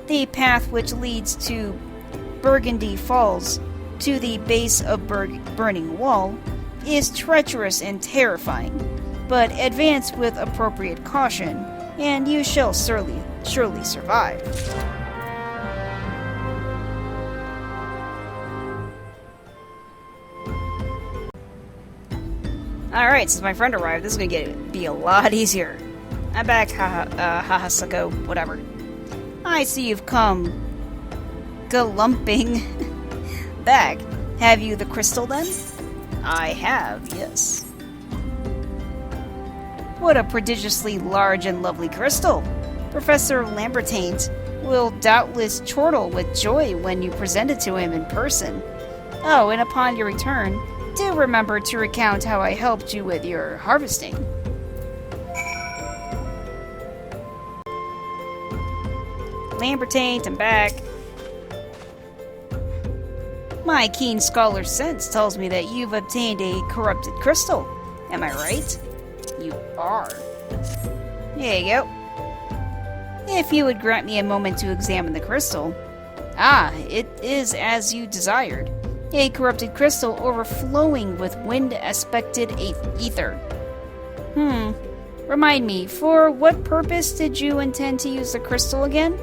The path which leads to Burgundy Falls, to the base of Burning Wall, is treacherous and terrifying, but advance with appropriate caution, and you shall surely survive. Alright, since my friend arrived, this is gonna be a lot easier. I'm back, Hasako, whatever. I see you've come galumping back. Have you the crystal then? I have, yes. What a prodigiously large and lovely crystal. Professor Lambertaint will doubtless chortle with joy when you present it to him in person. Oh, and upon your return, do remember to recount how I helped you with your harvesting. Lambertaint, I'm back. My keen scholar's sense tells me that you've obtained a corrupted crystal. Am I right? You are. There you go. If you would grant me a moment to examine the crystal. Ah, it is as you desired. A corrupted crystal overflowing with wind-aspected ether. Remind me, for what purpose did you intend to use the crystal again?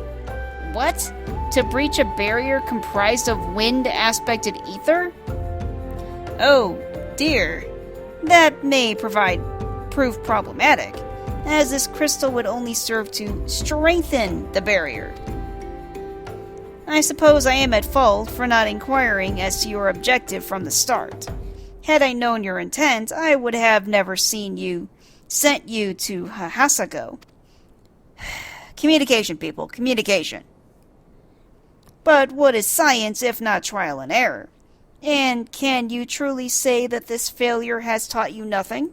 What? To breach a barrier comprised of wind-aspected ether? Oh, dear. That may prove problematic, as this crystal would only serve to strengthen the barrier. I suppose I am at fault for not inquiring as to your objective from the start. Had I known your intent, I would have never sent you to Hasago. Communication, people. Communication. But what is science if not trial and error? And can you truly say that this failure has taught you nothing?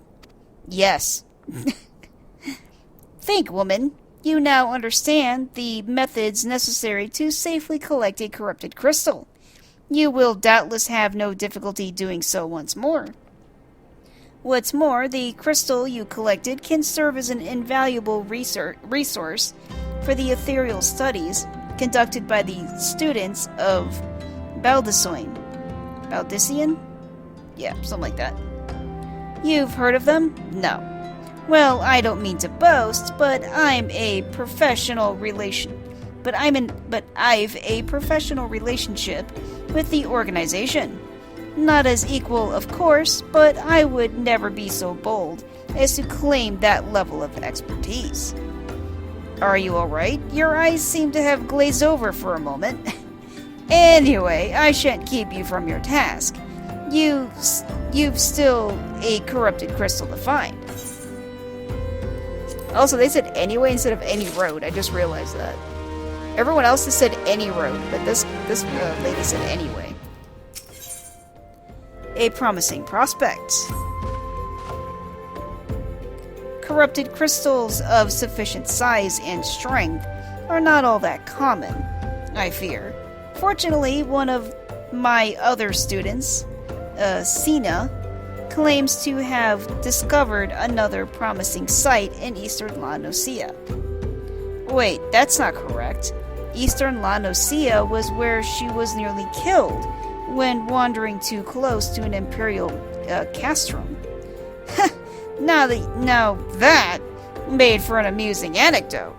Yes. Think, woman. You now understand the methods necessary to safely collect a corrupted crystal. You will doubtless have no difficulty doing so once more. What's more, the crystal you collected can serve as an invaluable resource for the ethereal studies conducted by the students of Baldesoin. Baldician? Yeah, something like that. You've heard of them? No. Well, I don't mean to boast, but I've a professional relationship with the organization. Not as equal, of course, but I would never be so bold as to claim that level of expertise. Are you alright? Your eyes seem to have glazed over for a moment. Anyway, I shan't keep you from your task. You've still a corrupted crystal to find. Also, they said anyway instead of any road. I just realized that. Everyone else has said any road, but this lady said anyway. A promising prospect. Corrupted crystals of sufficient size and strength are not all that common, I fear. Fortunately, one of my other students, Sina, claims to have discovered another promising site in eastern La Nocia. Wait, that's not correct. Eastern La Nocia was where she was nearly killed when wandering too close to an imperial castrum. Now that made for an amusing anecdote.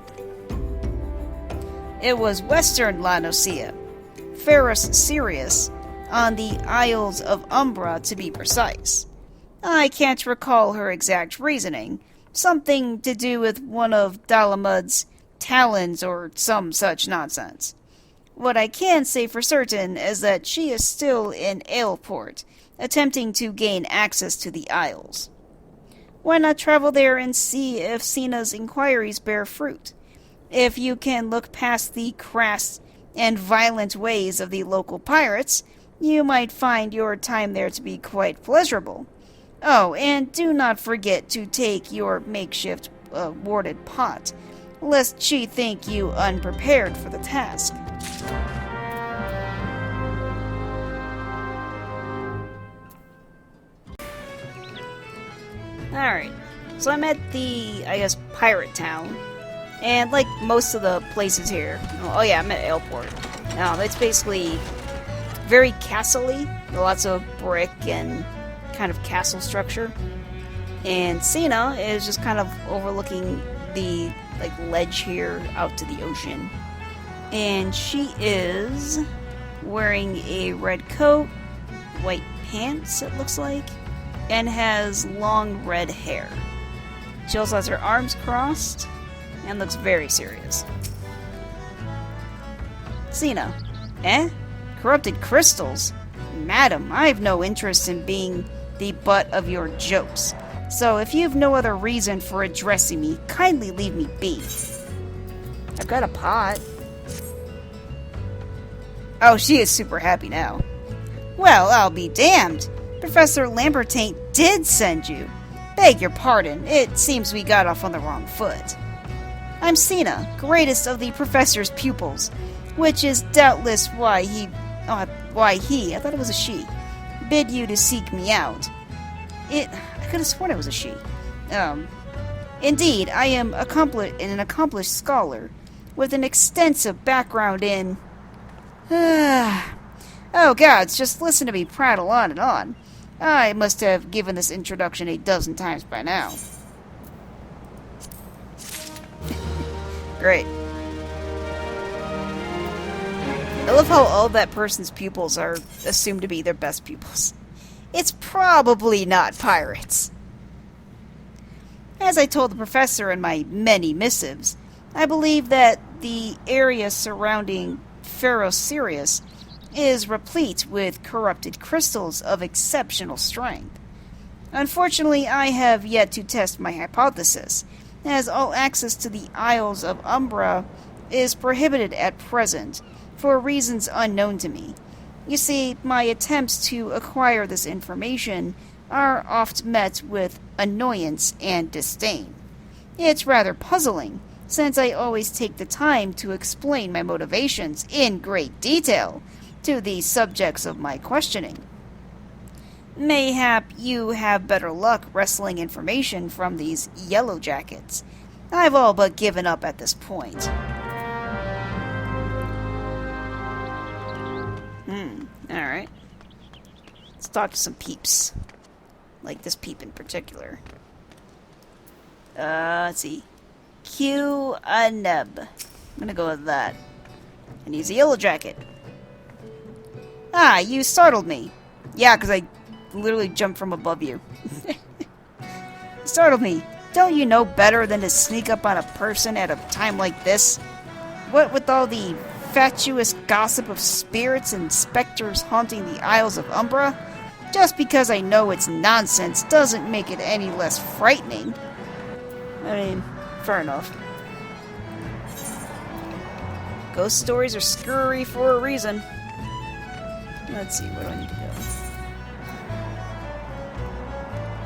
It was western La Nocia, Ferus Sirius, on the Isles of Umbra to be precise. I can't recall her exact reasoning. Something to do with one of Dalamud's talons or some such nonsense. What I can say for certain is that she is still in Aleport, attempting to gain access to the Isles. Why not travel there and see if Sina's inquiries bear fruit? If you can look past the crass and violent ways of the local pirates, you might find your time there to be quite pleasurable. Oh, and do not forget to take your makeshift warded pot, lest she think you unprepared for the task. Alright, so I'm at the, pirate town. And like most of the places here, oh yeah, I'm at Aleport. Now, it's basically very castle-y, lots of brick and kind of castle structure. And Sina is just kind of overlooking the ledge here out to the ocean. And she is wearing a red coat, white pants, it looks like, and has long red hair. She also has her arms crossed and looks very serious. Sina. Eh? Corrupted crystals? Madam, I have no interest in being the butt of your jokes. So if you've no other reason for addressing me, kindly leave me be. I've got a pot. Oh, she is super happy now. Well, I'll be damned. Professor Lambertaint did send you. Beg your pardon, it seems we got off on the wrong foot. I'm Sina, greatest of the professor's pupils, which is doubtless why he, I thought it was a she, bid you to seek me out. I could have sworn it was a she. Indeed, I am an accomplished scholar, with an extensive background in... Oh gods, just listen to me prattle on and on. I must have given this introduction a dozen times by now. Great. I love how all that person's pupils are assumed to be their best pupils. It's probably not pirates. As I told the professor in my many missives, I believe that the area surrounding Pharaoh Sirius is replete with corrupted crystals of exceptional strength. Unfortunately, I have yet to test my hypothesis, as all access to the Isles of Umbra is prohibited at present, for reasons unknown to me. You see, my attempts to acquire this information are oft met with annoyance and disdain. It's rather puzzling, since I always take the time to explain my motivations in great detail to the subjects of my questioning. Mayhap you have better luck wresting information from these yellow jackets. I've all but given up at this point. Alright. Let's talk to some peeps. Like this peep in particular. Let's see. Q a nub. I'm gonna go with that. And he's a yellow jacket. Ah, you startled me. Yeah, because I literally jumped from above you. Startled me. Don't you know better than to sneak up on a person at a time like this? What with all the fatuous gossip of spirits and specters haunting the Isles of Umbra? Just because I know it's nonsense doesn't make it any less frightening. I mean, fair enough. Ghost stories are scurry for a reason. Let's see, where do I need to go?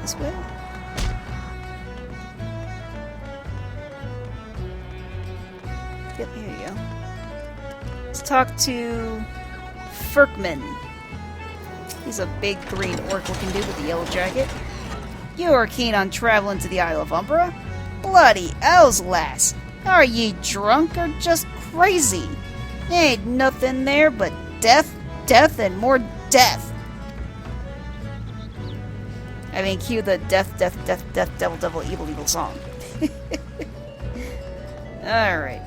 This way? Yep, here you go. Let's talk to Ferkman. He's a big green orc-looking dude with a yellow jacket. You are keen on traveling to the Isle of Umbra? Bloody elves, lass! Are ye drunk or just crazy? Ain't nothing there but death, death, and more death. I mean, cue the death, death, death, death, devil, devil, evil, evil song. Alright,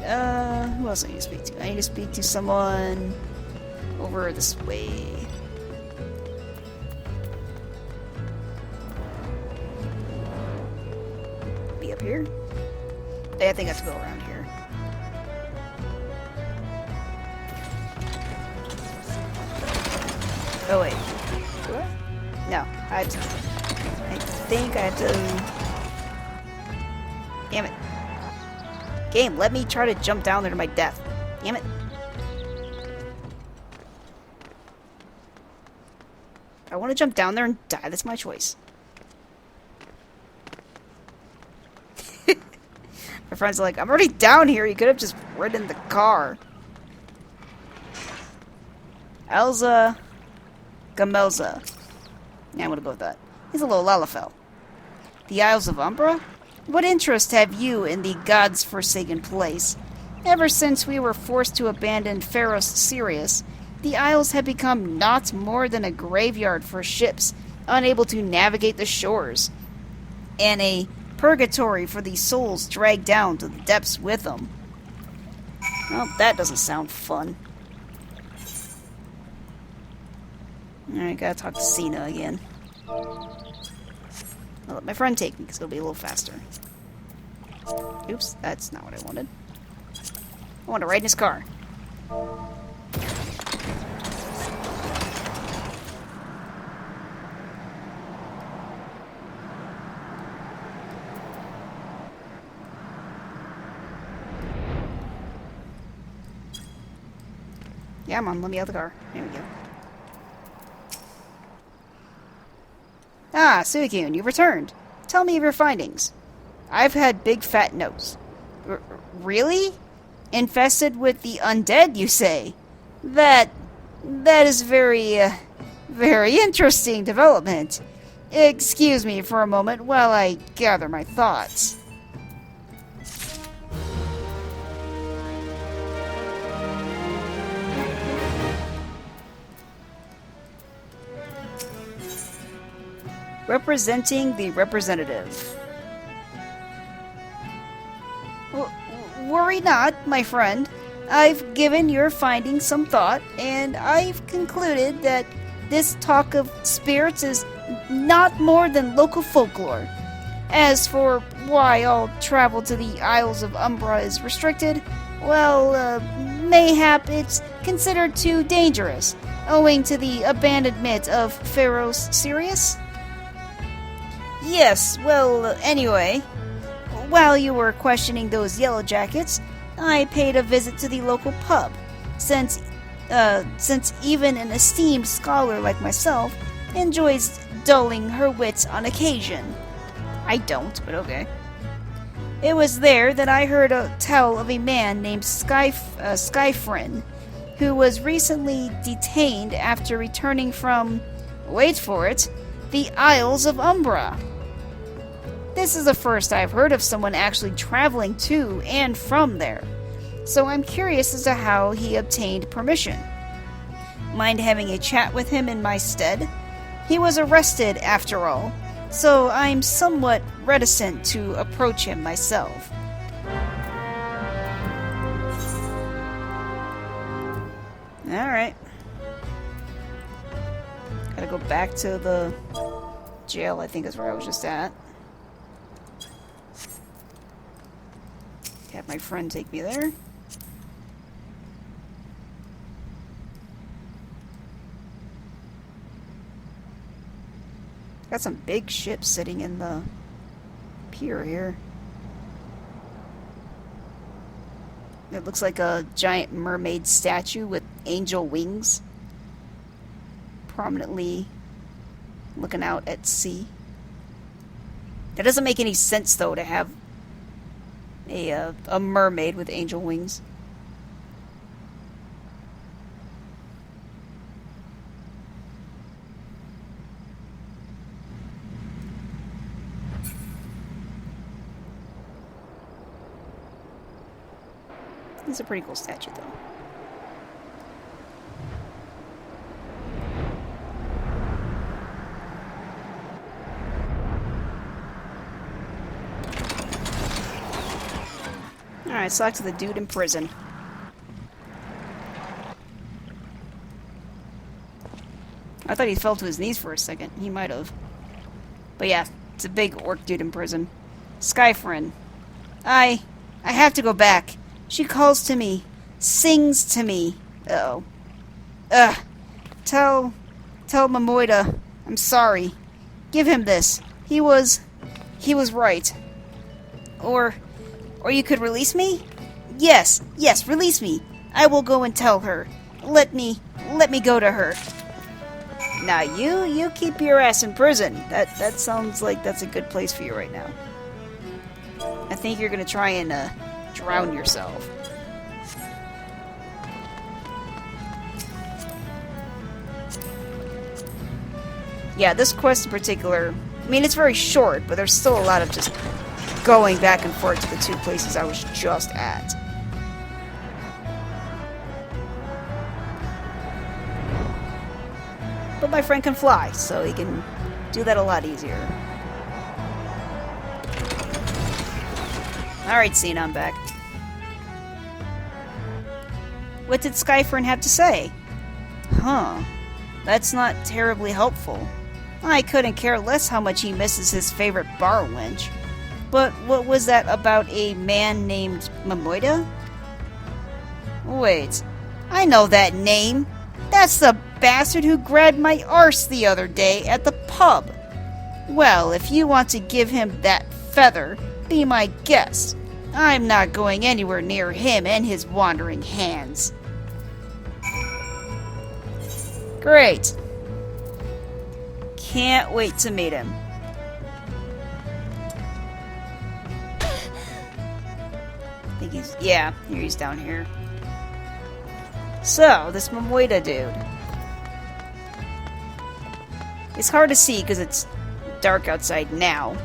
who else do I need to speak to? I need to speak to someone over this way. Be up here? Yeah, I think I have to go around here. Oh, wait. Do I? No, I think I have to... Damn it. Game, let me try to jump down there to my death. Damn it. I want to jump down there and die. That's my choice. My friends are like, I'm already down here. You could have just ridden the car. Elza Gamelza. Yeah, I'm gonna go with that. He's a little Lalafell. The Isles of Umbra? What interest have you in the God's forsaken place? Ever since we were forced to abandon Pharos Sirius, the Isles have become naught more than a graveyard for ships unable to navigate the shores, and a purgatory for the souls dragged down to the depths with them. Well, that doesn't sound fun. Alright, gotta talk to Cena again. I'll let my friend take me, because it'll be a little faster. Oops, that's not what I wanted. I want to ride in his car. Yeah, Mom, let me out of the car. There we go. Ah, Suicune, you've returned. Tell me of your findings. I've had big fat nose. Really? Infested with the undead, you say? That is very interesting development. Excuse me for a moment while I gather my thoughts. Representing the representative. Worry not, my friend. I've given your findings some thought, and I've concluded that this talk of spirits is not more than local folklore. As for why all travel to the Isles of Umbra is restricted, well, mayhap it's considered too dangerous, owing to the abandonment of Pharaoh's Sirius? Yes, well, anyway, while you were questioning those yellow jackets, I paid a visit to the local pub, since even an esteemed scholar like myself enjoys dulling her wits on occasion. I don't, but okay. It was there that I heard tell of a man named Skyfrin, who was recently detained after returning from, wait for it, the Isles of Umbra. This is the first I've heard of someone actually traveling to and from there, so I'm curious as to how he obtained permission. Mind having a chat with him in my stead? He was arrested, after all, so I'm somewhat reticent to approach him myself. Alright. Gotta go back to the jail, I think is where I was just at. Have my friend take me there. Got some big ships sitting in the pier here. It looks like a giant mermaid statue with angel wings, prominently looking out at sea. That doesn't make any sense, though, to have a mermaid with angel wings. It's a pretty cool statue, though. Alright, so back to the dude in prison. I thought he fell to his knees for a second. He might have. But yeah, it's a big orc dude in prison. Skyfrin. I have to go back. She calls to me. Sings to me. Uh-oh. Tell Mamoida I'm sorry. Give him this. He was right. Or you could release me? Yes, release me. I will go and tell her. Let me go to her. Now you keep your ass in prison. That sounds like that's a good place for you right now. I think you're gonna try and drown yourself. Yeah, this quest in particular, I mean, it's very short, but there's still a lot of just going back and forth to the two places I was just at. But my friend can fly, so he can do that a lot easier. Alright, Cena, I'm back. What did Skyfern have to say? Huh. That's not terribly helpful. I couldn't care less how much he misses his favorite bar wench. But what was that about a man named Mamoida? Wait, I know that name. That's the bastard who grabbed my arse the other day at the pub. Well, if you want to give him that feather, be my guest. I'm not going anywhere near him and his wandering hands. Great. Can't wait to meet him. I think he's... yeah, here he's down here. So, this Mamoida dude. It's hard to see because it's dark outside now,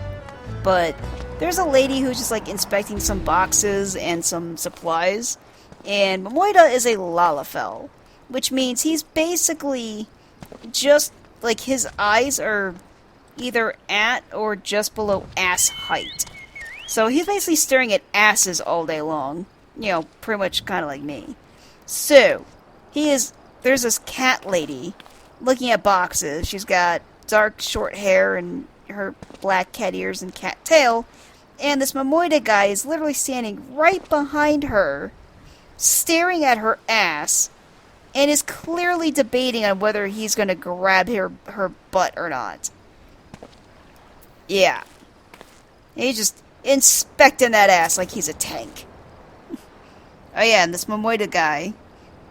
but there's a lady who's just like inspecting some boxes and some supplies, and Mamoida is a Lalafell, which means he's basically just like his eyes are either at or just below ass height. So he's basically staring at asses all day long. You know, pretty much kind of like me. So, there's this cat lady looking at boxes. She's got dark short hair and her black cat ears and cat tail, and this Momoida guy is literally standing right behind her, staring at her ass, and is clearly debating on whether he's going to grab her butt or not. Yeah. He's just inspecting that ass like he's a tank. Oh yeah, and this Momoida guy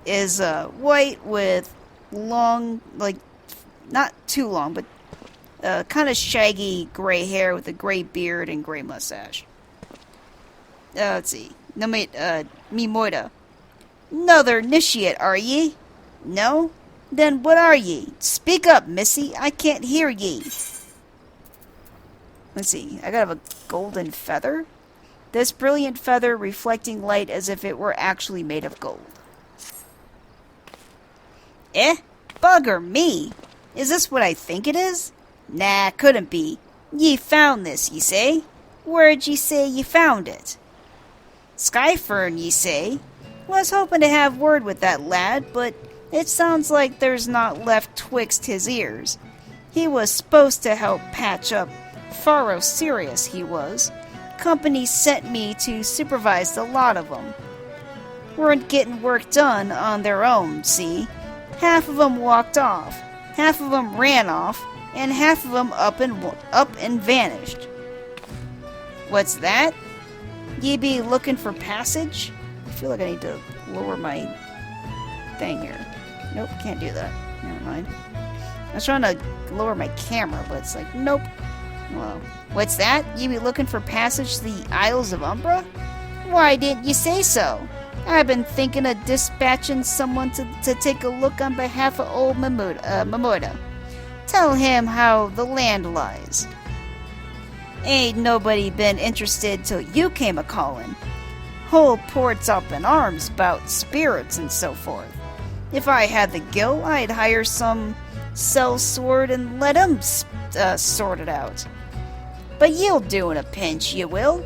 is white with long, like, not too long, but kind of shaggy gray hair with a gray beard and gray mustache. Let's see. No, mate, Mimoida. Another initiate, are ye? No? Then what are ye? Speak up, missy. I can't hear ye. Let's see. I gotta have a golden feather. This brilliant feather reflecting light as if it were actually made of gold. Eh? Bugger me. Is this what I think it is? Nah, couldn't be. Ye found this, ye say? Where'd ye say ye found it? Skyfern, ye say? Was hoping to have word with that lad, but it sounds like there's not left twixt his ears. He was supposed to help patch up. Faro serious, he was. Company sent me to supervise the lot of 'em. Weren't getting work done on their own, see? Half of 'em walked off, half of 'em ran off, and half of 'em up and vanished. What's that? Ye be looking for passage? I feel like I need to lower my thing here. Nope, can't do that. Never mind. I was trying to lower my camera, but it's like, nope. Well, what's that? You be looking for passage to the Isles of Umbra? Why didn't you say so? I've been thinking of dispatching someone to take a look on behalf of old Momoida. Tell him how the land lies. Ain't nobody been interested till you came a-callin'. Whole port's up in arms about spirits and so forth. If I had the gil, I'd hire some sellsword and let him sort it out. But you'll do in a pinch, you will.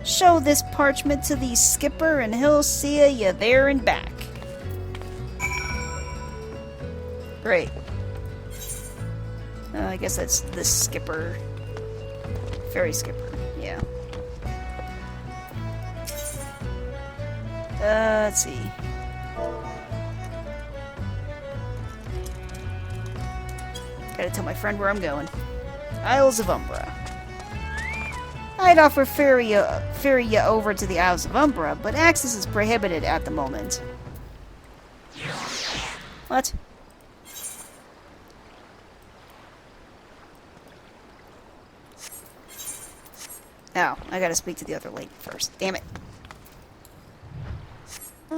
Show this parchment to the skipper and he'll see you there and back. Great. I guess that's the skipper. Ferry skipper, yeah. Let's see. Gotta tell my friend where I'm going. Isles of Umbra. I'd offer ferry you over to the Isles of Umbra, but access is prohibited at the moment. What? Oh, I gotta speak to the other lady first. Damn it. I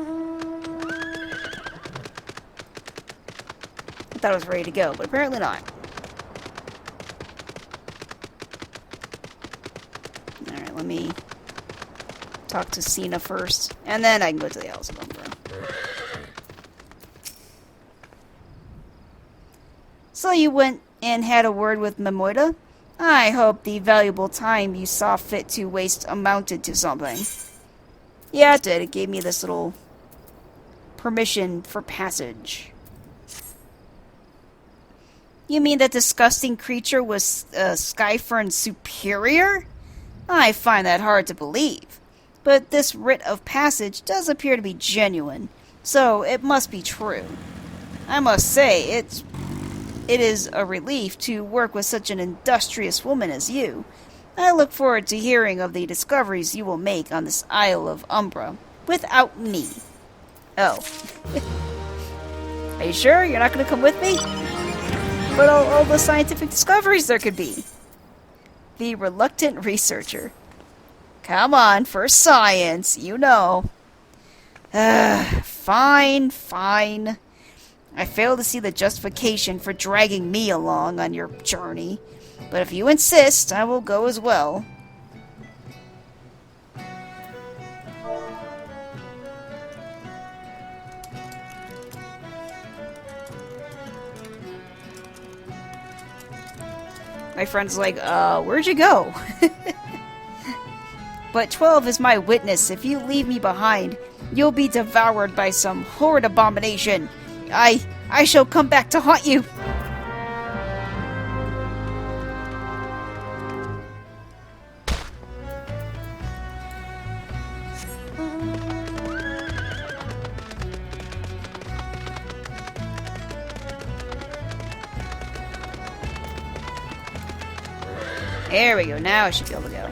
thought I was ready to go, but apparently not. Alright, let me talk to Cena first, and then I can go to the Isles of Umbra. So you went and had a word with Momoida? I hope the valuable time you saw fit to waste amounted to something. Yeah, it did. It gave me this little permission for passage. You mean that disgusting creature was Skyfern's superior? I find that hard to believe. But this writ of passage does appear to be genuine, so it must be true. I must say, it is a relief to work with such an industrious woman as you. I look forward to hearing of the discoveries you will make on this Isle of Umbra, without me. Oh. Are you sure you're not going to come with me? But all the scientific discoveries there could be. The reluctant researcher. Come on, for science, you know. Fine, fine. I fail to see the justification for dragging me along on your journey, but if you insist, I will go as well. My friend's like, where'd you go? But 12 is my witness. If you leave me behind, you'll be devoured by some horrid abomination. I shall come back to haunt you. There we go. Now I should be able to go.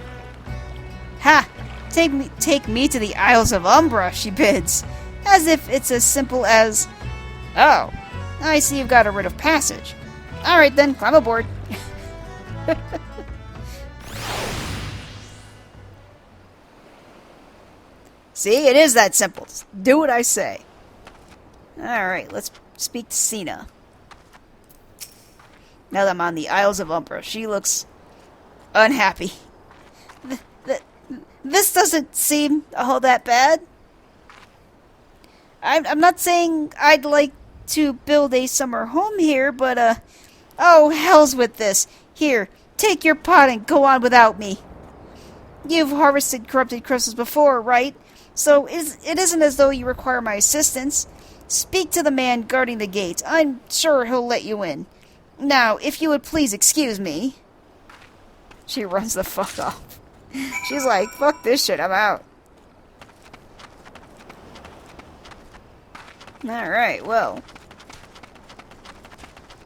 Ha! Take me to the Isles of Umbra, she bids. As if it's as simple as... Oh, I see you've got a writ of passage. Alright then, climb aboard. See, it is that simple. Just do what I say. Alright, let's speak to Sina. Now that I'm on the Isles of Umbra, she looks unhappy. This doesn't seem all that bad. I'm not saying I'd like to build a summer home here, but, oh, hell's with this. Here, take your pot and go on without me. You've harvested corrupted crystals before, right? So it isn't as though you require my assistance. Speak to the man guarding the gate. I'm sure he'll let you in. Now, if you would please excuse me. She runs the fuck off. She's like, fuck this shit, I'm out. Alright, well.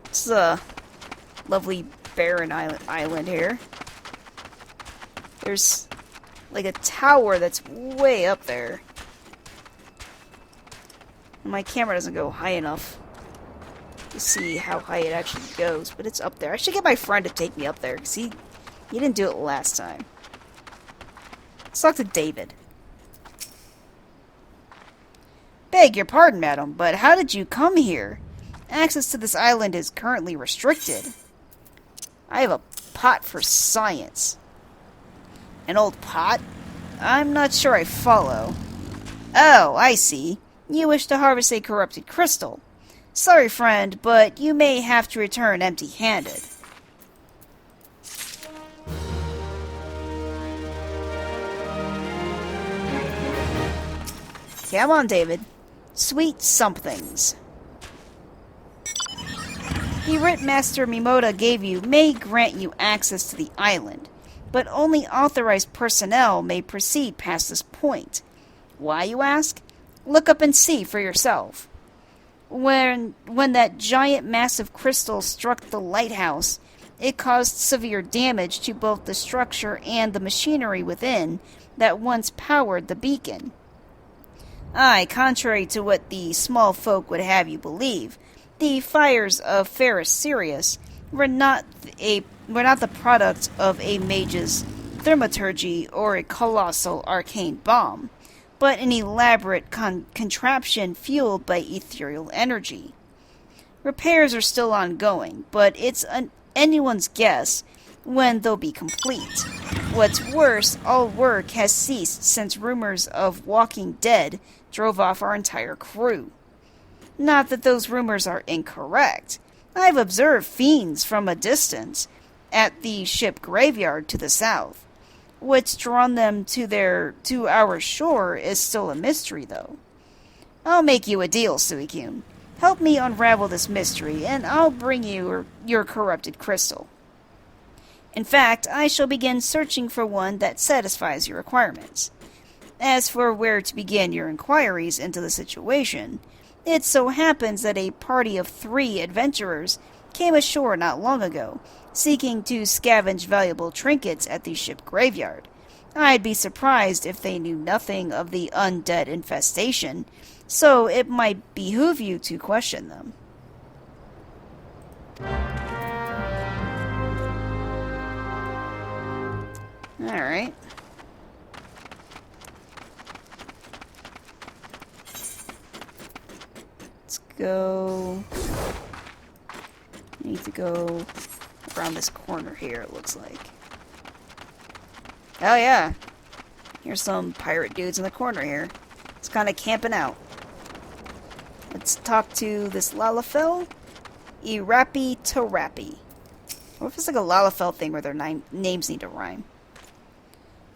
It's a lovely barren island here. There's like a tower that's way up there. And my camera doesn't go high enough to see how high it actually goes, but it's up there. I should get my friend to take me up there, because he didn't do it last time. Let's talk to David. Beg your pardon, madam, but how did you come here? Access to this island is currently restricted. I have a pot for science. An old pot? I'm not sure I follow. Oh, I see. You wish to harvest a corrupted crystal. Sorry, friend, but you may have to return empty-handed. Come on, David. Sweet somethings. The writ Master Mimoda gave you may grant you access to the island, but only authorized personnel may proceed past this point. Why, you ask? Look up and see for yourself. When that giant massive crystal struck the lighthouse, it caused severe damage to both the structure and the machinery within that once powered the beacon. Aye, contrary to what the small folk would have you believe, the fires of Ferris Sirius were not the product of a mage's thaumaturgy or a colossal arcane bomb, but an elaborate contraption fueled by ethereal energy. Repairs are still ongoing, but it's anyone's guess when they'll be complete. What's worse, all work has ceased since rumors of Walking Dead drove off our entire crew. Not that those rumors are incorrect. I've observed fiends from a distance at the ship graveyard to the south. What's drawn them to our shore is still a mystery, though. I'll make you a deal, Suicune. Help me unravel this mystery, and I'll bring you your corrupted crystal. In fact, I shall begin searching for one that satisfies your requirements. As for where to begin your inquiries into the situation, it so happens that a party of 3 adventurers came ashore not long ago, seeking to scavenge valuable trinkets at the ship graveyard. I'd be surprised if they knew nothing of the undead infestation, so it might behoove you to question them. Alright. Let's go. I need to go around this corner here, it looks like. Oh yeah. Here's some pirate dudes in the corner here. It's kind of camping out. Let's talk to this Lalafell. Irappy Torappy. What if it's like a Lalafell thing where their names need to rhyme?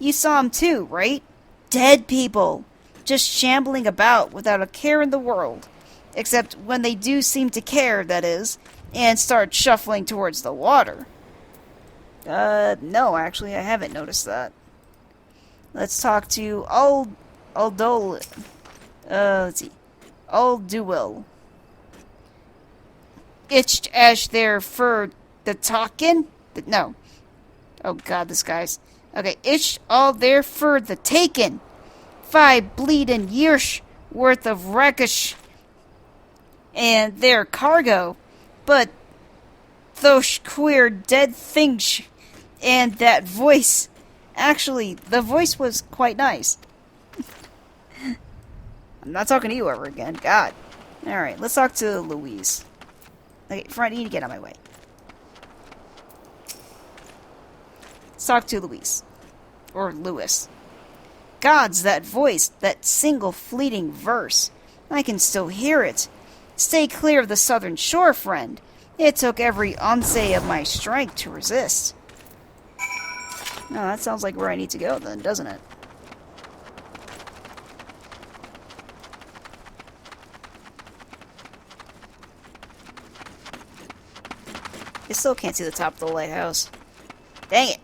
You saw him too, right? Dead people. Just shambling about without a care in the world. Except when they do seem to care, that is, and start shuffling towards the water. No, actually, I haven't noticed that. Let's talk to let's see. Alduil. Itched as their fur the talkin'? No. Oh god, this guy's... Okay, it's all there for the taking. 5 bleeding years worth of wreckage and their cargo. But those queer dead things and that voice... Actually, the voice was quite nice. I'm not talking to you ever again. God. Alright, let's talk to Louise. Okay, Friend, you need to get out of my way. Let's talk to Louise. Or Lewis. Gods, that voice, that single fleeting verse. I can still hear it. Stay clear of the southern shore, friend. It took every ounce of my strength to resist. No, that sounds like where I need to go then, doesn't it? I still can't see the top of the lighthouse. Dang it!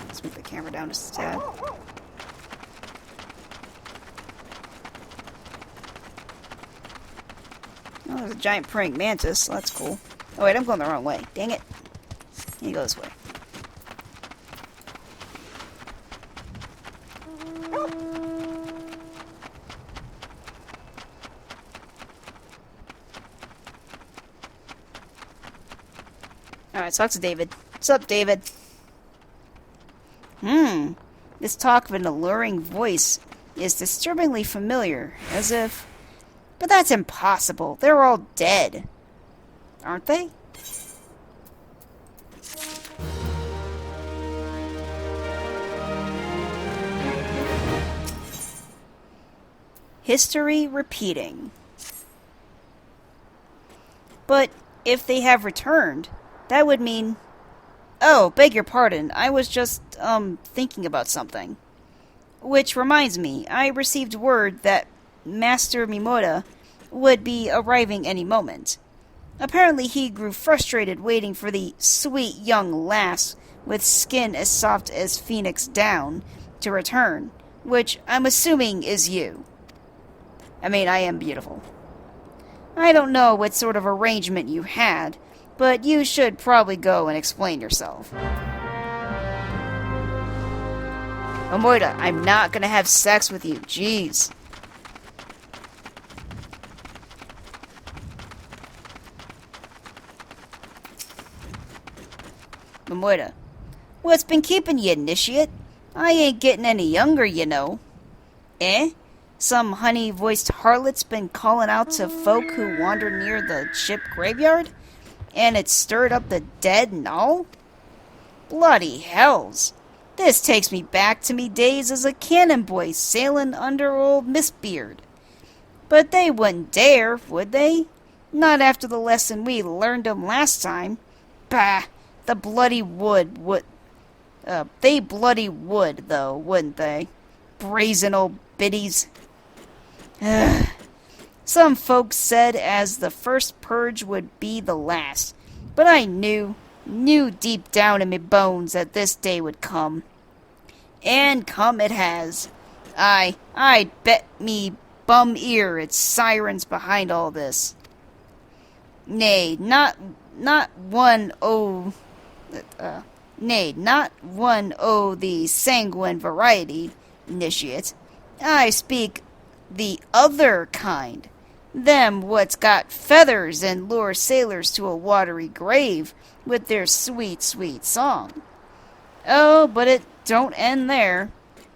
Let's move the camera down just a tad. Oh, there's a giant praying mantis. That's cool. Oh wait, I'm going the wrong way. Dang it. You go this way. Alright, talk to David. What's up, David? This talk of an alluring voice is disturbingly familiar, as if... But that's impossible. They're all dead. Aren't they? History repeating. But if they have returned, that would mean... Oh, beg your pardon. I was just, thinking about something. Which reminds me, I received word that Master Mimoda would be arriving any moment. Apparently he grew frustrated waiting for the sweet young lass with skin as soft as phoenix down to return, which I'm assuming is you. I mean, I am beautiful. I don't know what sort of arrangement you had, but you should probably go and explain yourself. Omoida, I'm not gonna have sex with you. Jeez. Momoida, what's been keeping you, initiate? I ain't getting any younger, you know. Eh? Some honey-voiced harlot's been calling out to folk who wander near the ship graveyard? And it stirred up the dead and all? Bloody hells. This takes me back to me days as a cannon boy sailing under old Mistbeard. But they wouldn't dare, would they? Not after the lesson we learned 'em last time. Bah! The bloody would. They bloody would, though, wouldn't they? Brazen old biddies. Ugh. Some folks said as the first purge would be the last, but I knew deep down in me bones that this day would come. And come it has. I bet me bum ear it's sirens behind all this. Nay, not one the sanguine variety, initiate. I speak the other kind. Them what's got feathers and lure sailors to a watery grave with their sweet, sweet song. Oh, but it don't end there.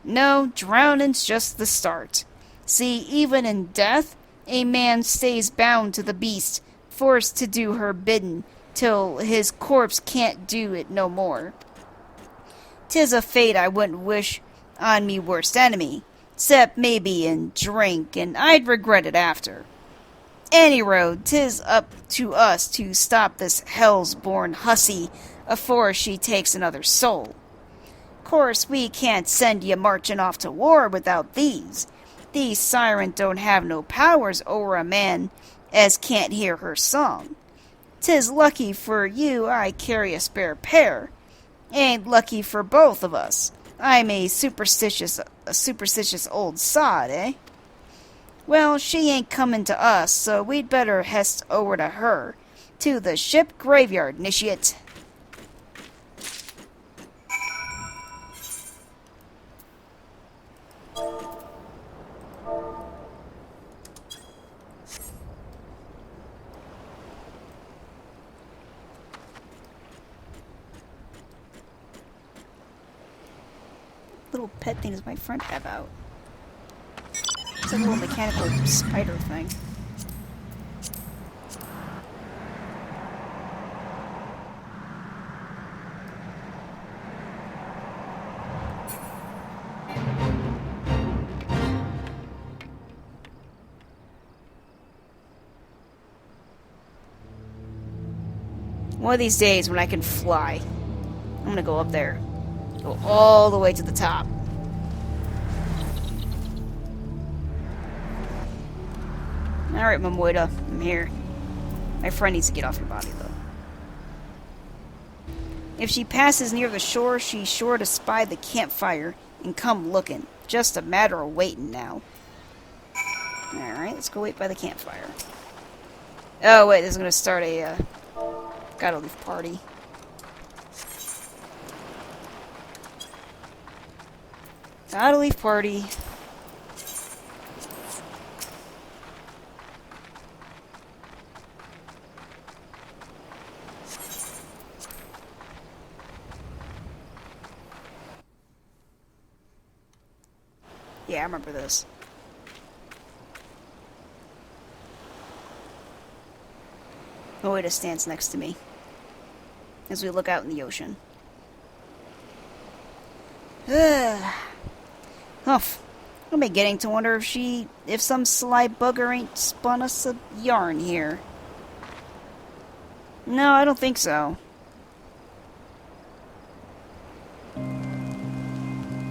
No, drowning's just the start. See, even in death, a man stays bound to the beast, forced to do her biddin', till his corpse can't do it no more. 'Tis a fate I wouldn't wish on me worst enemy, 'cept maybe in drink, and I'd regret it after. Any road, 'tis up to us to stop this hell's-born hussy afore she takes another soul. Course, we can't send ye marching off to war without these. These siren don't have no powers o'er a man as can't hear her song. 'Tis lucky for you I carry a spare pair. Ain't lucky for both of us. I'm a superstitious old sod, eh? Well, she ain't comin' to us, so we'd better hest over to her. To the ship graveyard, initiate. little pet thing does my friend have out? It's like a little mechanical spider thing. One of these days when I can fly, I'm gonna go up there. Go all the way to the top. Alright, Momoida, I'm here. My friend needs to get off your body, though. If she passes near the shore, she's sure to spy the campfire and come looking. Just a matter of waiting now. Alright, let's go wait by the campfire. Oh, wait, this is gonna start a, gotta leave party. Gotta leave party. Yeah, I remember this. Momoida stands next to me as we look out in the ocean. Huff. I'm beginning to wonder if some sly bugger ain't spun us a yarn here. No, I don't think so.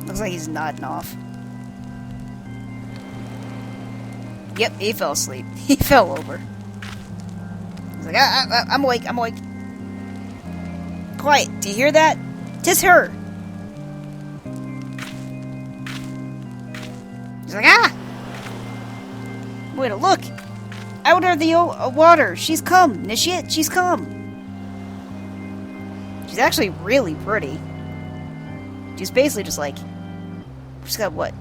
Looks like he's nodding off. Yep, he fell asleep. He fell over. He's like, I'm awake, I'm awake. Quiet, do you hear that? 'Tis her! He's like, ah! Wait, look! Out of the water! She's come! Nishiet, she's come! She's actually really pretty. She's basically just like... She's got, what,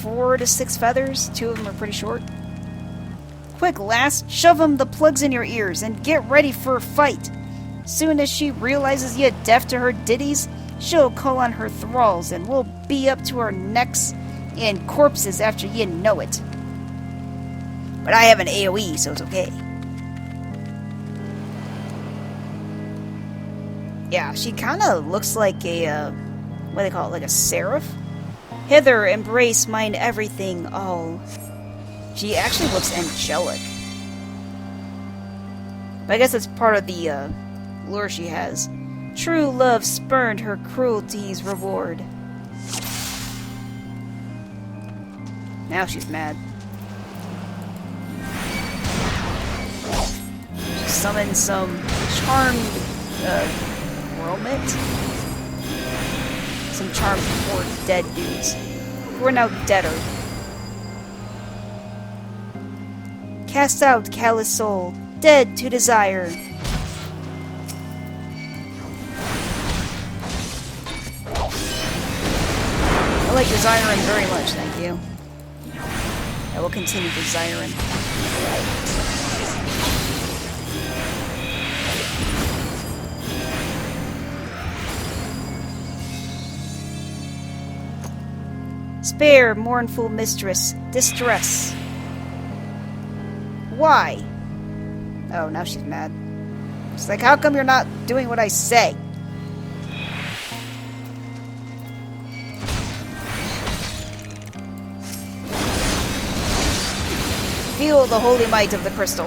4 to 6 feathers? 2 of them are pretty short. Quick, lass, shove the plugs in your ears and get ready for a fight. Soon as she realizes you're deaf to her ditties, she'll call on her thralls and we'll be up to our necks in corpses after you know it. But I have an AoE, so it's okay. Yeah, she kind of looks like a, what do they call it, like a seraph? Hither, embrace mine everything, all. She actually looks angelic. But I guess that's part of the lure she has. True love spurned her cruelty's reward. Now she's mad. She summons some charmed whirlmint. Some charmed poor dead dudes. Who are now deader. Cast out, callous soul, dead to desire. I like Desirin very much, thank you. I will continue Desirin. Spare, mournful mistress, distress. Why? Oh, now she's mad. She's like, how come you're not doing what I say? Feel the holy might of the crystal.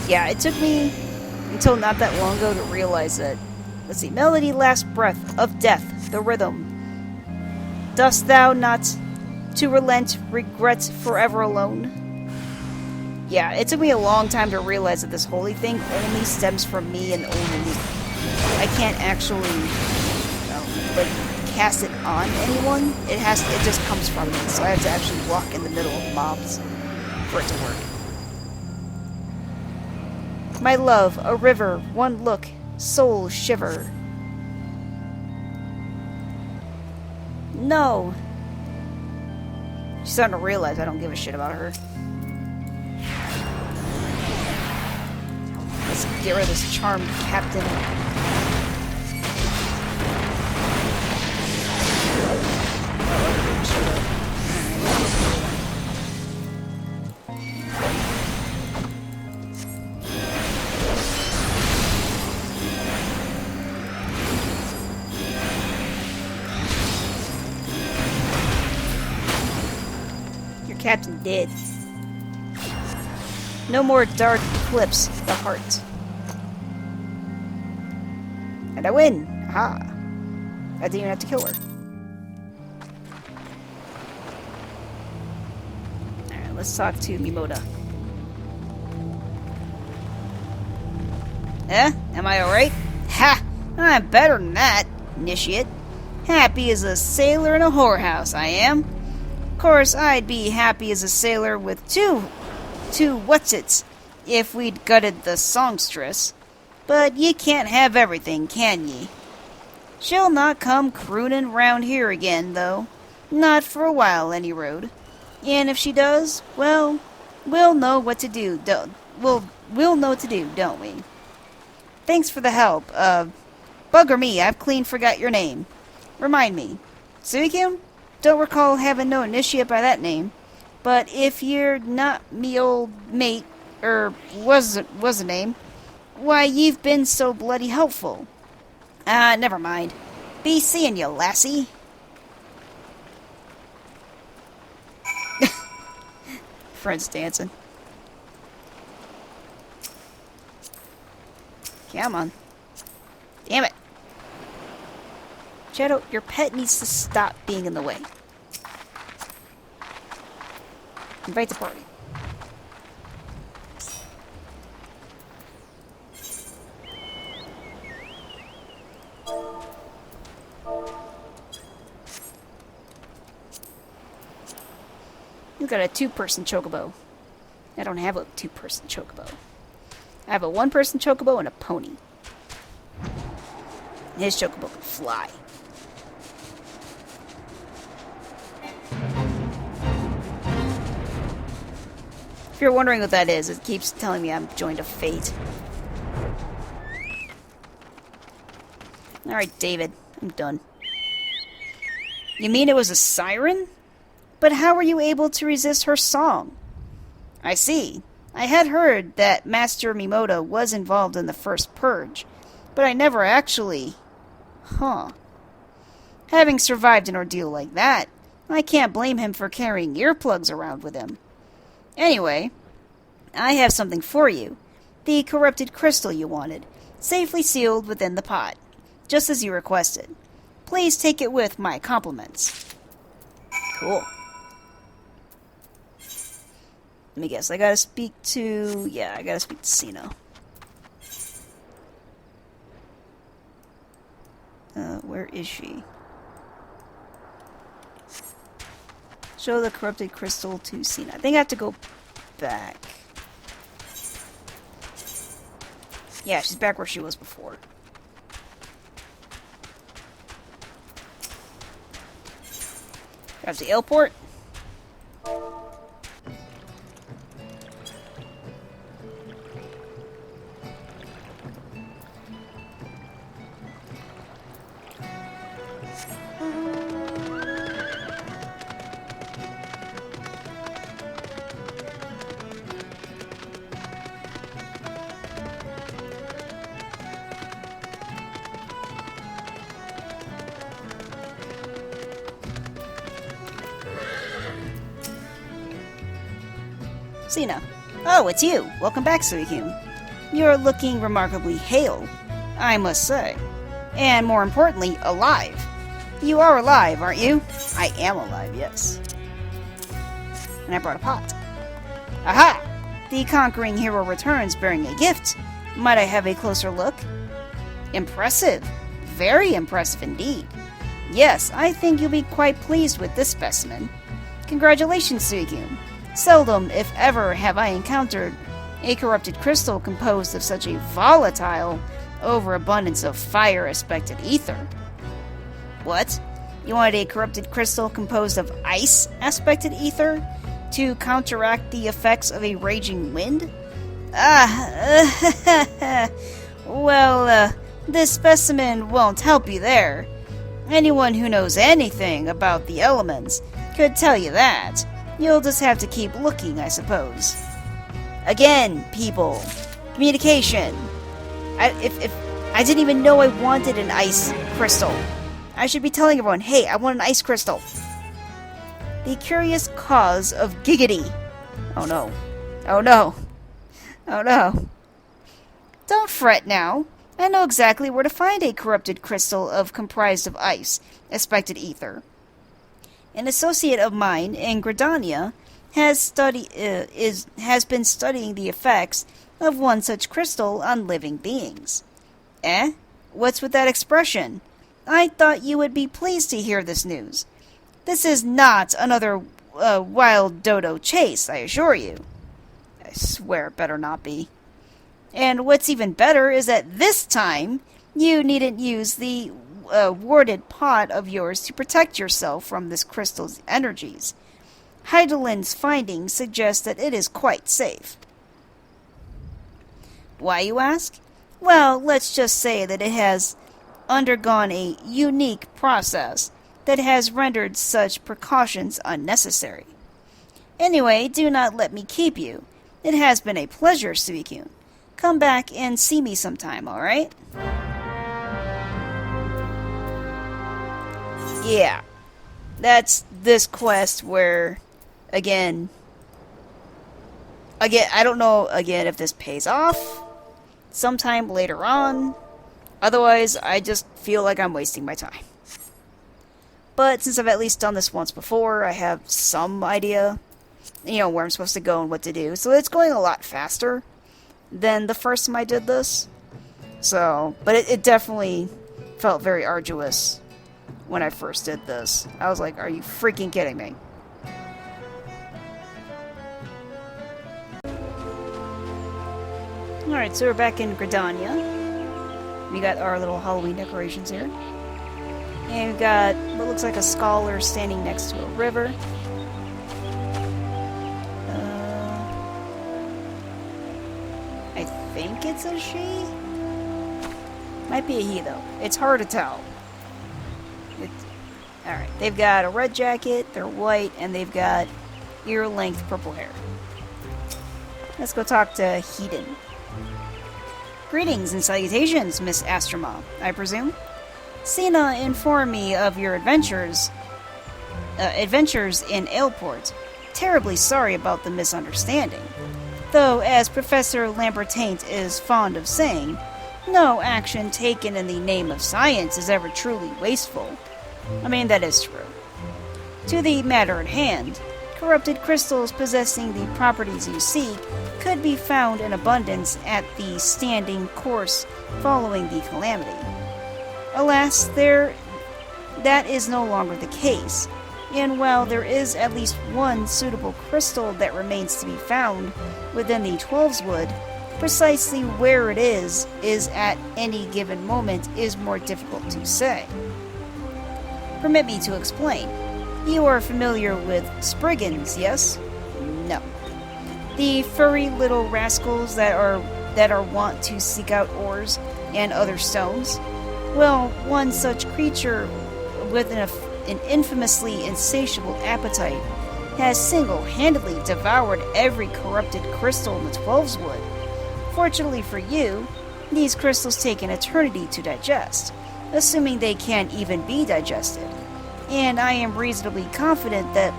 Yeah, it took me until not that long ago to realize that. Let's see. Melody, last breath of death, the rhythm. Dost thou not to relent, regret forever alone? Yeah, it took me a long time to realize that this holy thing only stems from me and only me. I can't actually, like, cast it on anyone. It just comes from me, so I have to actually walk in the middle of mobs for it to work. My love, a river, one look, soul shiver. No. She's starting to realize I don't give a shit about her. Let's get rid of this charmed captain. Your captain dead. No more dark eclipse the heart. And I win! Aha! I didn't even have to kill her. Alright, let's talk to Mimoda. Eh? Am I alright? Ha! I'm better than that, initiate. Happy as a sailor in a whorehouse, I am. Of course, I'd be happy as a sailor with two what's-its if we'd gutted the songstress. But ye can't have everything, can ye? She'll not come crooning round here again, though. Not for a while, any road. And if she does, well, we'll know what to do, we'll know what to do, don't we? Thanks for the help. Bugger me, I've clean forgot your name. Remind me. Suicune? Don't recall having no initiate by that name. But if you're not me old mate, was a name, why, you've been so bloody helpful. Never mind. Be seeing you, lassie. Fred's dancing. Come on. Damn it. Shadow, your pet needs to stop being in the way. Invite the party. You got a two-person chocobo. I don't have a two-person chocobo. I have a one-person chocobo and a pony. His chocobo can fly. If you're wondering what that is, it keeps telling me I'm joined a fate. Alright, David. I'm done. You mean it was a siren? But how were you able to resist her song? I see. I had heard that Master Mimoda was involved in the first purge, but I never actually... Huh. Having survived an ordeal like that, I can't blame him for carrying earplugs around with him. Anyway, I have something for you. The corrupted crystal you wanted, safely sealed within the pot, just as you requested. Please take it with my compliments. Cool. Let me guess, I gotta speak to... Yeah, I gotta speak to Sina. Where is she? Show the corrupted crystal to Sina. I think I have to go back. Yeah, she's back where she was before. Grab the airport. Sina. Oh, it's you. Welcome back, Suicune. You're looking remarkably hale, I must say. And more importantly, alive. You are alive, aren't you? I am alive, yes. And I brought a pot. Aha! The conquering hero returns bearing a gift. Might I have a closer look? Impressive. Very impressive indeed. Yes, I think you'll be quite pleased with this specimen. Congratulations, Suicune. Seldom, if ever, have I encountered a corrupted crystal composed of such a volatile overabundance of fire-aspected ether. What? You wanted a corrupted crystal composed of ice-aspected ether to counteract the effects of a raging wind? Well, this specimen won't help you there. Anyone who knows anything about the elements could tell you that. You'll just have to keep looking, I suppose. Again, people. Communication. If I didn't even know I wanted an ice crystal. I should be telling everyone, hey, I want an ice crystal. The curious cause of giggity. Oh no. Oh no. Oh no. Don't fret now. I know exactly where to find a corrupted crystal comprised of ice, expected ether. An associate of mine in Gridania has been studying the effects of one such crystal on living beings. Eh? What's with that expression? I thought you would be pleased to hear this news. This is not another wild dodo chase, I assure you. I swear it better not be. And what's even better is that this time, you needn't use the warded pot of yours to protect yourself from this crystal's energies. Heidelin's findings suggest that it is quite safe. Why, you ask? Well, let's just say that it has undergone a unique process that has rendered such precautions unnecessary. Anyway, do not let me keep you. It has been a pleasure, Suicune. Come back and see me sometime, alright? Yeah. That's this quest where, again, I don't know, if this pays off sometime later on. Otherwise, I just feel like I'm wasting my time. But since I've at least done this once before, I have some idea, where I'm supposed to go and what to do. So it's going a lot faster than the first time I did this. So, but it definitely felt very arduous when I first did this. I was like, are you freaking kidding me? Alright, so we're back in Gridania. We got our little Halloween decorations here. And we've got what looks like a scholar standing next to a river. I think it's a she? Might be a he, though. It's hard to tell. Alright, they've got a red jacket, they're white, and they've got ear-length purple hair. Let's go talk to Hedin. Greetings and salutations, Miss Astroma, I presume. Sina informed me of your adventures in Aleport. Terribly sorry about the misunderstanding. Though, as Professor Lambertaint is fond of saying, no action taken in the name of science is ever truly wasteful. I mean, that is true. To the matter at hand, corrupted crystals possessing the properties you seek could be found in abundance at the standing course following the calamity. Alas, that is no longer the case, and while there is at least one suitable crystal that remains to be found within the Twelveswood, precisely where it is at any given moment is more difficult to say. Permit me to explain. You are familiar with Spriggans, yes? No. The furry little rascals that are wont to seek out ores and other stones? Well, one such creature with an infamously insatiable appetite has single-handedly devoured every corrupted crystal in the Twelveswood. Fortunately for you, these crystals take an eternity to digest, assuming they can't even be digested, and I am reasonably confident that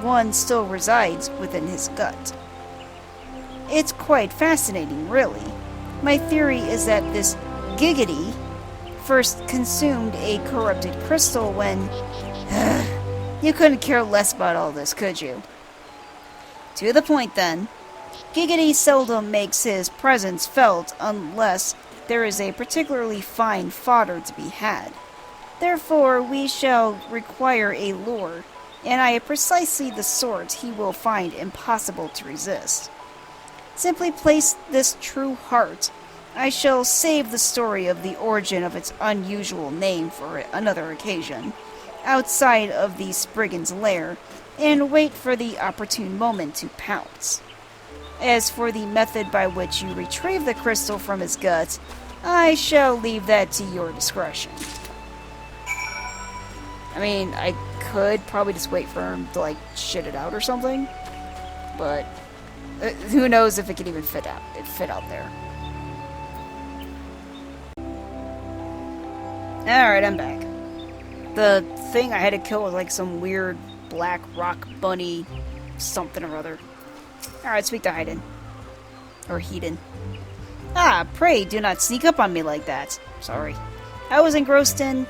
one still resides within his gut. It's quite fascinating, really. My theory is that this Giggity first consumed a corrupted crystal when... You couldn't care less about all this, could you? To the point, then. Giggity seldom makes his presence felt unless there is a particularly fine fodder to be had. Therefore, we shall require a lure, and I have precisely the sort he will find impossible to resist. Simply place this true heart. I shall save the story of the origin of its unusual name for another occasion, outside of the Spriggan's lair, and wait for the opportune moment to pounce. As for the method by which you retrieve the crystal from his gut, I shall leave that to your discretion. I mean, I could probably just wait for him to, like, shit it out or something. But who knows if it could even fit out there. Alright, I'm back. The thing I had to kill was like some weird black rock bunny something or other. Alright, speak to Hayden. Or Hedon. Ah, pray do not sneak up on me like that. Sorry. I was engrossed in...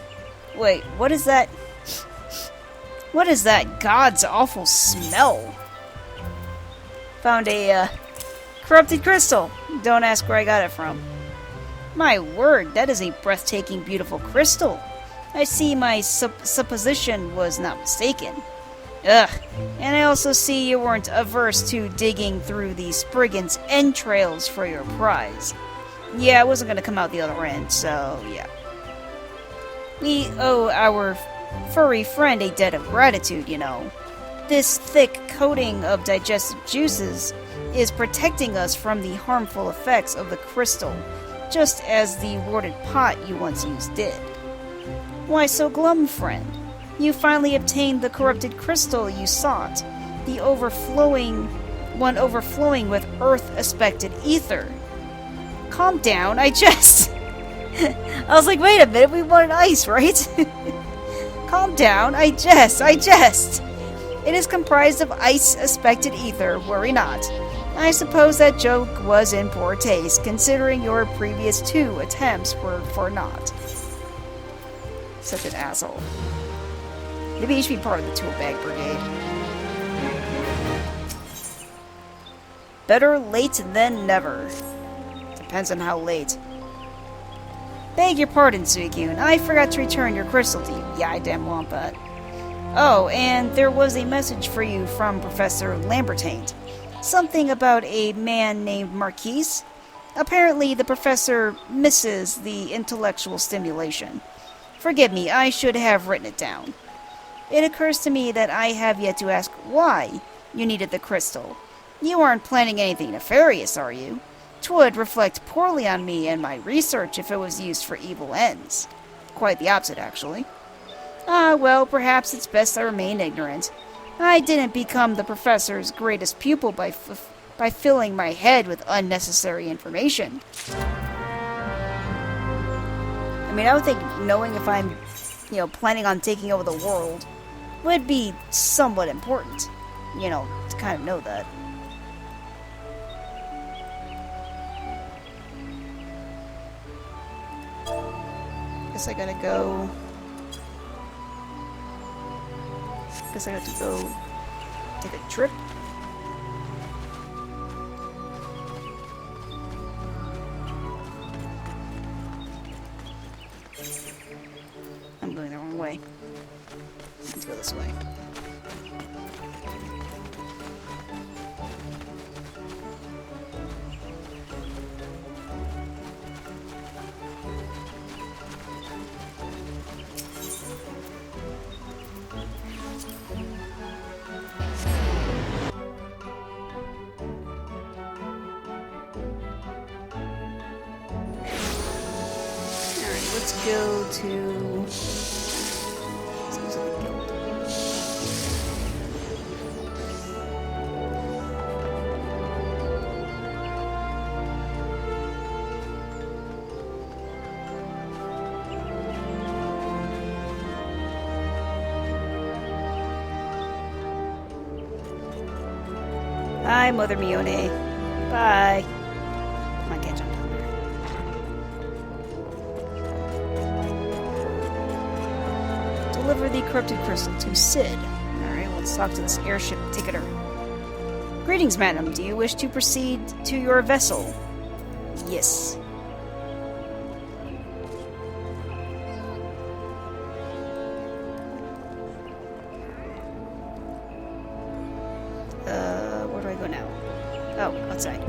Wait, what is that? What is that God's awful smell? Found a, corrupted crystal. Don't ask where I got it from. My word, that is a breathtaking, beautiful crystal. I see my supposition was not mistaken. Ugh, and I also see you weren't averse to digging through the Spriggan's entrails for your prize. Yeah, I wasn't gonna come out the other end, so yeah. We owe our furry friend a debt of gratitude, you know. This thick coating of digestive juices is protecting us from the harmful effects of the crystal, just as the warded pot you once used did. Why so glum, friend? You finally obtained the corrupted crystal you sought, the overflowing with earth-aspected ether. Calm down, I was like, wait a minute, we wanted ice, right? Calm down, I jest. It is comprised of ice-aspected ether, worry not. I suppose that joke was in poor taste, considering your previous 2 attempts were for naught. Such an asshole. Maybe he should be part of the Tool Bag Brigade. Better late than never. Depends on how late. Beg your pardon, Suicune. I forgot to return your crystal to you. Yeah, I damn want that. Oh, and there was a message for you from Professor Lambertaint. Something about a man named Marquise. Apparently, the professor misses the intellectual stimulation. Forgive me, I should have written it down. It occurs to me that I have yet to ask why you needed the crystal. You aren't planning anything nefarious, are you? 'Twould reflect poorly on me and my research if it was used for evil ends. Quite the opposite, actually. Ah, well, perhaps it's best I remain ignorant. I didn't become the professor's greatest pupil by filling my head with unnecessary information. I mean, I would think knowing if I'm, planning on taking over the world would be somewhat important. To kind of know that. Guess I gotta go... Guess I have to go take a trip. I'm going the wrong way. Let's go this way. Let's go to... Seems like a guild. Bye, Mother Mione. Bye. I can't jump down there. Deliver the corrupted crystal to Cid. Alright, let's talk to this airship ticketer. Greetings, madam. Do you wish to proceed to your vessel? Yes. Where do I go now? Oh, outside.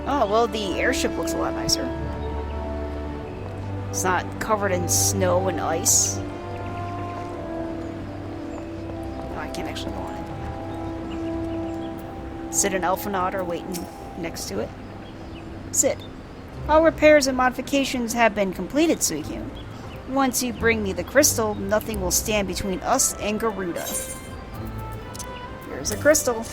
Oh, well, the airship looks a lot nicer. It's not covered in snow and ice. can't actually go on it. Sid and Elfanaut are waiting next to it. Sid. All repairs and modifications have been completed, Suikyun. Once you bring me the crystal, nothing will stand between us and Garuda. Here's a crystal.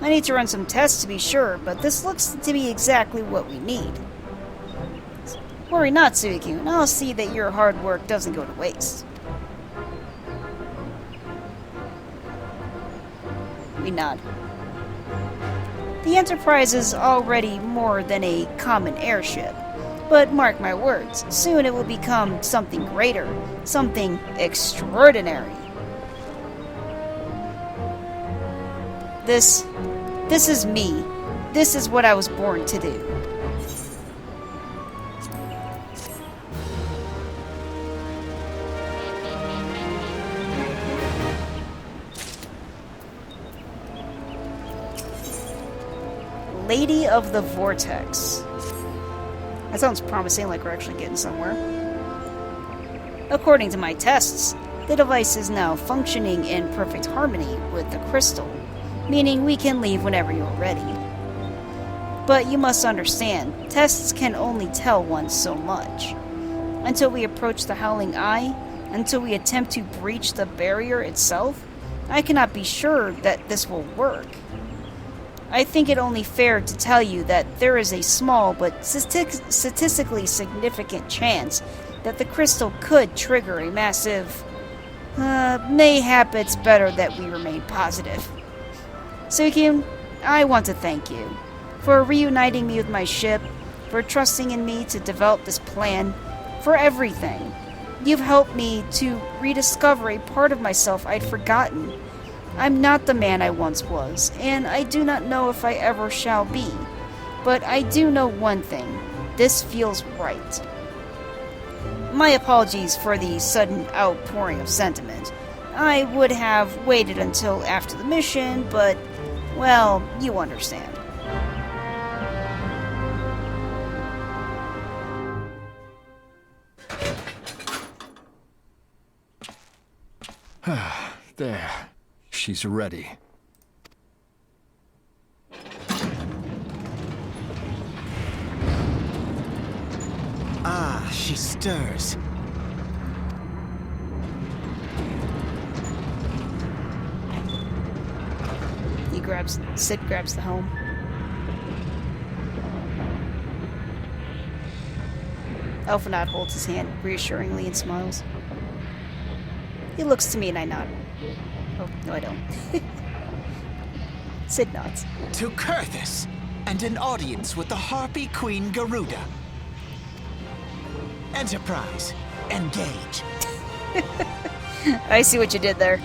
I need to run some tests to be sure, but this looks to be exactly what we need. Worry not, Suikyun. I'll see that your hard work doesn't go to waste. We nod. The Enterprise is already more than a common airship, but mark my words, soon it will become something greater, something extraordinary. This is me. This is what I was born to do. Lady of the Vortex. That sounds promising, like we're actually getting somewhere. According to my tests, the device is now functioning in perfect harmony with the crystal, meaning we can leave whenever you're ready. But you must understand, tests can only tell one so much. Until we approach the Howling Eye, until we attempt to breach the barrier itself, I cannot be sure that this will work. I think it only fair to tell you that there is a small but statistically significant chance that the crystal could trigger a massive... mayhap it's better that we remain positive. Suikyun, I want to thank you for reuniting me with my ship, for trusting in me to develop this plan, for everything. You've helped me to rediscover a part of myself I'd forgotten. I'm not the man I once was, and I do not know if I ever shall be. But I do know one thing. This feels right. My apologies for the sudden outpouring of sentiment. I would have waited until after the mission, but, well, you understand. There. She's ready. Ah, she stirs. Sid grabs the helm. Elfanaut holds his hand reassuringly and smiles. He looks to me and I nod. Oh, no I don't. Sid nods. To Kurthus, and an audience with the Harpy Queen Garuda. Enterprise, engage. I see what you did there.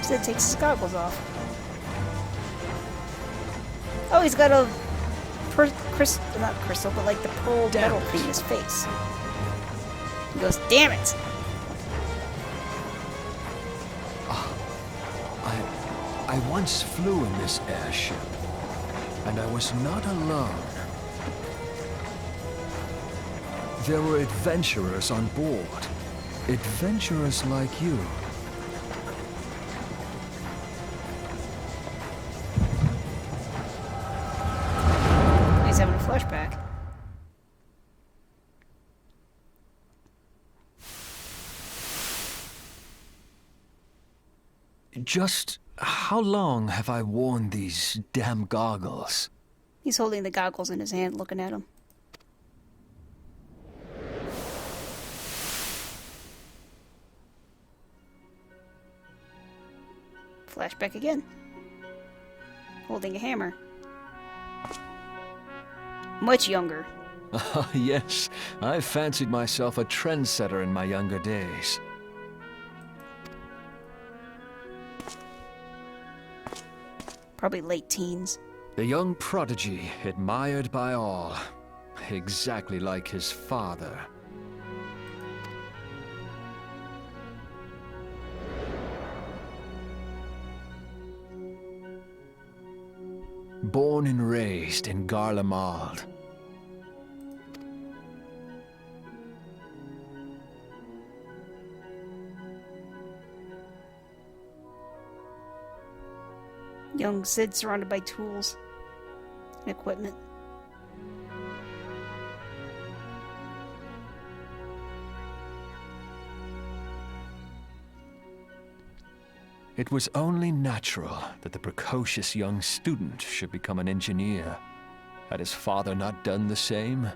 Sid takes his goggles off. Oh, he's got a not crystal, but like the pearl metal thing in his face. He goes, "Damn it!" I once flew in this airship, and I was not alone. There were adventurers on board. Adventurers like you. He's having a flashback. Just how long have I worn these damn goggles? He's holding the goggles in his hand, looking at him. Flashback again. Holding a hammer. Much younger. Ah, yes. I fancied myself a trendsetter in my younger days. Probably late teens. The young prodigy, admired by all. Exactly like his father. Born and raised in Garlemald. Young Cid surrounded by tools and equipment. It was only natural that the precocious young student should become an engineer. Had his father not done the same?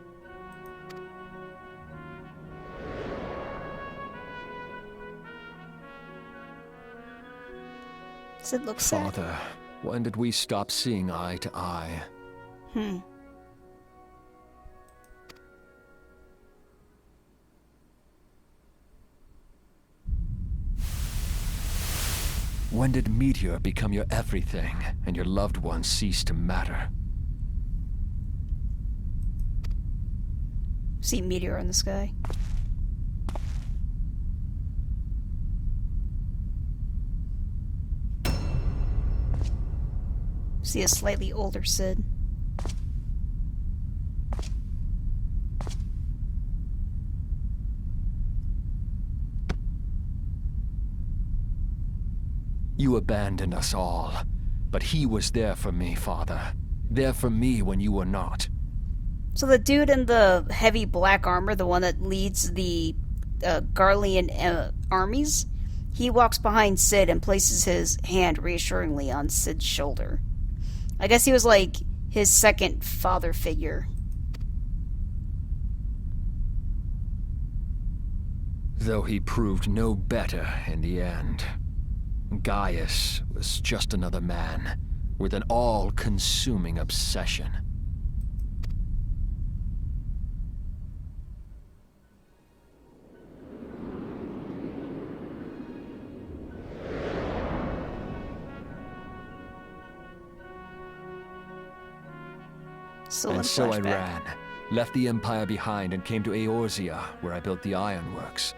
Cid looks sad. Father, when did we stop seeing eye to eye? When did Meteor become your everything, and your loved ones cease to matter? See meteor in the sky. See a slightly older Cid. You abandoned us all, but he was there for me, Father. There for me when you were not. So the dude in the heavy black armor, the one that leads the Garlean armies, he walks behind Cid and places his hand reassuringly on Cid's shoulder. I guess he was like his second father figure. Though he proved no better in the end. Gaius was just another man, with an all-consuming obsession. Still So I flashback. ran, left the Empire behind and came to Eorzea, where I built the ironworks.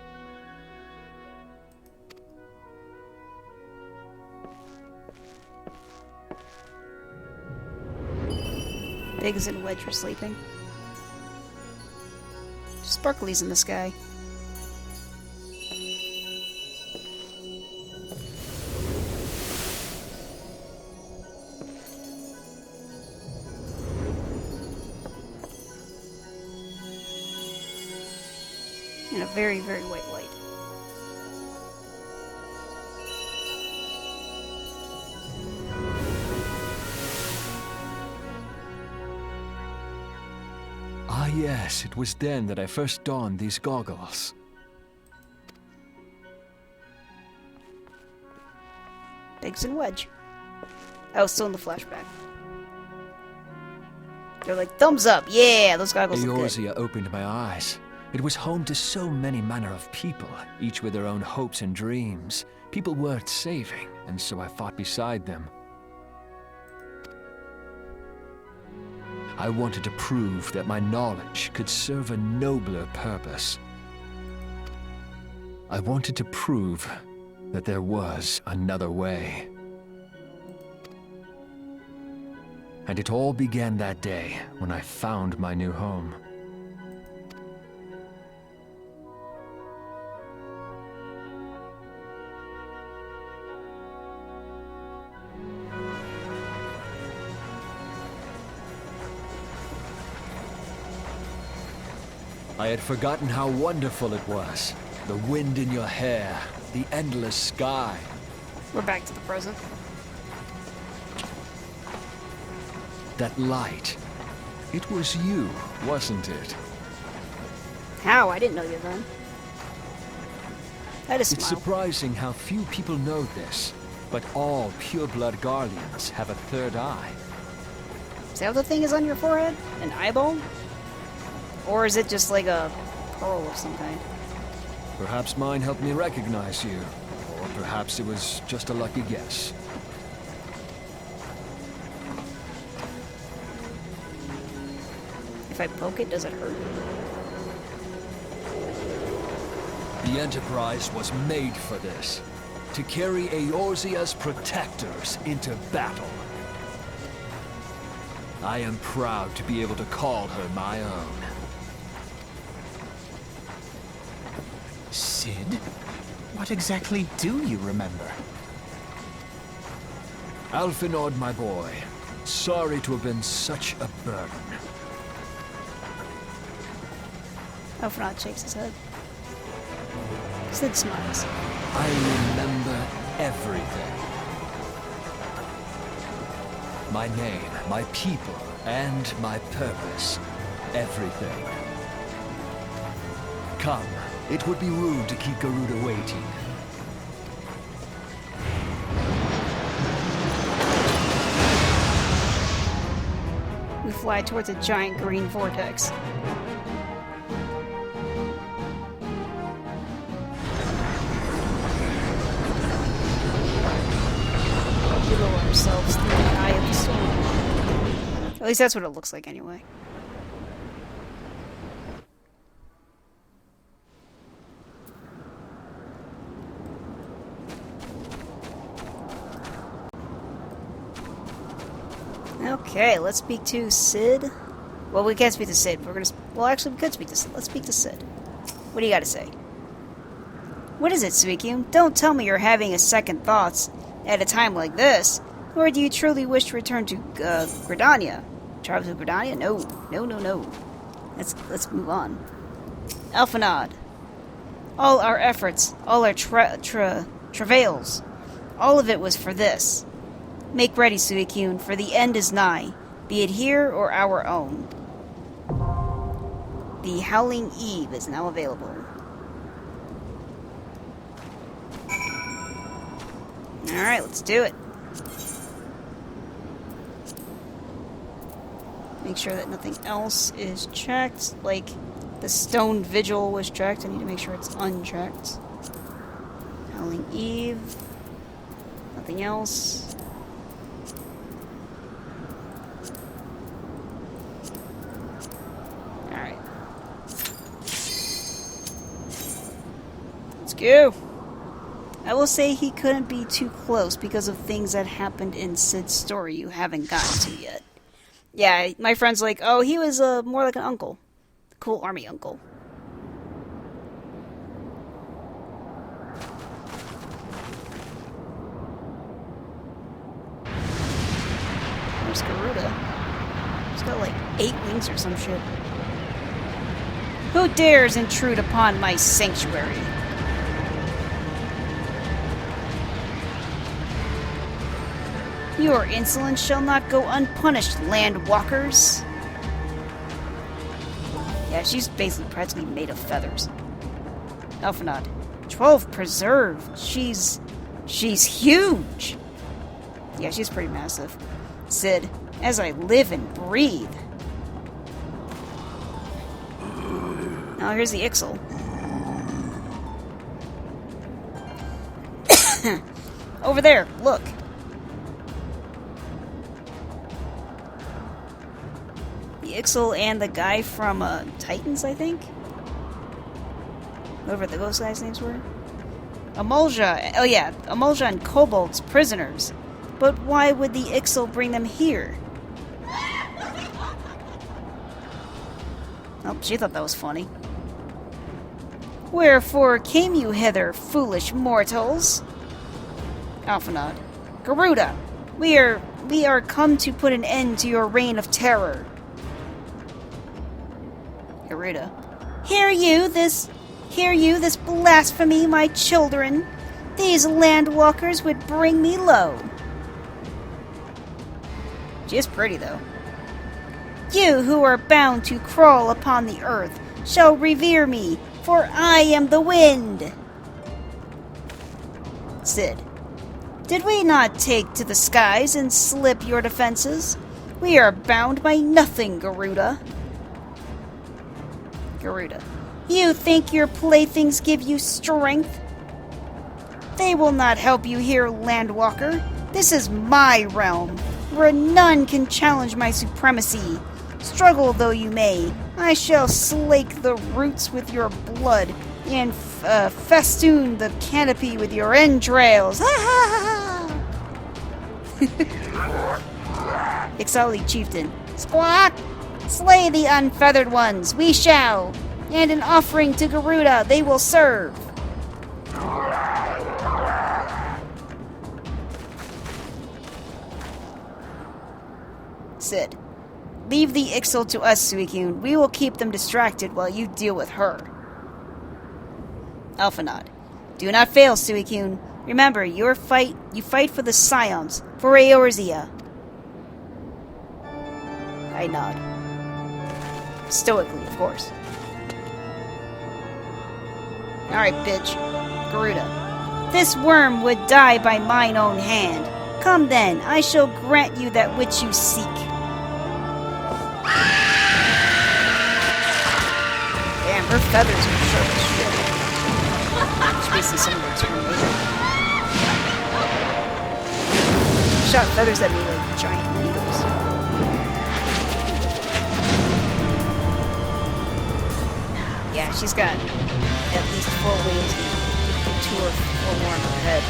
Biggs and Wedge are sleeping. Sparkly's in the sky. In a very, very white light. Ah yes, it was then that I first donned these goggles. Biggs and Wedge. Oh, still in the flashback. They're like, thumbs up, yeah, those goggles look good. Eorzea opened my eyes. It was home to so many manner of people, each with their own hopes and dreams. People worth saving, and so I fought beside them. I wanted to prove that my knowledge could serve a nobler purpose. I wanted to prove that there was another way. And it all began that day when I found my new home. I had forgotten how wonderful it was. The wind in your hair, the endless sky. We're back to the present. That light. It was you, wasn't it? How? I didn't know you then. That is It's smile. surprising how few people know this. But all pureblood Garleans have a third eye. Is that what the thing is on your forehead? An eyeball? Or is it just like a pearl of some kind? Perhaps mine helped me recognize you. Or perhaps it was just a lucky guess. If I poke it, does it hurt? The Enterprise was made for this. To carry Eorzea's protectors into battle. I am proud to be able to call her my own. Sid? What exactly do you remember? Alphinaud, my boy. Sorry to have been such a burden. Alphinaud shakes his head. Sid smiles. I remember everything. My name, my people, and my purpose. Everything. Come, it would be rude to keep Garuda waiting. We fly towards a giant green vortex. We lower ourselves through the eye of the storm. At least that's what it looks like anyway. Okay, let's speak to Sid. Well, we can't speak to Sid. We're gonna. Well, actually, we could speak to Sid. Let's speak to Sid. What do you got to say? What is it, Suicune? Don't tell me you're having a second thoughts at a time like this. Or do you truly wish to return to Gridania? Travel to Gridania? No, no, no, no. Let's move on. Alphinaud. All our efforts, all our travails, all of it was for this. Make ready, Suicune, for the end is nigh, be it here or our own. The Howling Eve is now available. Alright, let's do it. Make sure that nothing else is checked, like the Stone Vigil was checked. I need to make sure it's unchecked. Howling Eve. Nothing else. Alright. Let's go. I will say he couldn't be too close because of things that happened in Sid's story you haven't gotten to yet. Yeah, my friend's like, oh, he was more like an uncle. Cool army uncle. Where's Garuda? He's got like 8 wings or some shit. Who dares intrude upon my sanctuary? Your insolence shall not go unpunished, landwalkers. Yeah, she's basically practically made of feathers. Alphinaud. 12 preserved. She's huge. Yeah, she's pretty massive. Sid, as I live and breathe. Now here's the Ixal. Over there, look. The Ixal and the guy from Titans, I think? Whatever the ghost guys' names were. Emulja. Oh yeah, Emulja and Kobold's prisoners. But why would the Ixal bring them here? Oh, she thought that was funny. Wherefore came you hither, foolish mortals? Alphinaud. Garuda, we are come to put an end to your reign of terror. Garuda. Hear you this blasphemy, my children. These landwalkers would bring me low. She is pretty, though. You who are bound to crawl upon the earth shall revere me, for I am the wind. Sid. Did we not take to the skies and slip your defenses? We are bound by nothing, Garuda. Garuda. You think your playthings give you strength? They will not help you here, Landwalker. This is my realm, where none can challenge my supremacy. Struggle though you may, I shall slake the roots with your blood and festoon the canopy with your entrails. Ha ha ha! Ixali Chieftain. Squawk! Slay the unfeathered ones, we shall! And an offering to Garuda they will serve. Sid. Leave the Ixal to us, Suicune. We will keep them distracted while you deal with her. Alphanod. Do not fail, Suicune. Remember, you fight for the Scions, for Eorzea. I nod. Stoically, of course. Alright, bitch. Garuda. This worm would die by mine own hand. Come then, I shall grant you that which you seek. Damn, her feathers are sharp as shit. It's basically some of her tornado. Shot feathers at me like giant needles. Yeah, she's got at least 4 wings and 2 or 4 more on her head.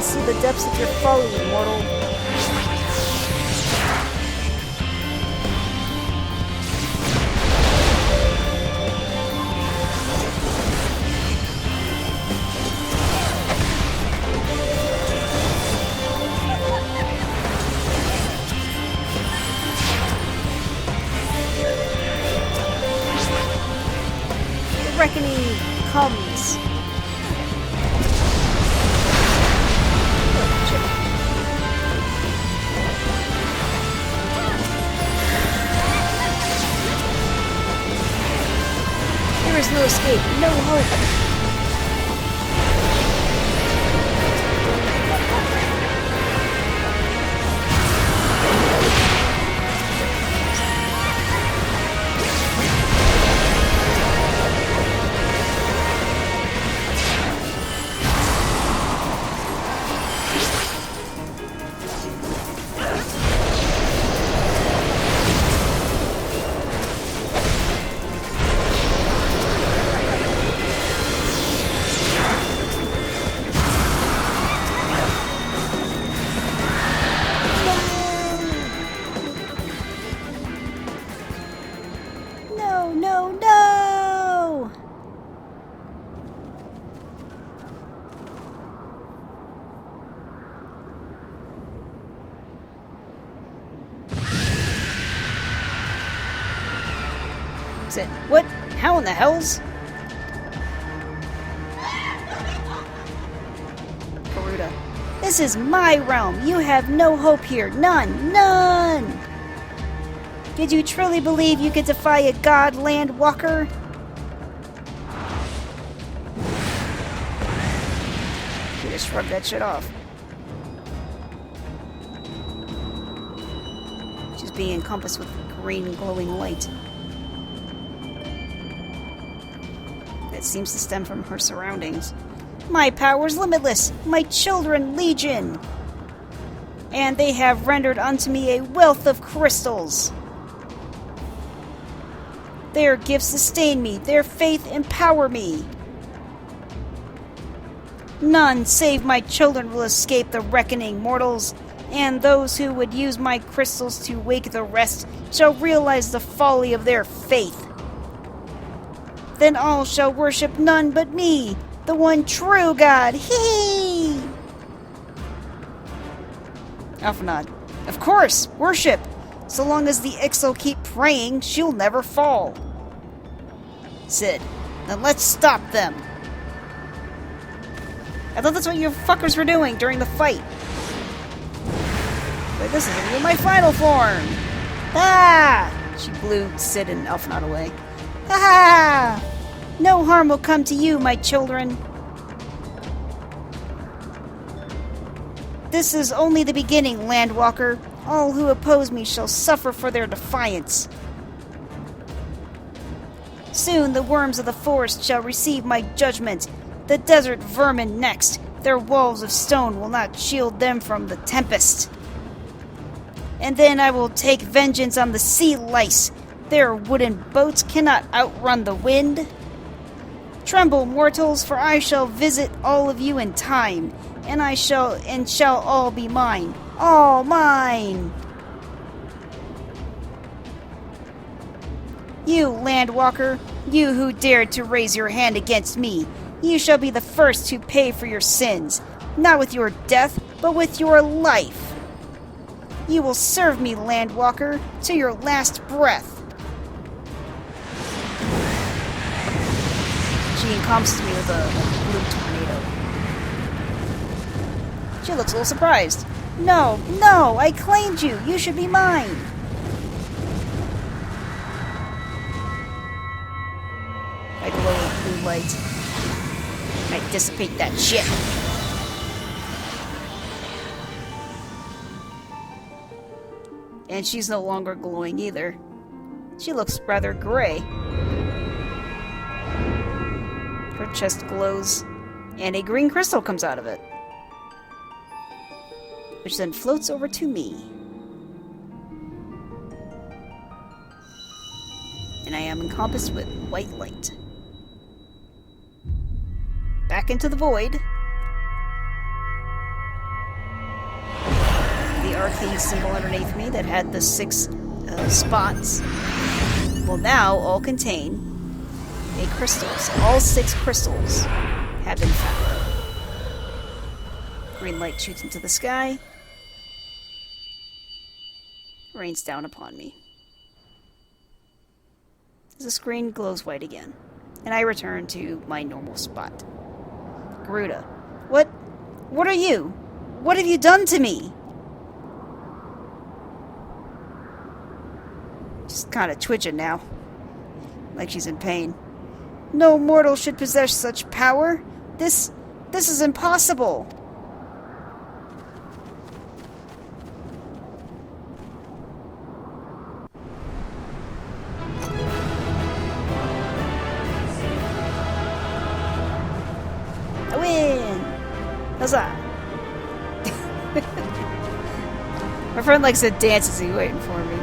See the depths of your folly, immortal. The reckoning comes. There is no escape, no hope. What? How in the hells? Garuda. This is my realm. You have no hope here. None. None! Did you truly believe you could defy a god, Landwalker? shrug that shit off. She's being encompassed with green glowing light. That seems to stem from her surroundings. My power's limitless, my children legion, and they have rendered unto me a wealth of crystals. Their gifts sustain me, their faith empower me. None save my children will escape the reckoning, mortals, and those who would use my crystals to wake the rest shall realize the folly of their faith. Then all shall worship none but me, the one true God. Hee! Alphanod. Of course, worship. So long as the Ixal keep praying, she'll never fall. Sid. Then let's stop them. I thought that's what you fuckers were doing during the fight. But this is gonna be my final form. Ah! She blew Sid and Alphanod away. Ha! No harm will come to you, my children. This is only the beginning, Landwalker. All who oppose me shall suffer for their defiance. Soon the worms of the forest shall receive my judgment. The desert vermin next. Their walls of stone will not shield them from the tempest. And then I will take vengeance on the sea lice. Their wooden boats cannot outrun the wind. Tremble, mortals, for I shall visit all of you in time, and shall all be mine. All mine! You, Landwalker, you who dared to raise your hand against me, you shall be the first to pay for your sins, not with your death, but with your life. You will serve me, Landwalker, to your last breath. She encompasses me with a blue tornado. She looks a little surprised. No, no, I claimed you. You should be mine. I glow with blue light. I dissipate that shit. And she's no longer glowing either. She looks rather gray. Her chest glows, and a green crystal comes out of it, which then floats over to me. And I am encompassed with white light. Back into the void. The arcane symbol underneath me that had the 6 spots will now all contain a crystals. All 6 crystals have been found. Green light shoots into the sky. Rains down upon me. The screen glows white again, and I return to my normal spot. Garuda. What are you? What have you done to me? Just kind of twitching now. Like she's in pain. No mortal should possess such power. This is impossible. I win! Huzzah! My friend likes to dance as he's waiting for me.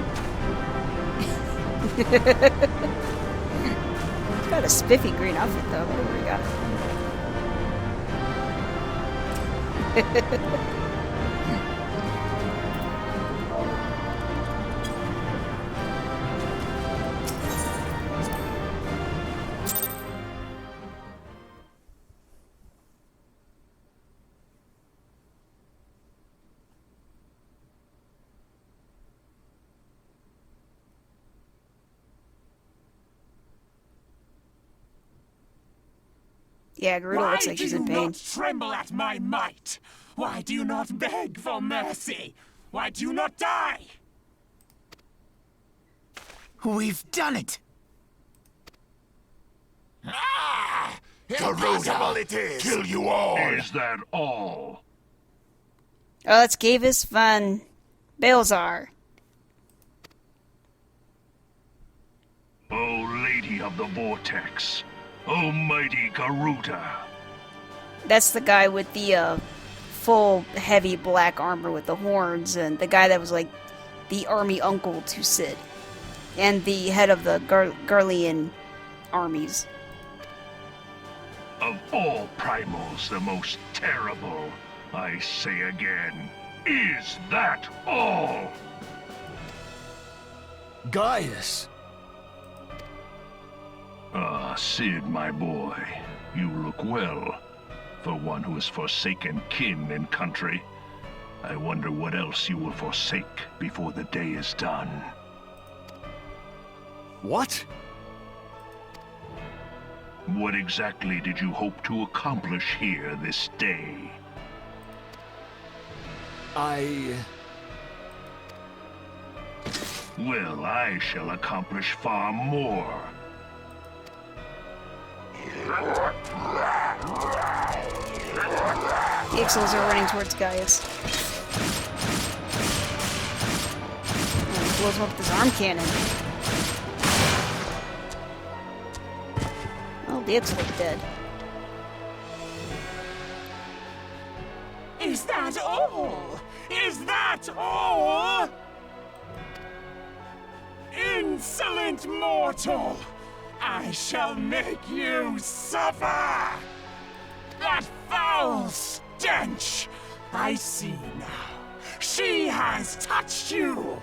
Got a spiffy green outfit though. What do we got? Yeah, Garuda looks like she's in pain. Why do you not tremble at my might? Why do you not beg for mercy? Why do you not die? We've done it! Ah! Impossible it is! Kill you all! Is that all? Oh, that's Gavis van Balzar. O Lady of the Vortex, O mighty Garuda. That's the guy with the full heavy black armor with the horns, and the guy that was like the army uncle to Sid, and the head of the Garlean armies. Of all primals, the most terrible, I say again, is that all? Gaius! Ah, Sid, my boy, you look well. For one who has forsaken kin and country, I wonder what else you will forsake before the day is done. What? What exactly did you hope to accomplish here this day? Well, I shall accomplish far more. The Ixals are running towards Gaius. Oh, he blows him up with his arm cannon. Oh, the Ixals are dead. Is that all? Is that all? Insolent mortal! I shall make you suffer! That foul stench! I see now. She has touched you!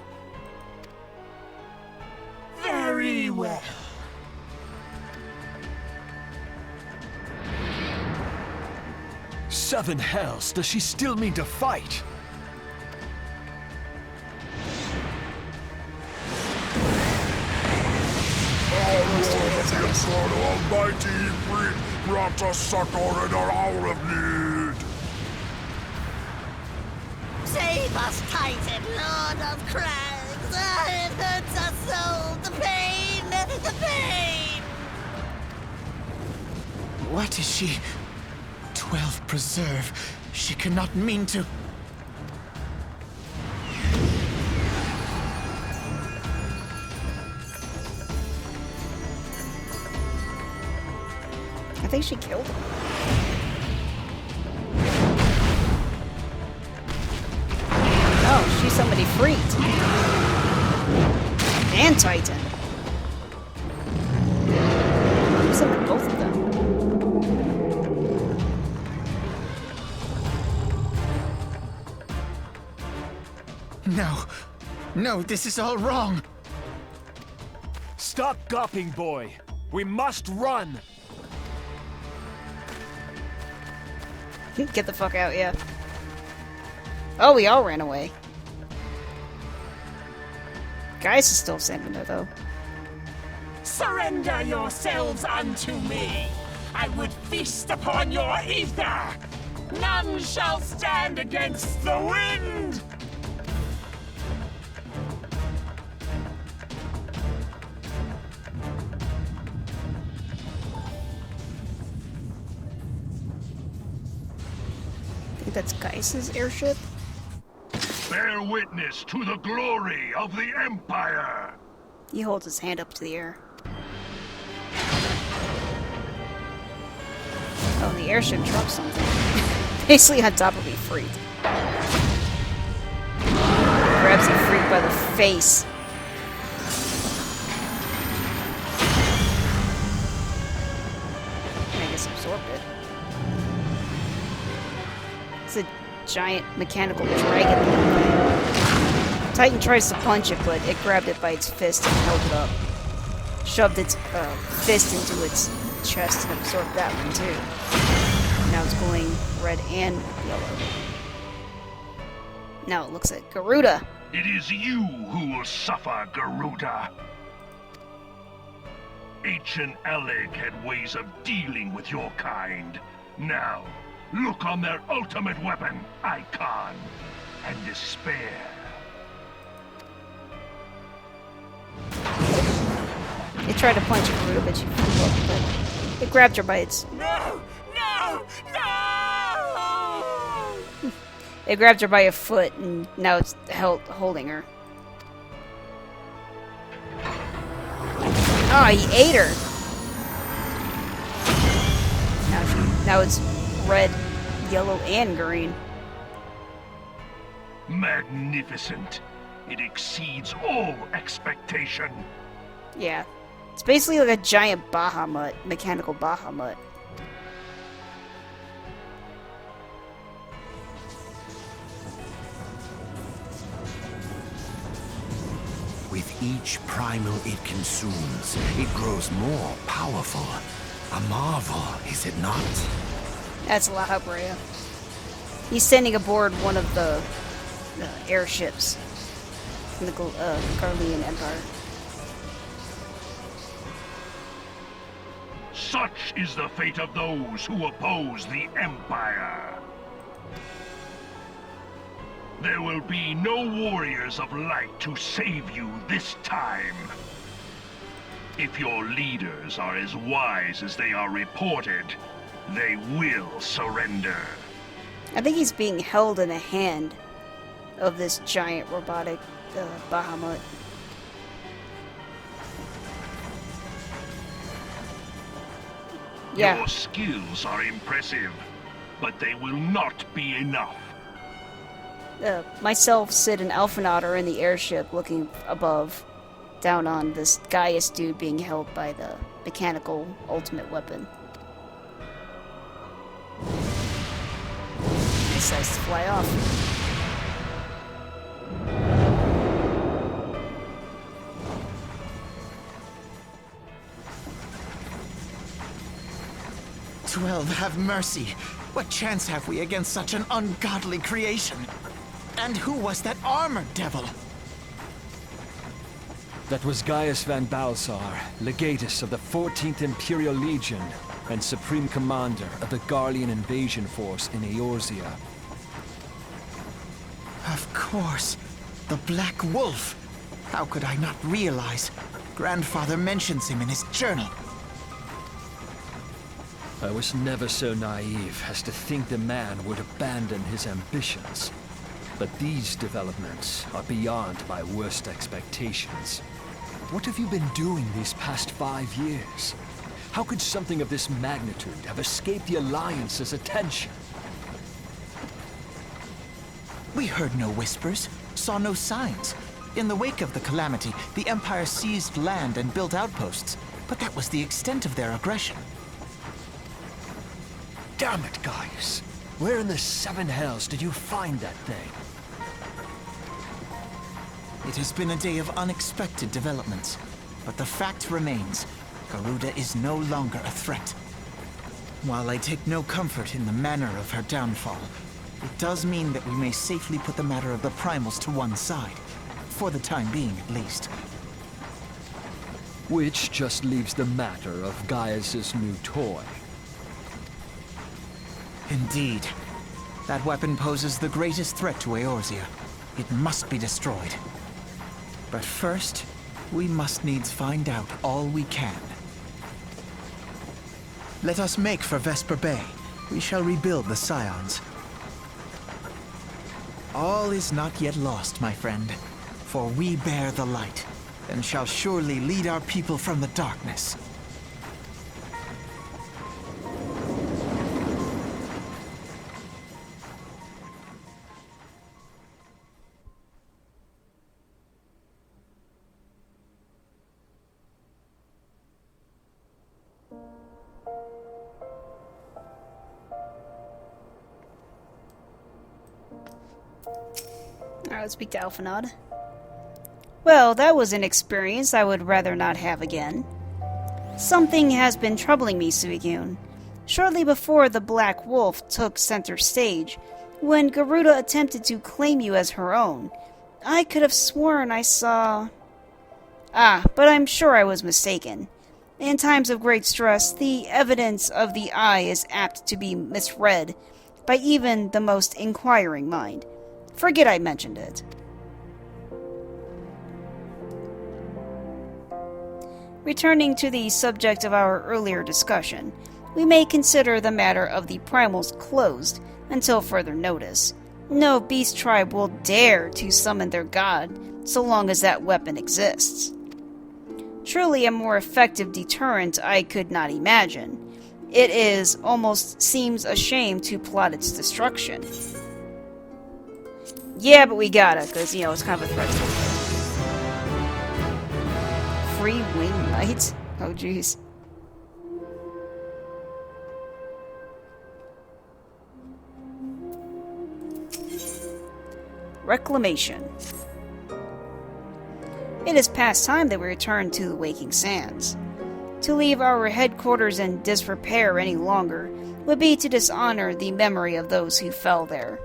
Very well. Seven hells, does she still mean to fight? Almighty Brit brought us succor in our hour of need. Save us, Titan, Lord of Crags! It hurts us so! The pain! The pain! What is she? 12 preserve. She cannot mean to. I think she killed him. Oh, she's somebody freed. And Titan. You summoned both of them. No. No, this is all wrong. Stop gawping, boy. We must run. Get the fuck out, yeah. Oh, we all ran away. Gaius is still standing there, though. Surrender yourselves unto me! I would feast upon your ether! None shall stand against the wind! I think that's Gaius's airship. Bear witness to the glory of the Empire! He holds his hand up to the air. Oh, the airship dropped something. Basically on top of Ifrit. Grabs Ifrit by the face. I guess absorbed it. It's a giant mechanical dragon. Titan tries to punch it, but it grabbed it by its fist and held it up. Shoved its fist into its chest and absorbed that one too. Now it's glowing red and yellow. Now it looks at Garuda. It is you who will suffer, Garuda. Ancient Alec had ways of dealing with your kind. Now, look on their ultimate weapon, Icon, and despair. It tried to punch Garuda, but she flew up, but it grabbed her by its It grabbed her by a foot, and now it's holding her. Oh, he ate her. Now it's red, yellow, and green. Magnificent. It exceeds all expectation. Yeah. It's basically like a giant Bahamut, mechanical Bahamut. With each primal it consumes, it grows more powerful. A marvel, is it not? That's La Habrea. He's standing aboard one of the airships from the Garlean Empire. Such is the fate of those who oppose the Empire. There will be no warriors of light to save you this time. If your leaders are as wise as they are reported, they will surrender. I think he's being held in the hand of this giant robotic Bahamut. Yeah. Your skills are impressive, but they will not be enough. Myself, Sid, and Alphinaud are in the airship looking above, down on this Gaius dude being held by the mechanical ultimate weapon. He decides to fly off. Twelve, have mercy. What chance have we against such an ungodly creation? And who was that armored devil? That was Gaius Van Balsar, legatus of the 14th Imperial Legion and Supreme Commander of the Garlean invasion force in Eorzea. Of course. The Black Wolf. How could I not realize? Grandfather mentions him in his journal. I was never so naive as to think the man would abandon his ambitions. But these developments are beyond my worst expectations. What have you been doing these past 5 years? How could something of this magnitude have escaped the Alliance's attention? We heard no whispers, saw no signs. In the wake of the calamity, the Empire seized land and built outposts, but that was the extent of their aggression. Damn it, Gaius! Where in the seven hells did you find that thing? It has been a day of unexpected developments, but the fact remains, Garuda is no longer a threat. While I take no comfort in the manner of her downfall, it does mean that we may safely put the matter of the primals to one side. For the time being, at least. Which just leaves the matter of Gaius's new toy. Indeed. That weapon poses the greatest threat to Eorzea. It must be destroyed. But first, we must needs find out all we can. Let us make for Vesper Bay. We shall rebuild the Scions. All is not yet lost, my friend. For we bear the light, and shall surely lead our people from the darkness. Alright, let's speak to Alphinaud. Well, that was an experience I would rather not have again. Something has been troubling me, Suicune. Shortly before the Black Wolf took center stage, when Garuda attempted to claim you as her own, I could have sworn I saw... but I'm sure I was mistaken. In times of great stress, the evidence of the eye is apt to be misread by even the most inquiring mind. Forget I mentioned it. Returning to the subject of our earlier discussion, we may consider the matter of the primals closed until further notice. No beast tribe will dare to summon their god so long as that weapon exists. Truly a more effective deterrent I could not imagine. It is almost seems a shame to plot its destruction. Yeah, but we gotta, because, you know, it's kind of a threat to the Free Wing Knight? Oh, jeez. Reclamation. It is past time that we return to the Waking Sands. To leave our headquarters in disrepair any longer would be to dishonor the memory of those who fell there.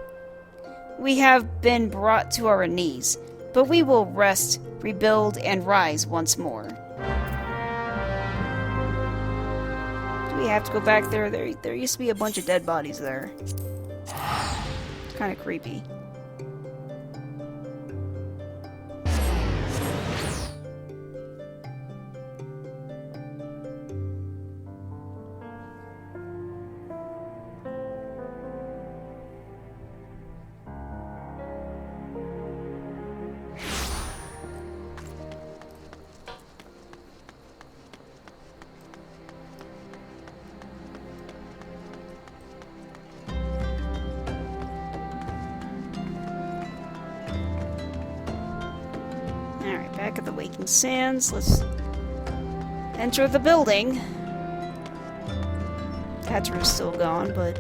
We have been brought to our knees, but we will rest, rebuild, and rise once more. Do we have to go back there? There used to be a bunch of dead bodies there. It's kind of creepy. Alright, back at the Waking Sands. Let's enter the building. Katru's still gone, but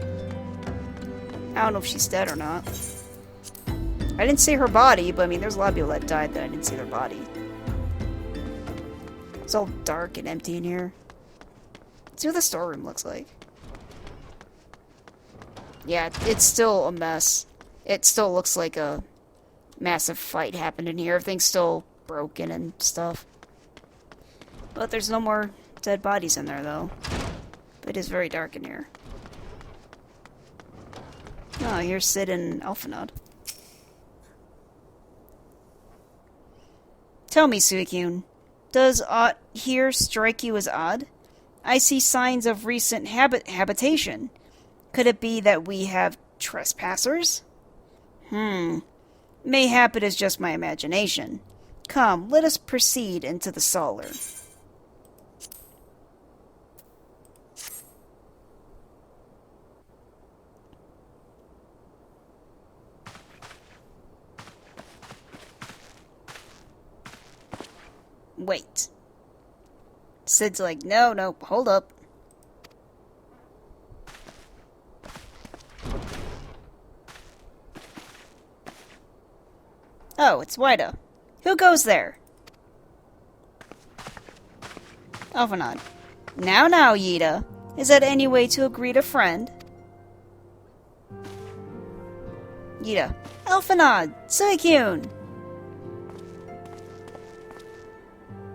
I don't know if she's dead or not. I didn't see her body, but I mean, there's a lot of people that died that I didn't see their body. It's all dark and empty in here. Let's see what the storeroom looks like. Yeah, it's still a mess. It still looks like a massive fight happened in here. Everything's still broken and stuff. But there's no more dead bodies in there, though. But it is very dark in here. Oh, here's Cid and Alphinaud. Tell me, Suicune, does aught here strike you as odd? I see signs of recent habitation. Could it be that we have trespassers? Mayhap it is just my imagination. Come, let us proceed into the Solar. Wait. Cid's like, no, hold up. Oh, it's Wida. Who goes there? Alphinaud. Now, Yida. Is that any way to greet a friend? Yida. Alphinaud! Suicune!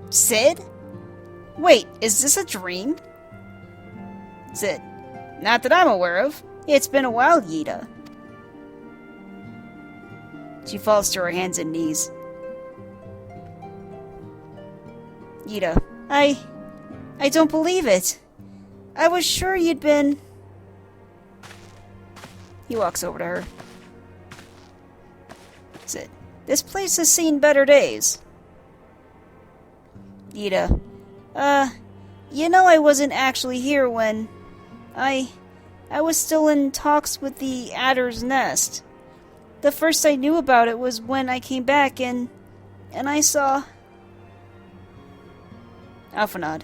Cid? Wait, is this a dream? Cid. Not that I'm aware of. It's been a while, Yida. She falls to her hands and knees. Yida. I don't believe it. I was sure you'd been... He walks over to her. Cid. This place has seen better days. Yida. You know I wasn't actually here when... I was still in talks with the Adder's Nest. The first I knew about it was when I came back and I saw... Alphinaud.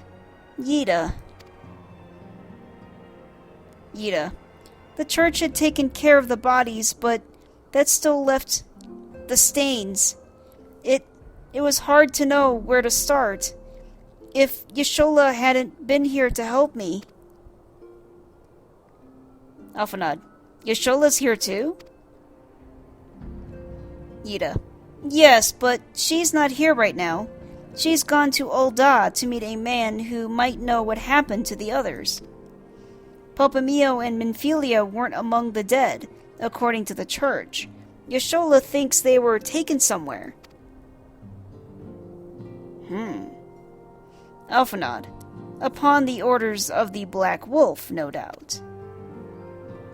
Yida. Yida. The church had taken care of the bodies, but that still left the stains. It was hard to know where to start. If Y'shtola hadn't been here to help me... Alphinaud. Y'shtola's here too? Yida. Yes, but she's not here right now. She's gone to Ul'dah to meet a man who might know what happened to the others. Popomio and Minfilia weren't among the dead, according to the church. Y'shtola thinks they were taken somewhere. Alphinaud. Upon the orders of the Black Wolf, no doubt.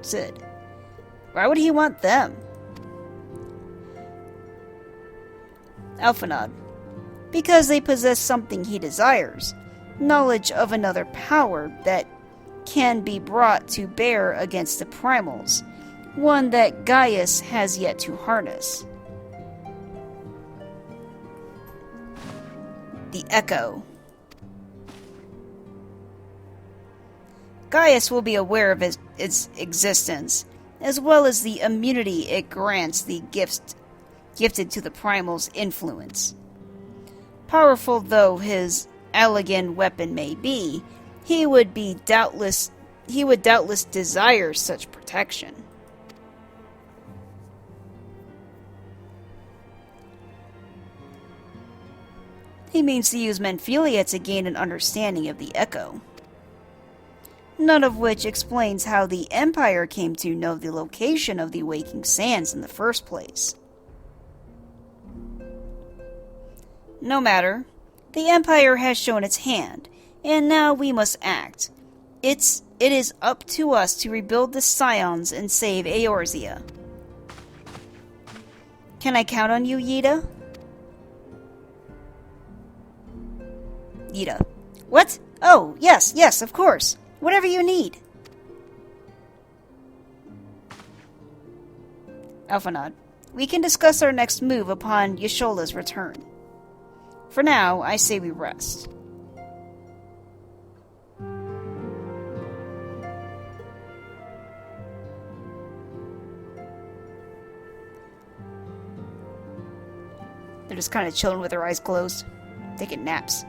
Cid. Why would he want them? Alphanod. Because they possess something he desires. Knowledge of another power that can be brought to bear against the primals. One that Gaius has yet to harness. The Echo. Gaius will be aware of its existence, as well as the immunity it grants the gifted to the primal's influence. Powerful though his Allagan weapon may be, he would doubtless desire such protection. He means to use Menphilia to gain an understanding of the Echo. None of which explains how the Empire came to know the location of the Waking Sands in the first place. No matter, the Empire has shown its hand, and now we must act. It is up to us to rebuild the Scions and save Eorzea. Can I count on you, Yida? Yida. What? Oh, yes, of course. Whatever you need. Alphanod. We can discuss our next move upon Y'sholah's return. For now, I say we rest. They're just kind of chilling with their eyes closed, taking naps.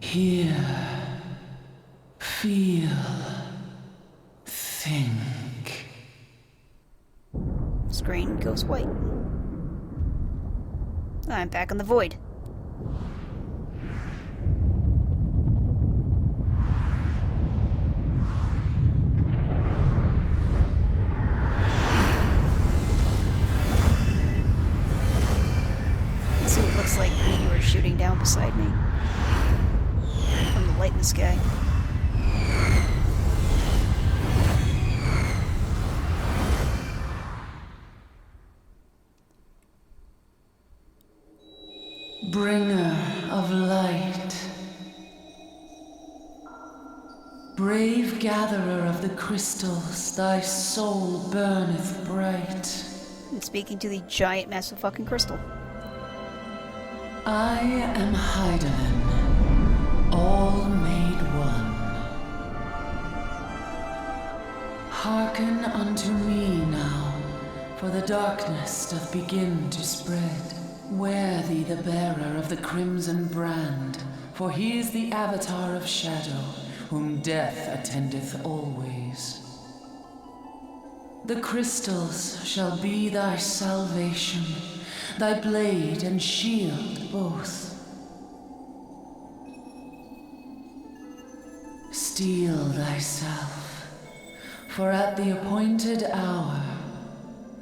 Hear, feel, think. Screen goes white. I'm back in the void. Let's see what it looks like when you were shooting down beside me. From the light in the sky. Bringer of light, brave gatherer of the crystals, thy soul burneth bright. And speaking to the giant, massive fucking crystal. I am Hydaelyn, all made one. Hearken unto me now, for the darkness doth begin to spread. Wear thee the bearer of the crimson brand, for he is the avatar of shadow, whom death attendeth always. The crystals shall be thy salvation, thy blade and shield both. Steel thyself, for at the appointed hour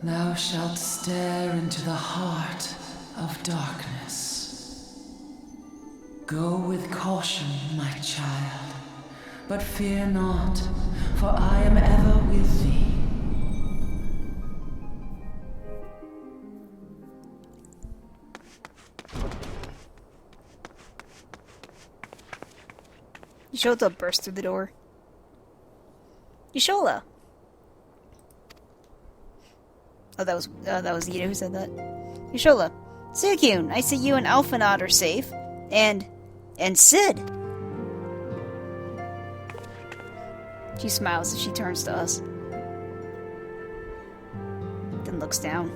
thou shalt stare into the heart of darkness. Go with caution, my child, but fear not, for I am ever with thee. Y'sholah burst through the door. Y'sholah! Oh, that was Yida who said that. Y'sholah. Suicune, I see you and Alphanod are safe. And Cid! She smiles as she turns to us. Then looks down.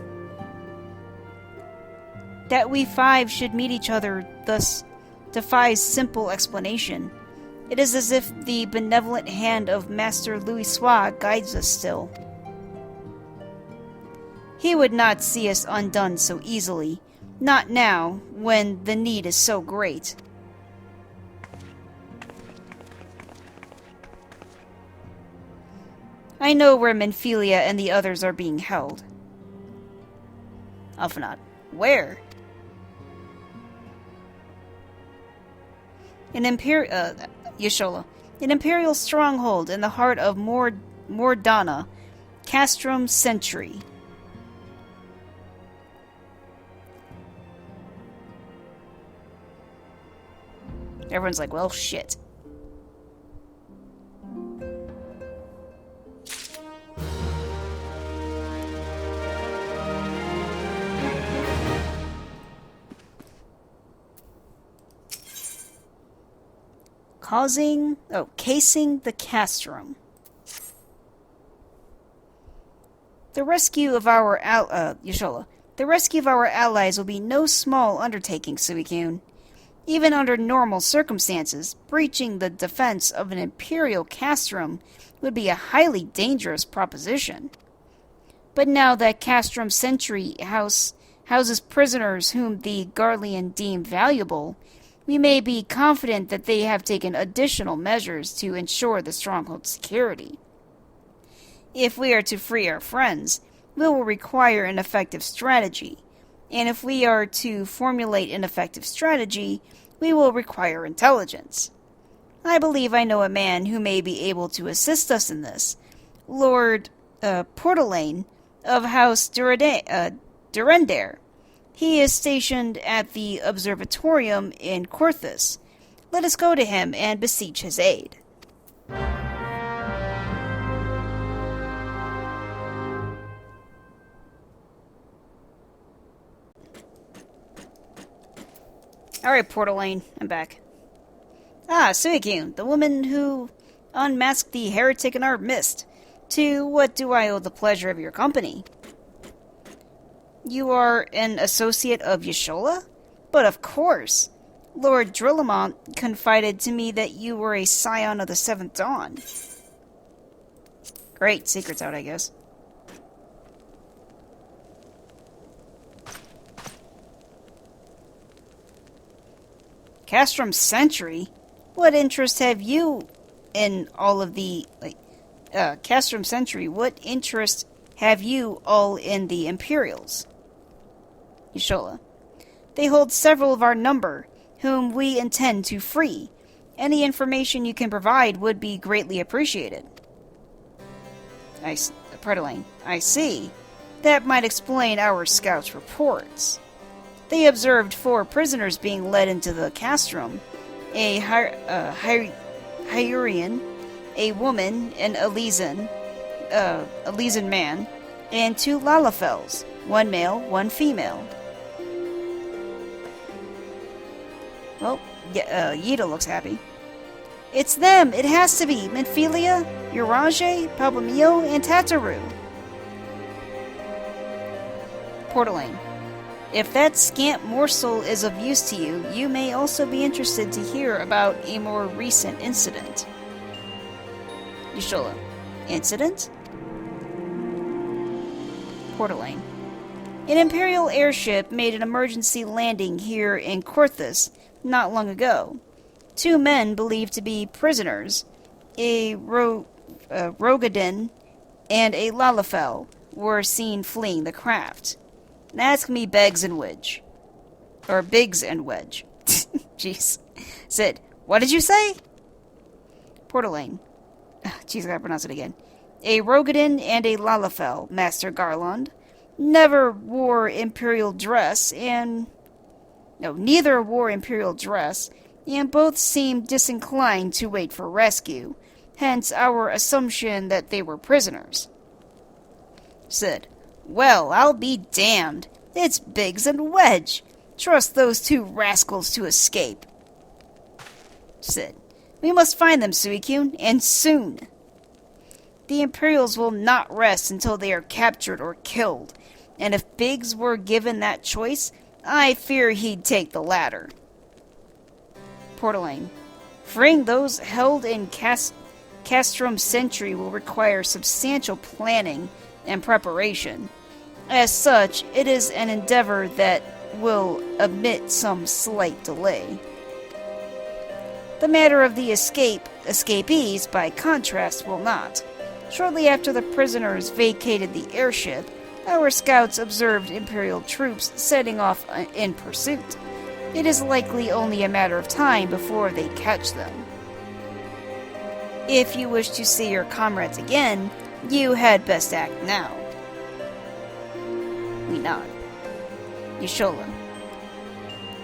That we five should meet each other thus defies simple explanation. It is as if the benevolent hand of Master Louisoix guides us still. He would not see us undone so easily. Not now, when the need is so great. I know where Menphilia and the others are being held. Alphanod. Where? Y'sholah. An Imperial stronghold in the heart of Mordana, Castrum Sentry. Everyone's like, well, shit. Casing the castrum. The rescue of our Y'shtola. The rescue of our allies will be no small undertaking, Suicune. Even under normal circumstances, breaching the defense of an Imperial castrum would be a highly dangerous proposition. But now that Castrum Sentry houses prisoners whom the Garlean deem valuable, we may be confident that they have taken additional measures to ensure the stronghold's security. If we are to free our friends, we will require an effective strategy, and if we are to formulate an effective strategy, we will require intelligence. I believe I know a man who may be able to assist us in this, Lord Portelaine of House Durendare. He is stationed at the Observatorium in Coerthas. Let us go to him and beseech his aid. Alright, Portelaine, I'm back. Ah, Suicune, the woman who unmasked the heretic in our midst. To what do I owe the pleasure of your company? You are an associate of Y'shtola? But of course. Lord Drillamont confided to me that you were a scion of the Seventh Dawn. Great, secret's out, I guess. Castrum Sentry? What interest have you in all of the... Castrum Sentry, what interest have you all in the Imperials? Y'shtola. They hold several of our number, whom we intend to free. Any information you can provide would be greatly appreciated. Portelaine. I see. That might explain our scouts' reports. They observed 4 prisoners being led into the castrum. A Hyurian, a woman, an Elysian man, and 2 Lalafels, 1 male, 1 female. Well, Yida looks happy. It's them! It has to be! Minfilia, Uranger, Palpamio, and Tataru. Portelaine. If that scant morsel is of use to you, you may also be interested to hear about a more recent incident. Y'shtola. Incident? Portelaine. An Imperial airship made an emergency landing here in Coerthas not long ago. 2 men believed to be prisoners, a Rogadin and a Lalafell, were seen fleeing the craft. Ask me Beggs and Wedge. Or Biggs and Wedge. Jeez. Sid, what did you say? Portelaine. Jeez, I gotta pronounce it again. A Rogadin and a Lalafell, Master Garland. Neither wore imperial dress, and both seemed disinclined to wait for rescue, hence our assumption that they were prisoners. Sid. Well, I'll be damned. It's Biggs and Wedge. Trust those 2 rascals to escape. Sid. We must find them, Suicune, and soon. The Imperials will not rest until they are captured or killed, and if Biggs were given that choice, I fear he'd take the latter. Portelaine. Freeing those held in Castrum Sentry will require substantial planning and preparation. As such, it is an endeavor that will admit some slight delay. The matter of the escapees, by contrast, will not. Shortly after the prisoners vacated the airship, our scouts observed Imperial troops setting off in pursuit. It is likely only a matter of time before they catch them. If you wish to see your comrades again, You had best act now. We nod. Yshola.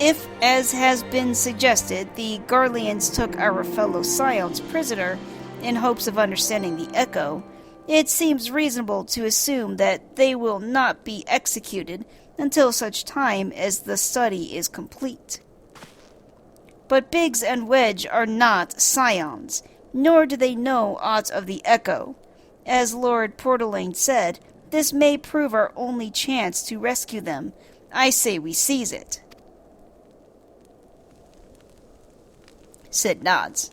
If, as has been suggested, the Garleans took our fellow Scions prisoner in hopes of understanding the Echo, it seems reasonable to assume that they will not be executed until such time as the study is complete. But Biggs and Wedge are not Scions, nor do they know aught of the Echo. As Lord Portalane said, this may prove our only chance to rescue them. I say we seize it. Sid nods.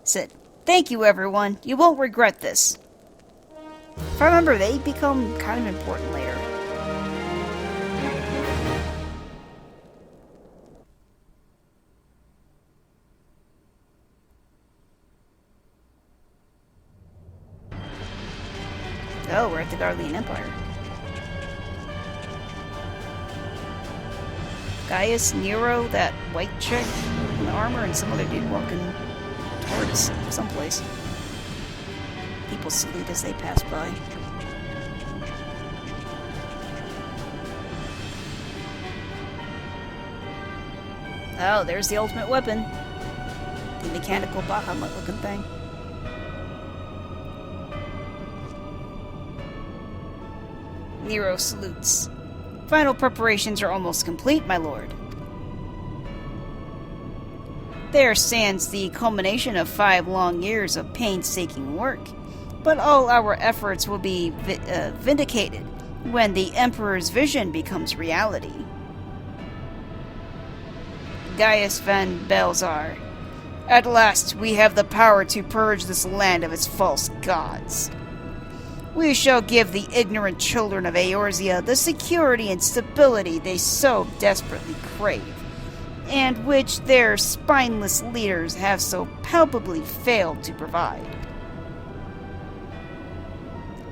Sid, thank you, everyone. You won't regret this. If I remember, they become kind of important later. Oh, we're at the Garlean Empire. Gaius, Nero, that white chick in the armor, and some other dude walking towards someplace. People salute as they pass by. Oh, there's the ultimate weapon. The mechanical Bahamut looking thing. Nero salutes. Final preparations are almost complete, my lord. There stands the culmination of 5 long years of painstaking work, but all our efforts will be vindicated when the Emperor's vision becomes reality. Gaius van Belzar. At last we have the power to purge this land of its false gods. We shall give the ignorant children of Eorzea the security and stability they so desperately crave, and which their spineless leaders have so palpably failed to provide.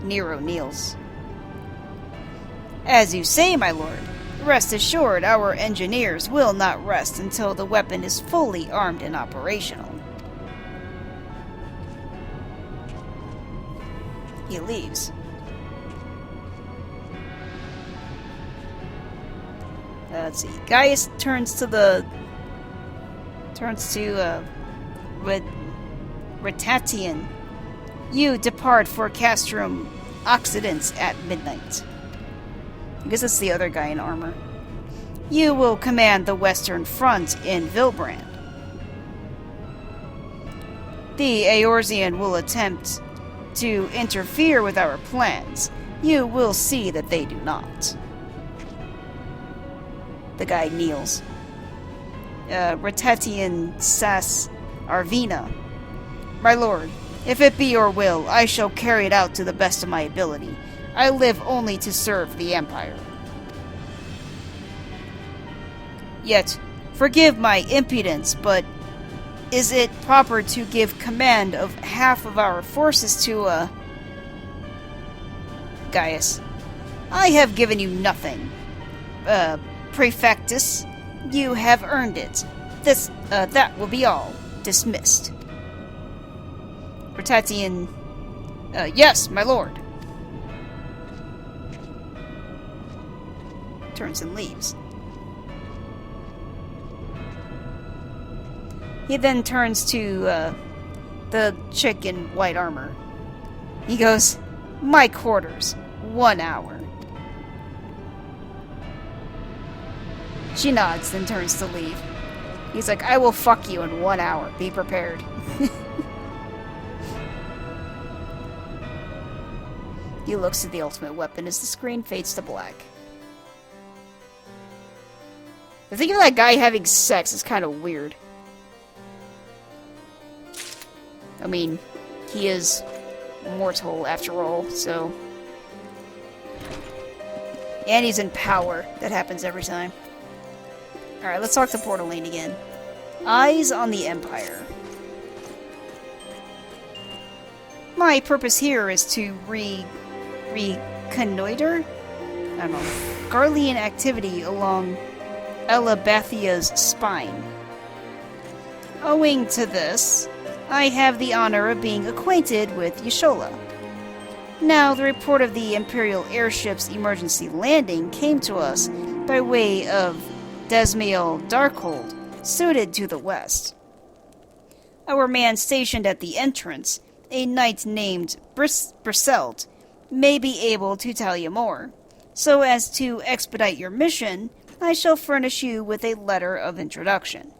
Nero kneels. As you say, my lord, rest assured our engineers will not rest until the weapon is fully armed and operational. He leaves. Let's see. Gaius turns to Retatian. You depart for Castrum Occidents at midnight. I guess it's the other guy in armor. You will command the western front in Vilbrand. The Eorzean will attempt to interfere with our plans. You will see that they do not. The guy kneels. Retetian Sas Arvina. My lord, if it be your will, I shall carry it out to the best of my ability. I live only to serve the Empire. Yet, forgive my impudence, but is it proper to give command of half of our forces to, Gaius? I have given you nothing. Prefectus, you have earned it. That will be all. Dismissed. Retatian, yes, my lord. Turns and leaves. He then turns to the chick in white armor. He goes, my quarters, 1 hour. She nods, then turns to leave. He's like, I will fuck you in 1 hour. Be prepared. He looks at the ultimate weapon as the screen fades to black. The thing of that guy having sex is kind of weird. I mean, he is mortal after all, so... And he's in power. That happens every time. Alright, let's talk to Portalane again. Eyes on the Empire. My purpose here is to reconnoiter? I don't know. Garlean activity along Elabathia's spine. Owing to this, I have the honor of being acquainted with Yshola. Now, the report of the Imperial airship's emergency landing came to us by way of Desmiel Darkhold, suited to the west. Our man stationed at the entrance, a knight named Briselt, may be able to tell you more. So as to expedite your mission, I shall furnish you with a letter of introduction.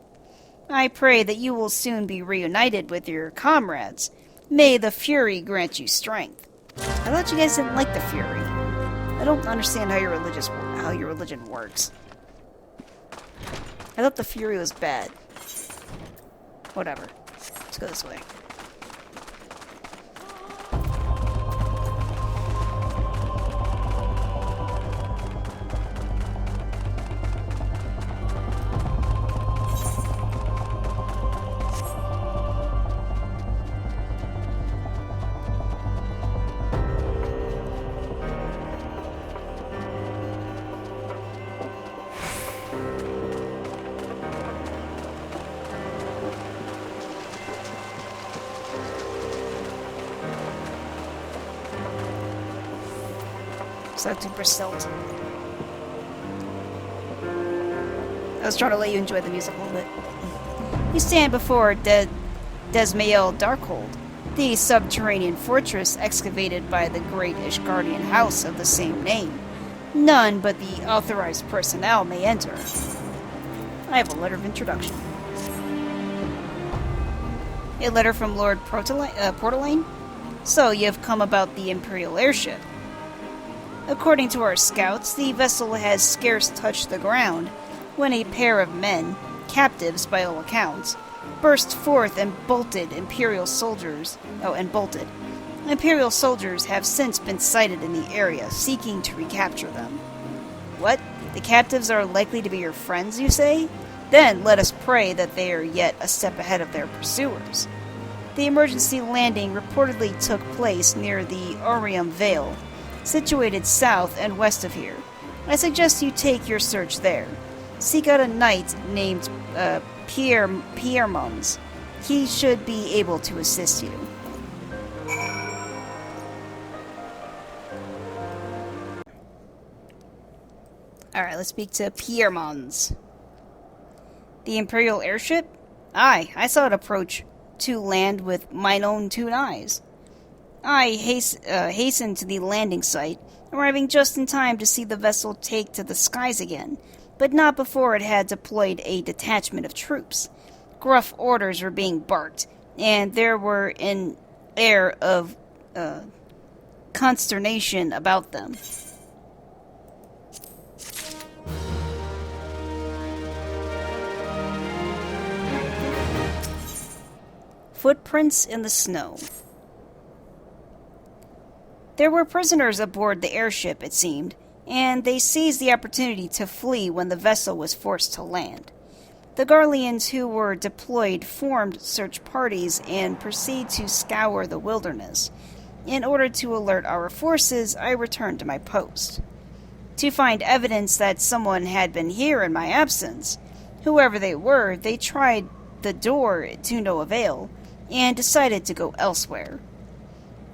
I pray that you will soon be reunited with your comrades. May the Fury grant you strength. I thought you guys didn't like the Fury. I don't understand how your religion works. I thought the Fury was bad. Whatever. Let's go this way. So to Briselt. I was trying to let you enjoy the music a little bit. You stand before Desmael Darkhold, the subterranean fortress excavated by the great Ishgardian house of the same name. None but the authorized personnel may enter. I have a letter of introduction. A letter from Lord Portalane? So you have come about the Imperial airship. According to our scouts, the vessel has scarce touched the ground when a pair of men, captives by all accounts, burst forth and bolted Imperial soldiers. Imperial soldiers have since been sighted in the area, seeking to recapture them. What? The captives are likely to be your friends, you say? Then let us pray that they are yet a step ahead of their pursuers. The emergency landing reportedly took place near the Aurium Vale, situated south and west of here. I suggest you take your search there. Seek out a knight named Pierre-Mons. He should be able to assist you. Alright, let's speak to Pierre-Mons. The Imperial airship? Aye, I saw it approach to land with mine own 2 eyes. I hastened to the landing site, arriving just in time to see the vessel take to the skies again, but not before it had deployed a detachment of troops. Gruff orders were being barked, and there were an air of consternation about them. Footprints in the snow. There were prisoners aboard the airship, it seemed, and they seized the opportunity to flee when the vessel was forced to land. The Garleans who were deployed formed search parties and proceeded to scour the wilderness. In order to alert our forces, I returned to my post. To find evidence that someone had been here in my absence, whoever they were, they tried the door to no avail, and decided to go elsewhere.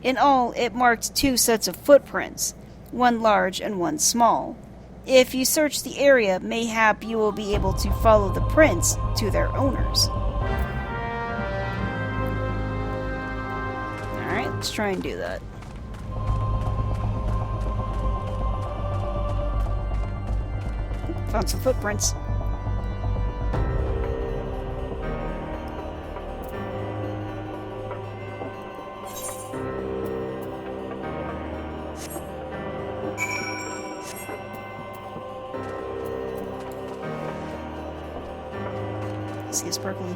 In all, it marked 2 sets of footprints, one large and one small. If you search the area, mayhap you will be able to follow the prints to their owners. Alright, let's try and do that. Found some footprints. See a sparkly.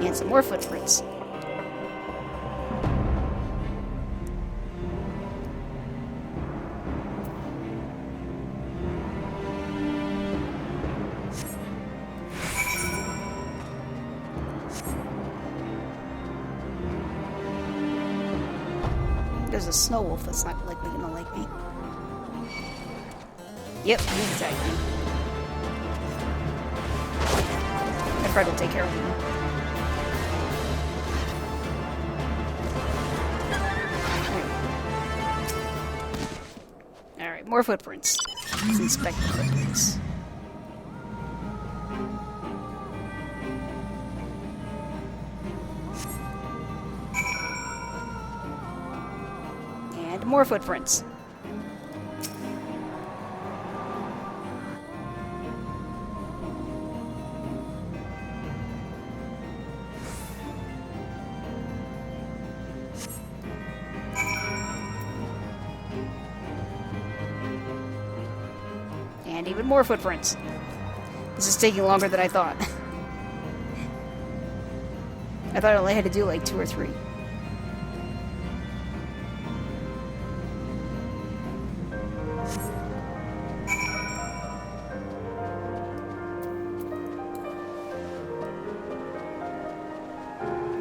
And some more footprints. There's a snow wolf that's not likely gonna like me. Yep, he's attacking me. My friend will take care of him. more footprints. Let's inspect the footprints. And more footprints. And even more footprints. This is taking longer than I thought. I thought I only had to do like 2 or 3.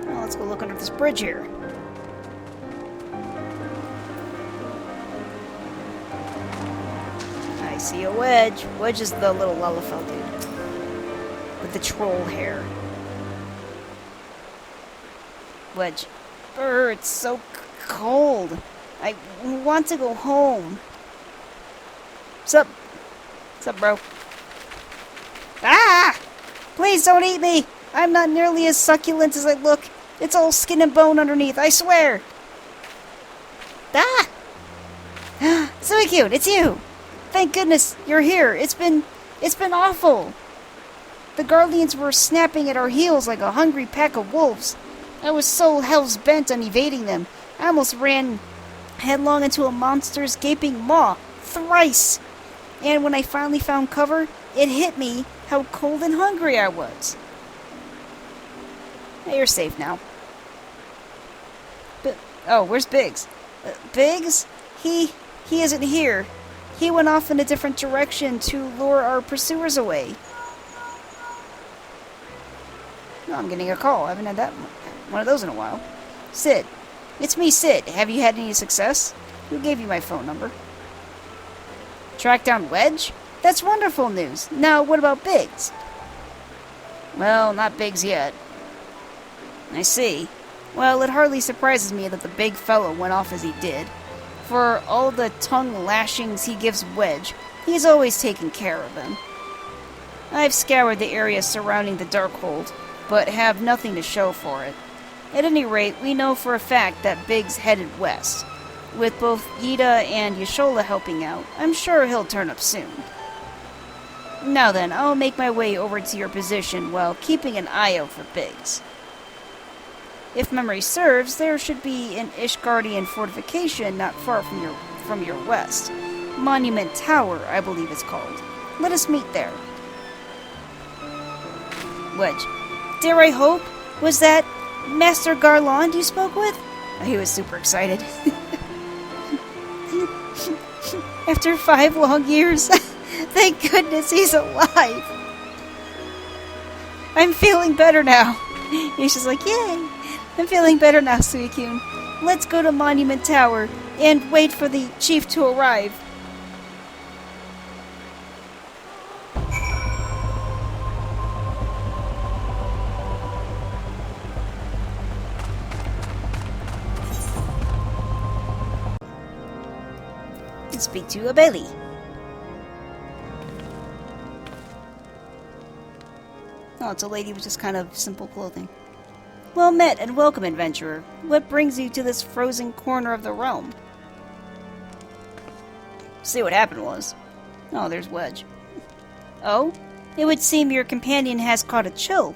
Well, let's go look under this bridge here. I see a Wedge. Wedge is the little Lalafell dude. With the troll hair. Wedge. Brr, it's so cold. I want to go home. Sup? Sup, bro? Ah! Please don't eat me! I'm not nearly as succulent as I look. It's all skin and bone underneath, I swear! Ah! So cute, it's you! Thank goodness you're here. It's been awful. The Guardians were snapping at our heels like a hungry pack of wolves. I was so hell's bent on evading them. I almost ran headlong into a monster's gaping maw. Thrice! And when I finally found cover, it hit me how cold and hungry I was. Hey, you're safe now. But, oh, where's Biggs? Biggs? He isn't here. He went off in a different direction to lure our pursuers away. No, I'm getting a call. I haven't had one of those in a while. Sid. It's me, Sid. Have you had any success? Who gave you my phone number? Track down Wedge? That's wonderful news. Now, what about Biggs? Well, not Biggs yet. I see. Well, it hardly surprises me that the big fellow went off as he did. For all the tongue lashings he gives Wedge, he's always taken care of him. I've scoured the area surrounding the Darkhold, but have nothing to show for it. At any rate, we know for a fact that Biggs headed west. With both Yida and Yashola helping out, I'm sure he'll turn up soon. Now then, I'll make my way over to your position while keeping an eye out for Biggs. If memory serves, there should be an Ishgardian fortification not far from your west. Monument Tower, I believe it's called. Let us meet there. Wedge. Dare I hope? Was that Master Garland you spoke with? Oh, he was super excited. After 5 long years, thank goodness he's alive. I'm feeling better now. He's just like, yay. I'm feeling better now, Suicune. Let's go to Monument Tower and wait for the chief to arrive. Let's speak to Abeli. Oh, it's a lady with just kind of simple clothing. Well met and welcome, adventurer. What brings you to this frozen corner of the realm? See, what happened was... Oh, there's Wedge. Oh? It would seem your companion has caught a chill.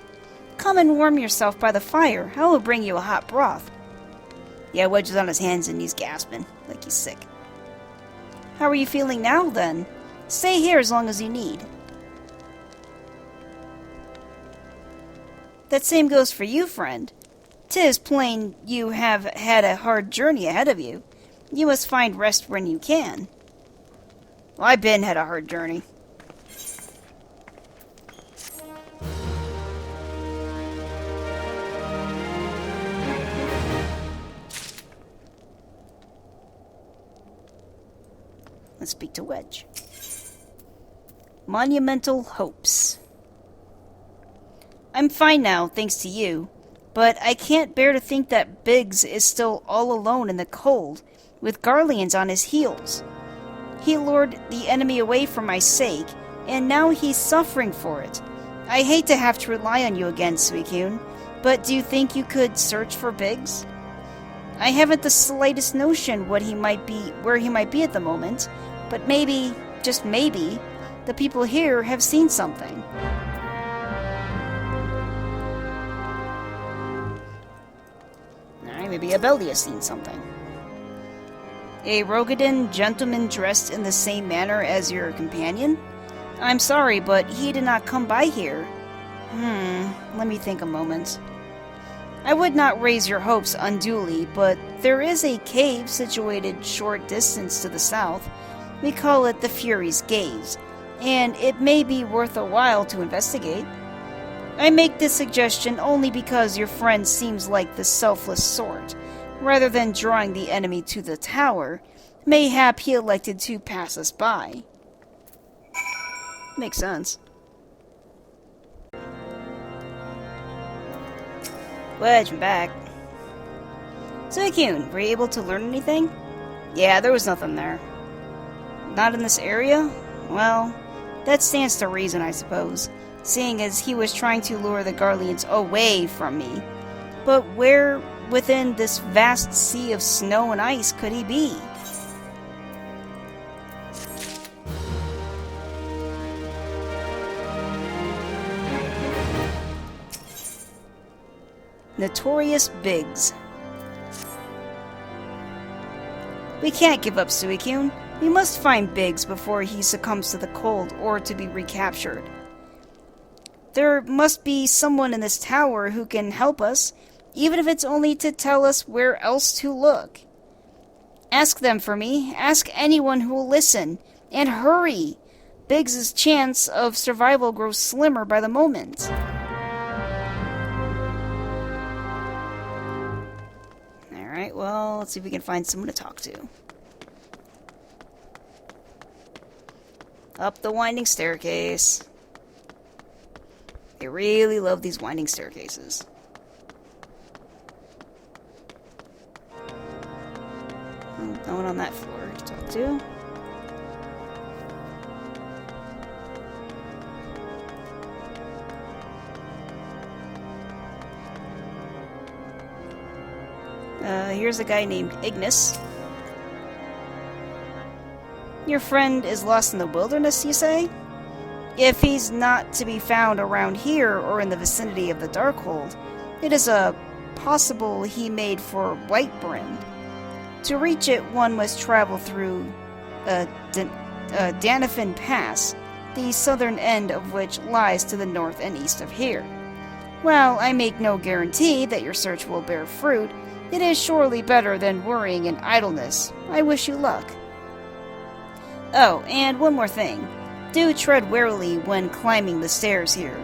Come and warm yourself by the fire. I will bring you a hot broth. Yeah, Wedge is on his hands and he's gasping, like he's sick. How are you feeling now, then? Stay here as long as you need. That same goes for you, friend. 'Tis plain you have had a hard journey ahead of you. You must find rest when you can. Well, I've had a hard journey. Let's speak to Wedge. Monumental hopes. I'm fine now, thanks to you, but I can't bear to think that Biggs is still all alone in the cold, with Garleans on his heels. He lured the enemy away for my sake, and now he's suffering for it. I hate to have to rely on you again, Suicune, but do you think you could search for Biggs? I haven't the slightest notion where he might be at the moment, but maybe, just maybe, the people here have seen something. Alright, maybe Abeldia's seen something. A Rogadin gentleman dressed in the same manner as your companion? I'm sorry, but he did not come by here. Let me think a moment. I would not raise your hopes unduly, but there is a cave situated short distance to the south. We call it the Fury's Gaze, and it may be worth a while to investigate. I make this suggestion only because your friend seems like the selfless sort. Rather than drawing the enemy to the tower, mayhap he elected to pass us by. Makes sense. Wedge, I'm back. Suicune, were you able to learn anything? Yeah, there was nothing there. Not in this area? Well, that stands to reason, I suppose, seeing as he was trying to lure the Garleans away from me. But where within this vast sea of snow and ice could he be? Notorious Biggs. We can't give up Suicune. We must find Biggs before he succumbs to the cold or to be recaptured. There must be someone in this tower who can help us, even if it's only to tell us where else to look. Ask them for me. Ask anyone who will listen. And hurry! Biggs' chance of survival grows slimmer by the moment. Alright, well, let's see if we can find someone to talk to. Up the winding staircase. I really love these winding staircases. No one on that floor to talk to. Here's a guy named Ignis. Your friend is lost in the wilderness, you say? If he's not to be found around here or in the vicinity of the Darkhold, it is possible he made for Whitebryn. To reach it, one must travel through Danafin Pass, the southern end of which lies to the north and east of here. While I make no guarantee that your search will bear fruit, it is surely better than worrying in idleness. I wish you luck. Oh, and one more thing. Do tread warily when climbing the stairs here.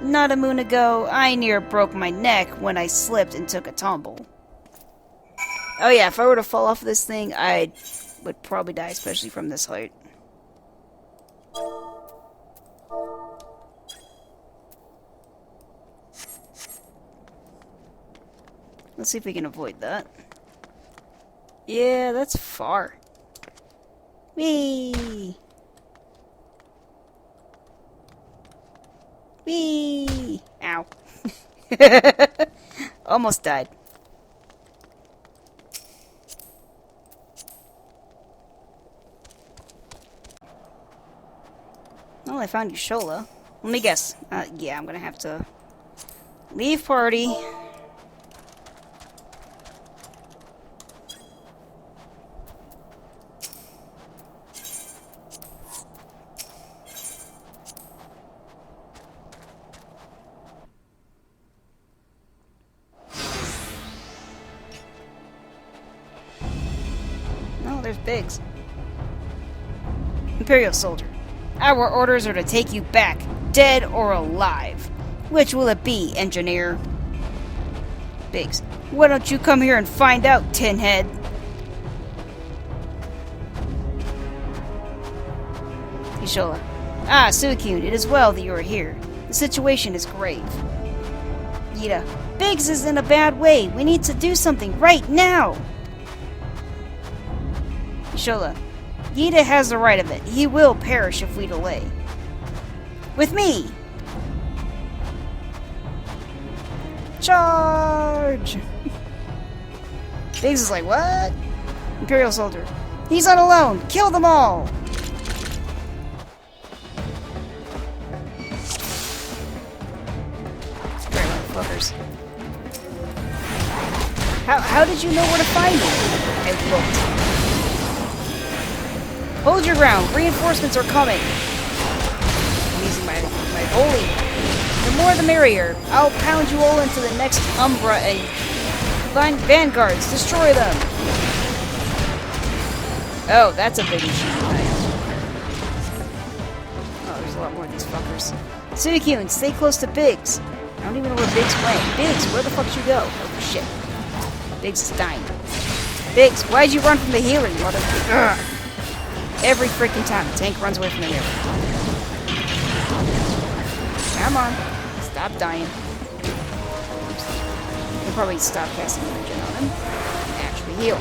Not a moon ago, I near broke my neck when I slipped and took a tumble. Oh yeah, if I were to fall off this thing, I would probably die, especially from this height. Let's see if we can avoid that. Yeah, that's far. Whee! Whee! Ow. Almost died. Well, I found you, Shola. Let me guess. Yeah, I'm gonna have to leave party. No, there's Biggs. Imperial soldier. Our orders are to take you back, dead or alive. Which will it be, engineer? Biggs. Why don't you come here and find out, Tinhead? Ishola. Ah, Suicune, it is well that you are here. The situation is grave. Yida. Biggs is in a bad way. We need to do something right now. Ishola. Yida has the right of it. He will perish if we delay. With me! Charge! Biggs is like, what? Imperial soldier. He's not alone! Kill them all! Great motherfuckers. How did you know where to find me? I looked. Hold your ground. Reinforcements are coming. I'm using my holy. The more the merrier. I'll pound you all into the next Umbra and vanguards. Destroy them. Oh, that's a big machine knife. Oh, there's a lot more of these fuckers. Suicune, stay close to Biggs. I don't even know where Biggs went. Biggs, where the fuck did you go? Oh, shit. Biggs is dying. Biggs, why'd you run from the healing, motherfucker? Every freaking time the tank runs away from the healing. Come on. Stop dying. Oops. I'll probably stop casting energy on him. Actually heal.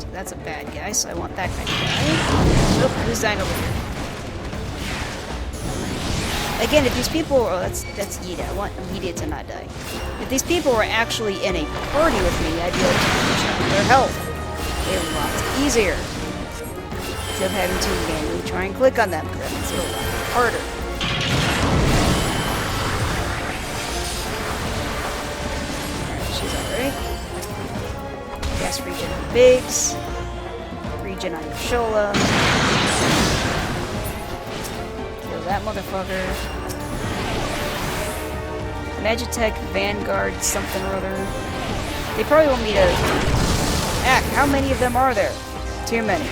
So that's a bad guy, so I want that kind of guy. Nope, who's dying over here? Again, if these people... Oh, that's Yida. I want Yida to not die. If these people were actually in a party with me, I'd be able to check their health. A lot easier. Instead of having to manually try and click on them, because that makes it a lot harder. Alright, she's alright. Gas regen on Biggs. Regen on Shola. That motherfucker. Magitech, Vanguard, something or other. They probably want me to act. How many of them are there? Too many.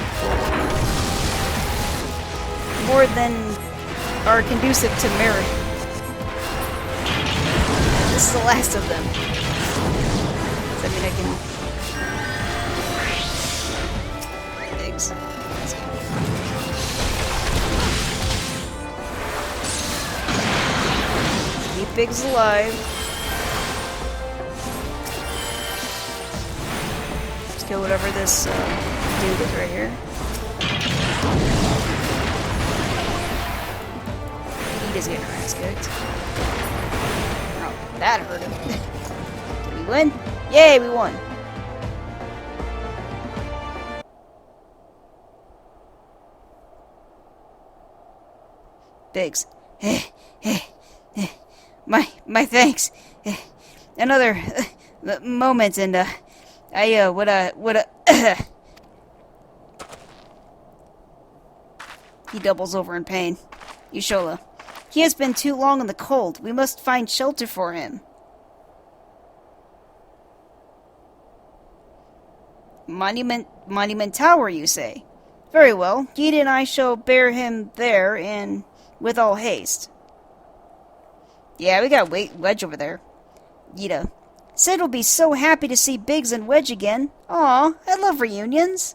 More than are conducive to merit. This is the last of them. I mean, I can... Eggs. Keep Biggs alive. Let's kill whatever this dude is right here. He is getting her ass kicked. Oh, that hurt him. Did we win? Yay, we won. Biggs. My thanks. Another moment, and He doubles over in pain. Yushola. He has been too long in the cold. We must find shelter for him. Monument Tower, you say? Very well. Yida and I shall bear him there, and with all haste. Yeah, we got Wedge over there. Yida. Sid will be so happy to see Biggs and Wedge again. Aw, I love reunions.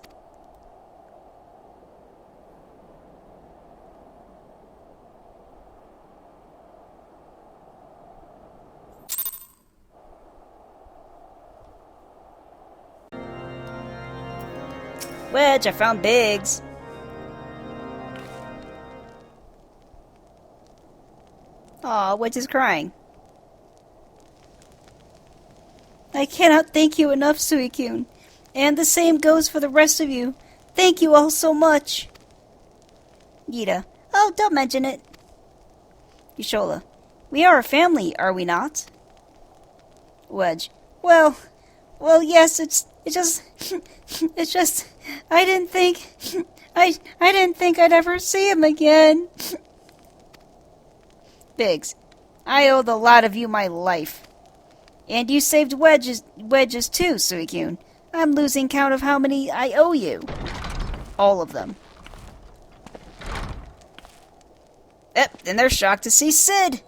Wedge, I found Biggs. Aw, Wedge is crying. I cannot thank you enough, Suicune. And the same goes for the rest of you. Thank you all so much. Yida. Oh, don't mention it. Yushola. We are a family, are we not? Wedge. Well, yes, it's just, I didn't think I'd ever see him again. Biggs. I owe the lot of you my life. And you saved Wedges too, Suicune. I'm losing count of how many I owe you. All of them. And they're shocked to see Sid.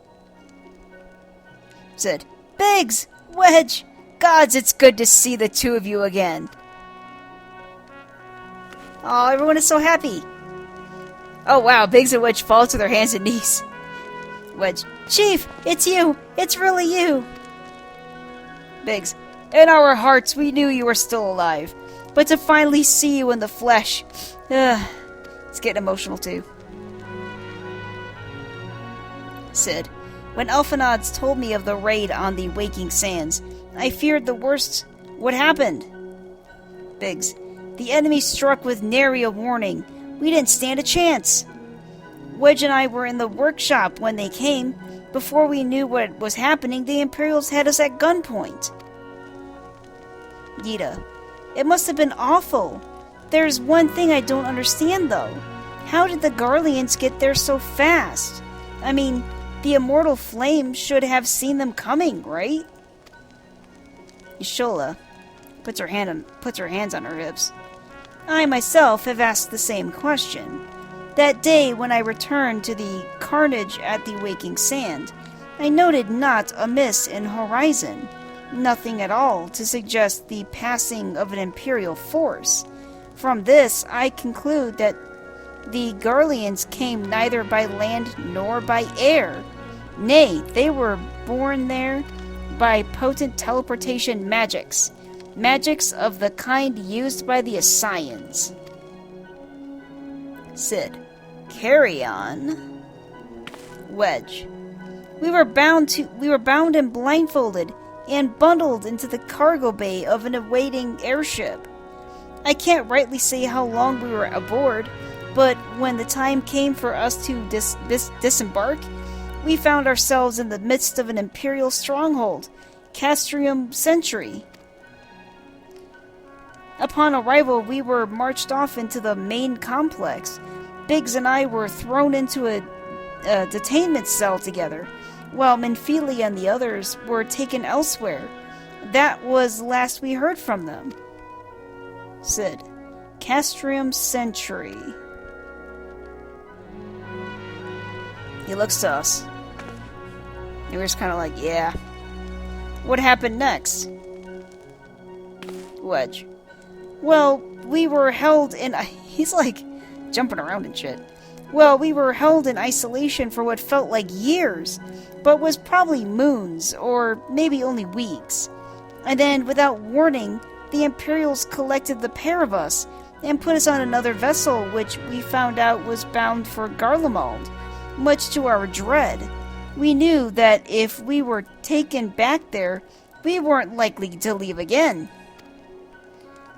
Sid. Biggs! Wedge! Gods, it's good to see the two of you again. Oh, everyone is so happy. Oh wow, Biggs and Wedge fall to their hands and knees. Wedge. Chief, it's you! It's really you! Biggs. In our hearts, we knew you were still alive. But to finally see you in the flesh... it's getting emotional, too. Sid. When Elfanads told me of the raid on the Waking Sands, I feared the worst. What happened? Biggs. The enemy struck with nary a warning. We didn't stand a chance. Wedge and I were in the workshop when they came. Before we knew what was happening, the Imperials had us at gunpoint. Yida. It must have been awful. There's one thing I don't understand, though. How did the Garleans get there so fast? I mean, the Immortal Flame should have seen them coming, right? Y'shtola puts her hands on her hips. I myself have asked the same question. That day when I returned to the carnage at the Waking Sand, I noted naught amiss in horizon, nothing at all to suggest the passing of an Imperial force. From this, I conclude that the Garleans came neither by land nor by air. Nay, they were borne there by potent teleportation magics. Magics of the kind used by the Ascians. Sid. Carry on. Wedge. We were bound and blindfolded and bundled into the cargo bay of an awaiting airship. I can't rightly say how long we were aboard, but when the time came for us to disembark, we found ourselves in the midst of an Imperial stronghold, Castrium Century. Upon arrival, we were marched off into the main complex. Biggs and I were thrown into a detainment cell together, while Minfilia and the others were taken elsewhere. That was last we heard from them. Sid. Castrium Century. He looks to us. And we're just kind of like, yeah. What happened next? Wedge. Well, we were held in... He's like jumping around and shit. Well, we were held in isolation for what felt like years, but was probably moons, or maybe only weeks. And then, without warning, the Imperials collected the pair of us and put us on another vessel, which we found out was bound for Garlemald. Much to our dread, we knew that if we were taken back there, we weren't likely to leave again.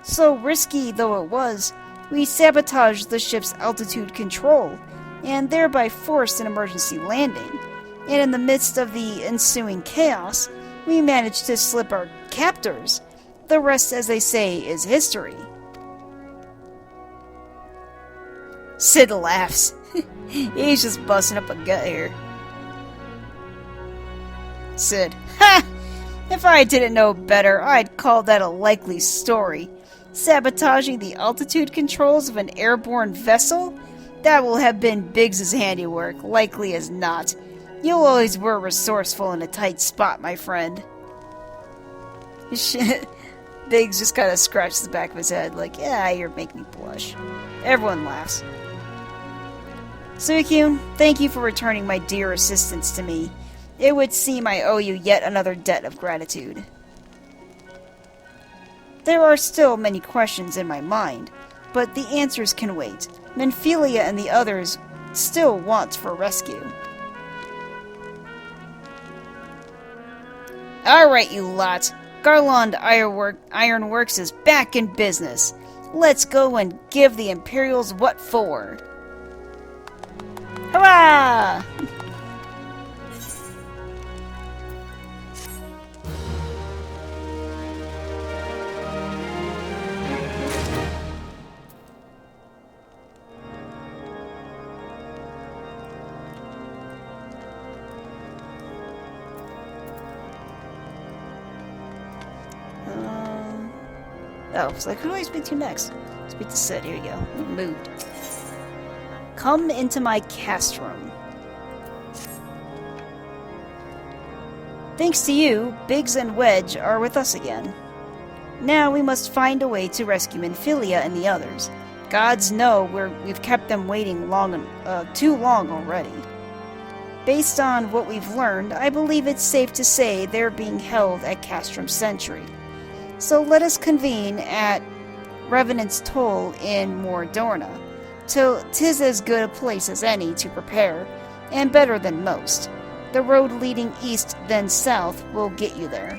So risky though it was, we sabotaged the ship's altitude control, and thereby forced an emergency landing. And in the midst of the ensuing chaos, we managed to slip our captors. The rest, as they say, is history. Sid laughs. He's just busting up a gut here. Sid. Ha! If I didn't know better, I'd call that a likely story. Sabotaging the altitude controls of an airborne vessel? That will have been Biggs's handiwork, likely as not. You always were resourceful in a tight spot, my friend. Biggs just kind of scratches the back of his head, like, yeah, you're making me blush. Everyone laughs. Suicune, thank you for returning my dear assistance to me. It would seem I owe you yet another debt of gratitude. There are still many questions in my mind, but the answers can wait. Minfilia and the others still want for rescue. Alright, you lot. Garland Ironworks is back in business. Let's go and give the Imperials what for. Hurrah! Oh, it's like, who do I speak to next? Speak to Sid. Here you go. He moved. Come into my castrum. Thanks to you, Biggs and Wedge are with us again. Now we must find a way to rescue Minfilia and the others. Gods know we've kept them waiting too long already. based on what we've learned, I believe it's safe to say they're being held at Castrum Sentry. So let us convene at Revenant's Toll in Mordorna. Tis as good a place as any to prepare, and better than most. The road leading east then south will get you there.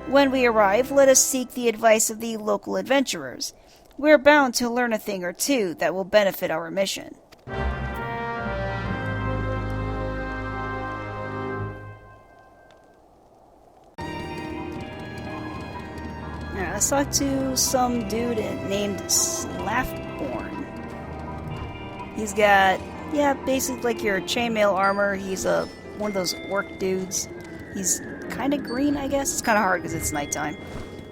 When we arrive, let us seek the advice of the local adventurers. We're bound to learn a thing or two that will benefit our mission. Alright, let's talk to some dude named Slaftborn. He's got, basically like your chainmail armor. He's one of those orc dudes. He's kind of green, I guess. It's kind of hard because it's nighttime.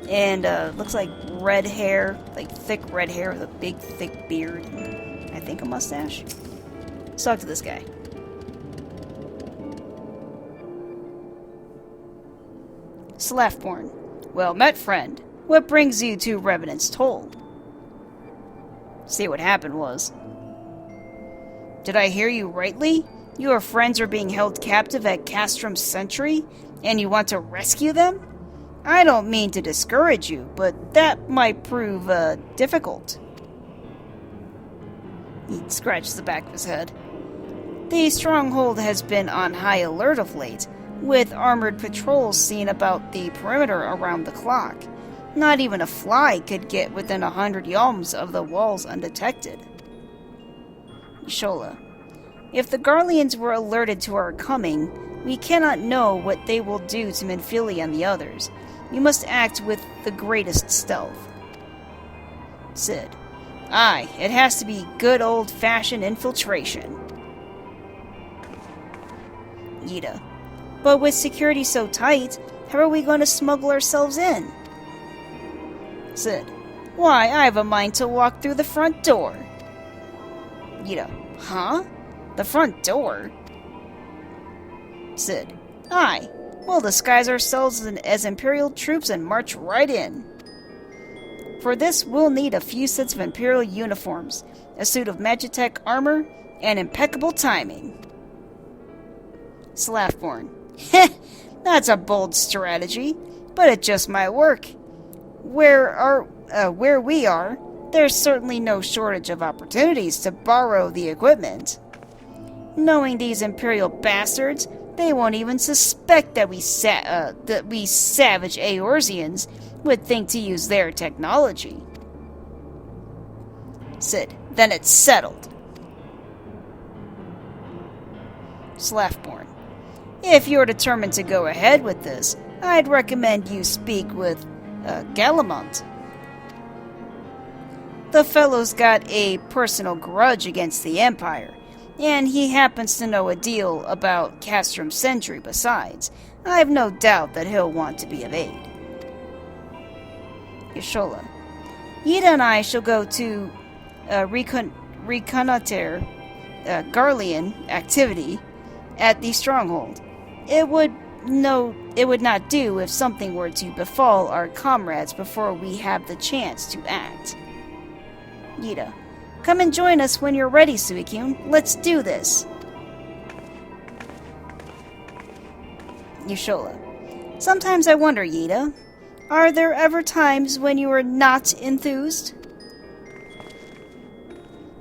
And looks like red hair, like thick red hair with a big, thick beard. And I think a mustache. Let's talk to this guy. Slaftborn. Well met, friend. What brings you to Revenant's Toll? See, what happened was... Did I hear you rightly? Your friends are being held captive at Castrum Sentry, and you want to rescue them? I don't mean to discourage you, but that might prove, difficult. He scratched the back of his head. The stronghold has been on high alert of late, with armored patrols seen about the perimeter around the clock. Not even a fly could get within 100 yalms of the walls undetected. Y'shola. If the Garleans were alerted to our coming, we cannot know what they will do to Minfilia and the others. We must act with the greatest stealth. Cid. Aye, it has to be good old-fashioned infiltration. Yida. But with security so tight, how are we going to smuggle ourselves in? Cid. Why, I have a mind to walk through the front door. Yida. Huh? The front door? Cid. Aye. We'll disguise ourselves as Imperial troops and march right in. For this, we'll need a few sets of Imperial uniforms, a suit of Magitech armor, and impeccable timing. Slaftborn. Heh, that's a bold strategy, but it just might work. Where we are, there's certainly no shortage of opportunities to borrow the equipment. Knowing these Imperial bastards, they won't even suspect that we savage Eorzeans would think to use their technology. Cid. Then it's settled. Slaftborn. If you're determined to go ahead with this, I'd recommend you speak with Galamont. The fellow's got a personal grudge against the Empire, and he happens to know a deal about Castrum Sentry besides. I've no doubt that he'll want to be of aid. Y'shola. Yida and I shall go to reconnoiter Garlean activity at the stronghold. It would not do if something were to befall our comrades before we have the chance to act. Yida. Come and join us when you're ready, Suicune. Let's do this. Y'shola. Sometimes I wonder, Yida, are there ever times when you are not enthused?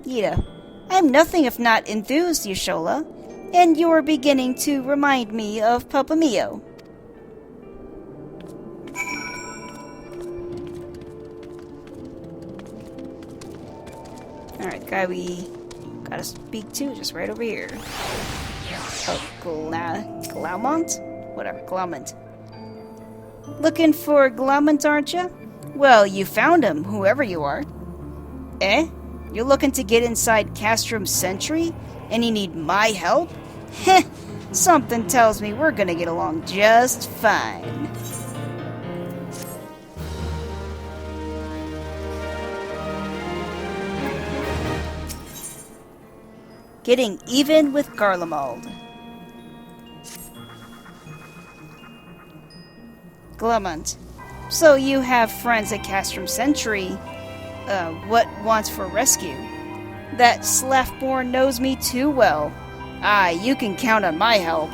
Yida. I'm nothing if not enthused, Y'shola, and you're beginning to remind me of Papa Mio. Alright, guy we gotta speak to just right over here. Oh, Glaumont? Whatever, Glaumont. Looking for Glaumont, aren't you? Well, you found him, whoever you are. Eh? You're looking to get inside Castrum Sentry? And you need my help? Heh, something tells me we're gonna get along just fine. Getting even with Garlemald. Glaumont. So you have friends at Castrum Sentry. What wants for rescue? That Slaftborn knows me too well. Aye, you can count on my help.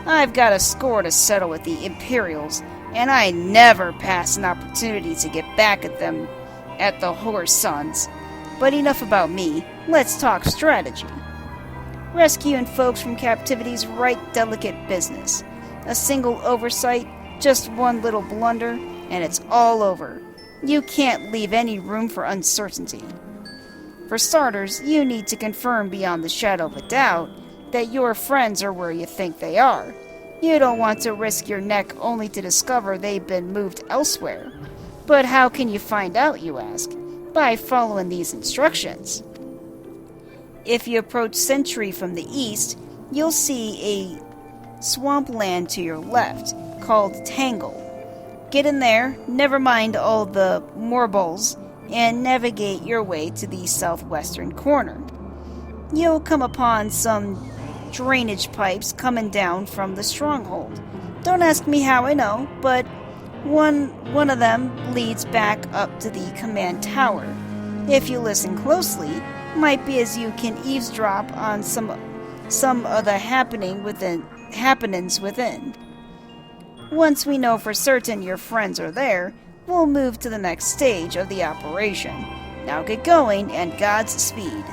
I've got a score to settle with the Imperials, and I never pass an opportunity to get back at them at the Horse Sons. But enough about me, let's talk strategy. Rescuing folks from captivity's right delicate business. A single oversight, just one little blunder, and it's all over. You can't leave any room for uncertainty. For starters, you need to confirm beyond the shadow of a doubt that your friends are where you think they are. You don't want to risk your neck only to discover they've been moved elsewhere. But how can you find out, you ask? By following these instructions. If you approach Sentry from the east, you'll see a swampland to your left, called Tangle. Get in there, never mind all the morbals, and navigate your way to the southwestern corner. You'll come upon some drainage pipes coming down from the stronghold. Don't ask me how I know, but one of them leads back up to the command tower. If you listen closely, might be as you can eavesdrop on some of the happenings within. Once we know for certain your friends are there, we'll move to the next stage of the operation. Now get going and Godspeed.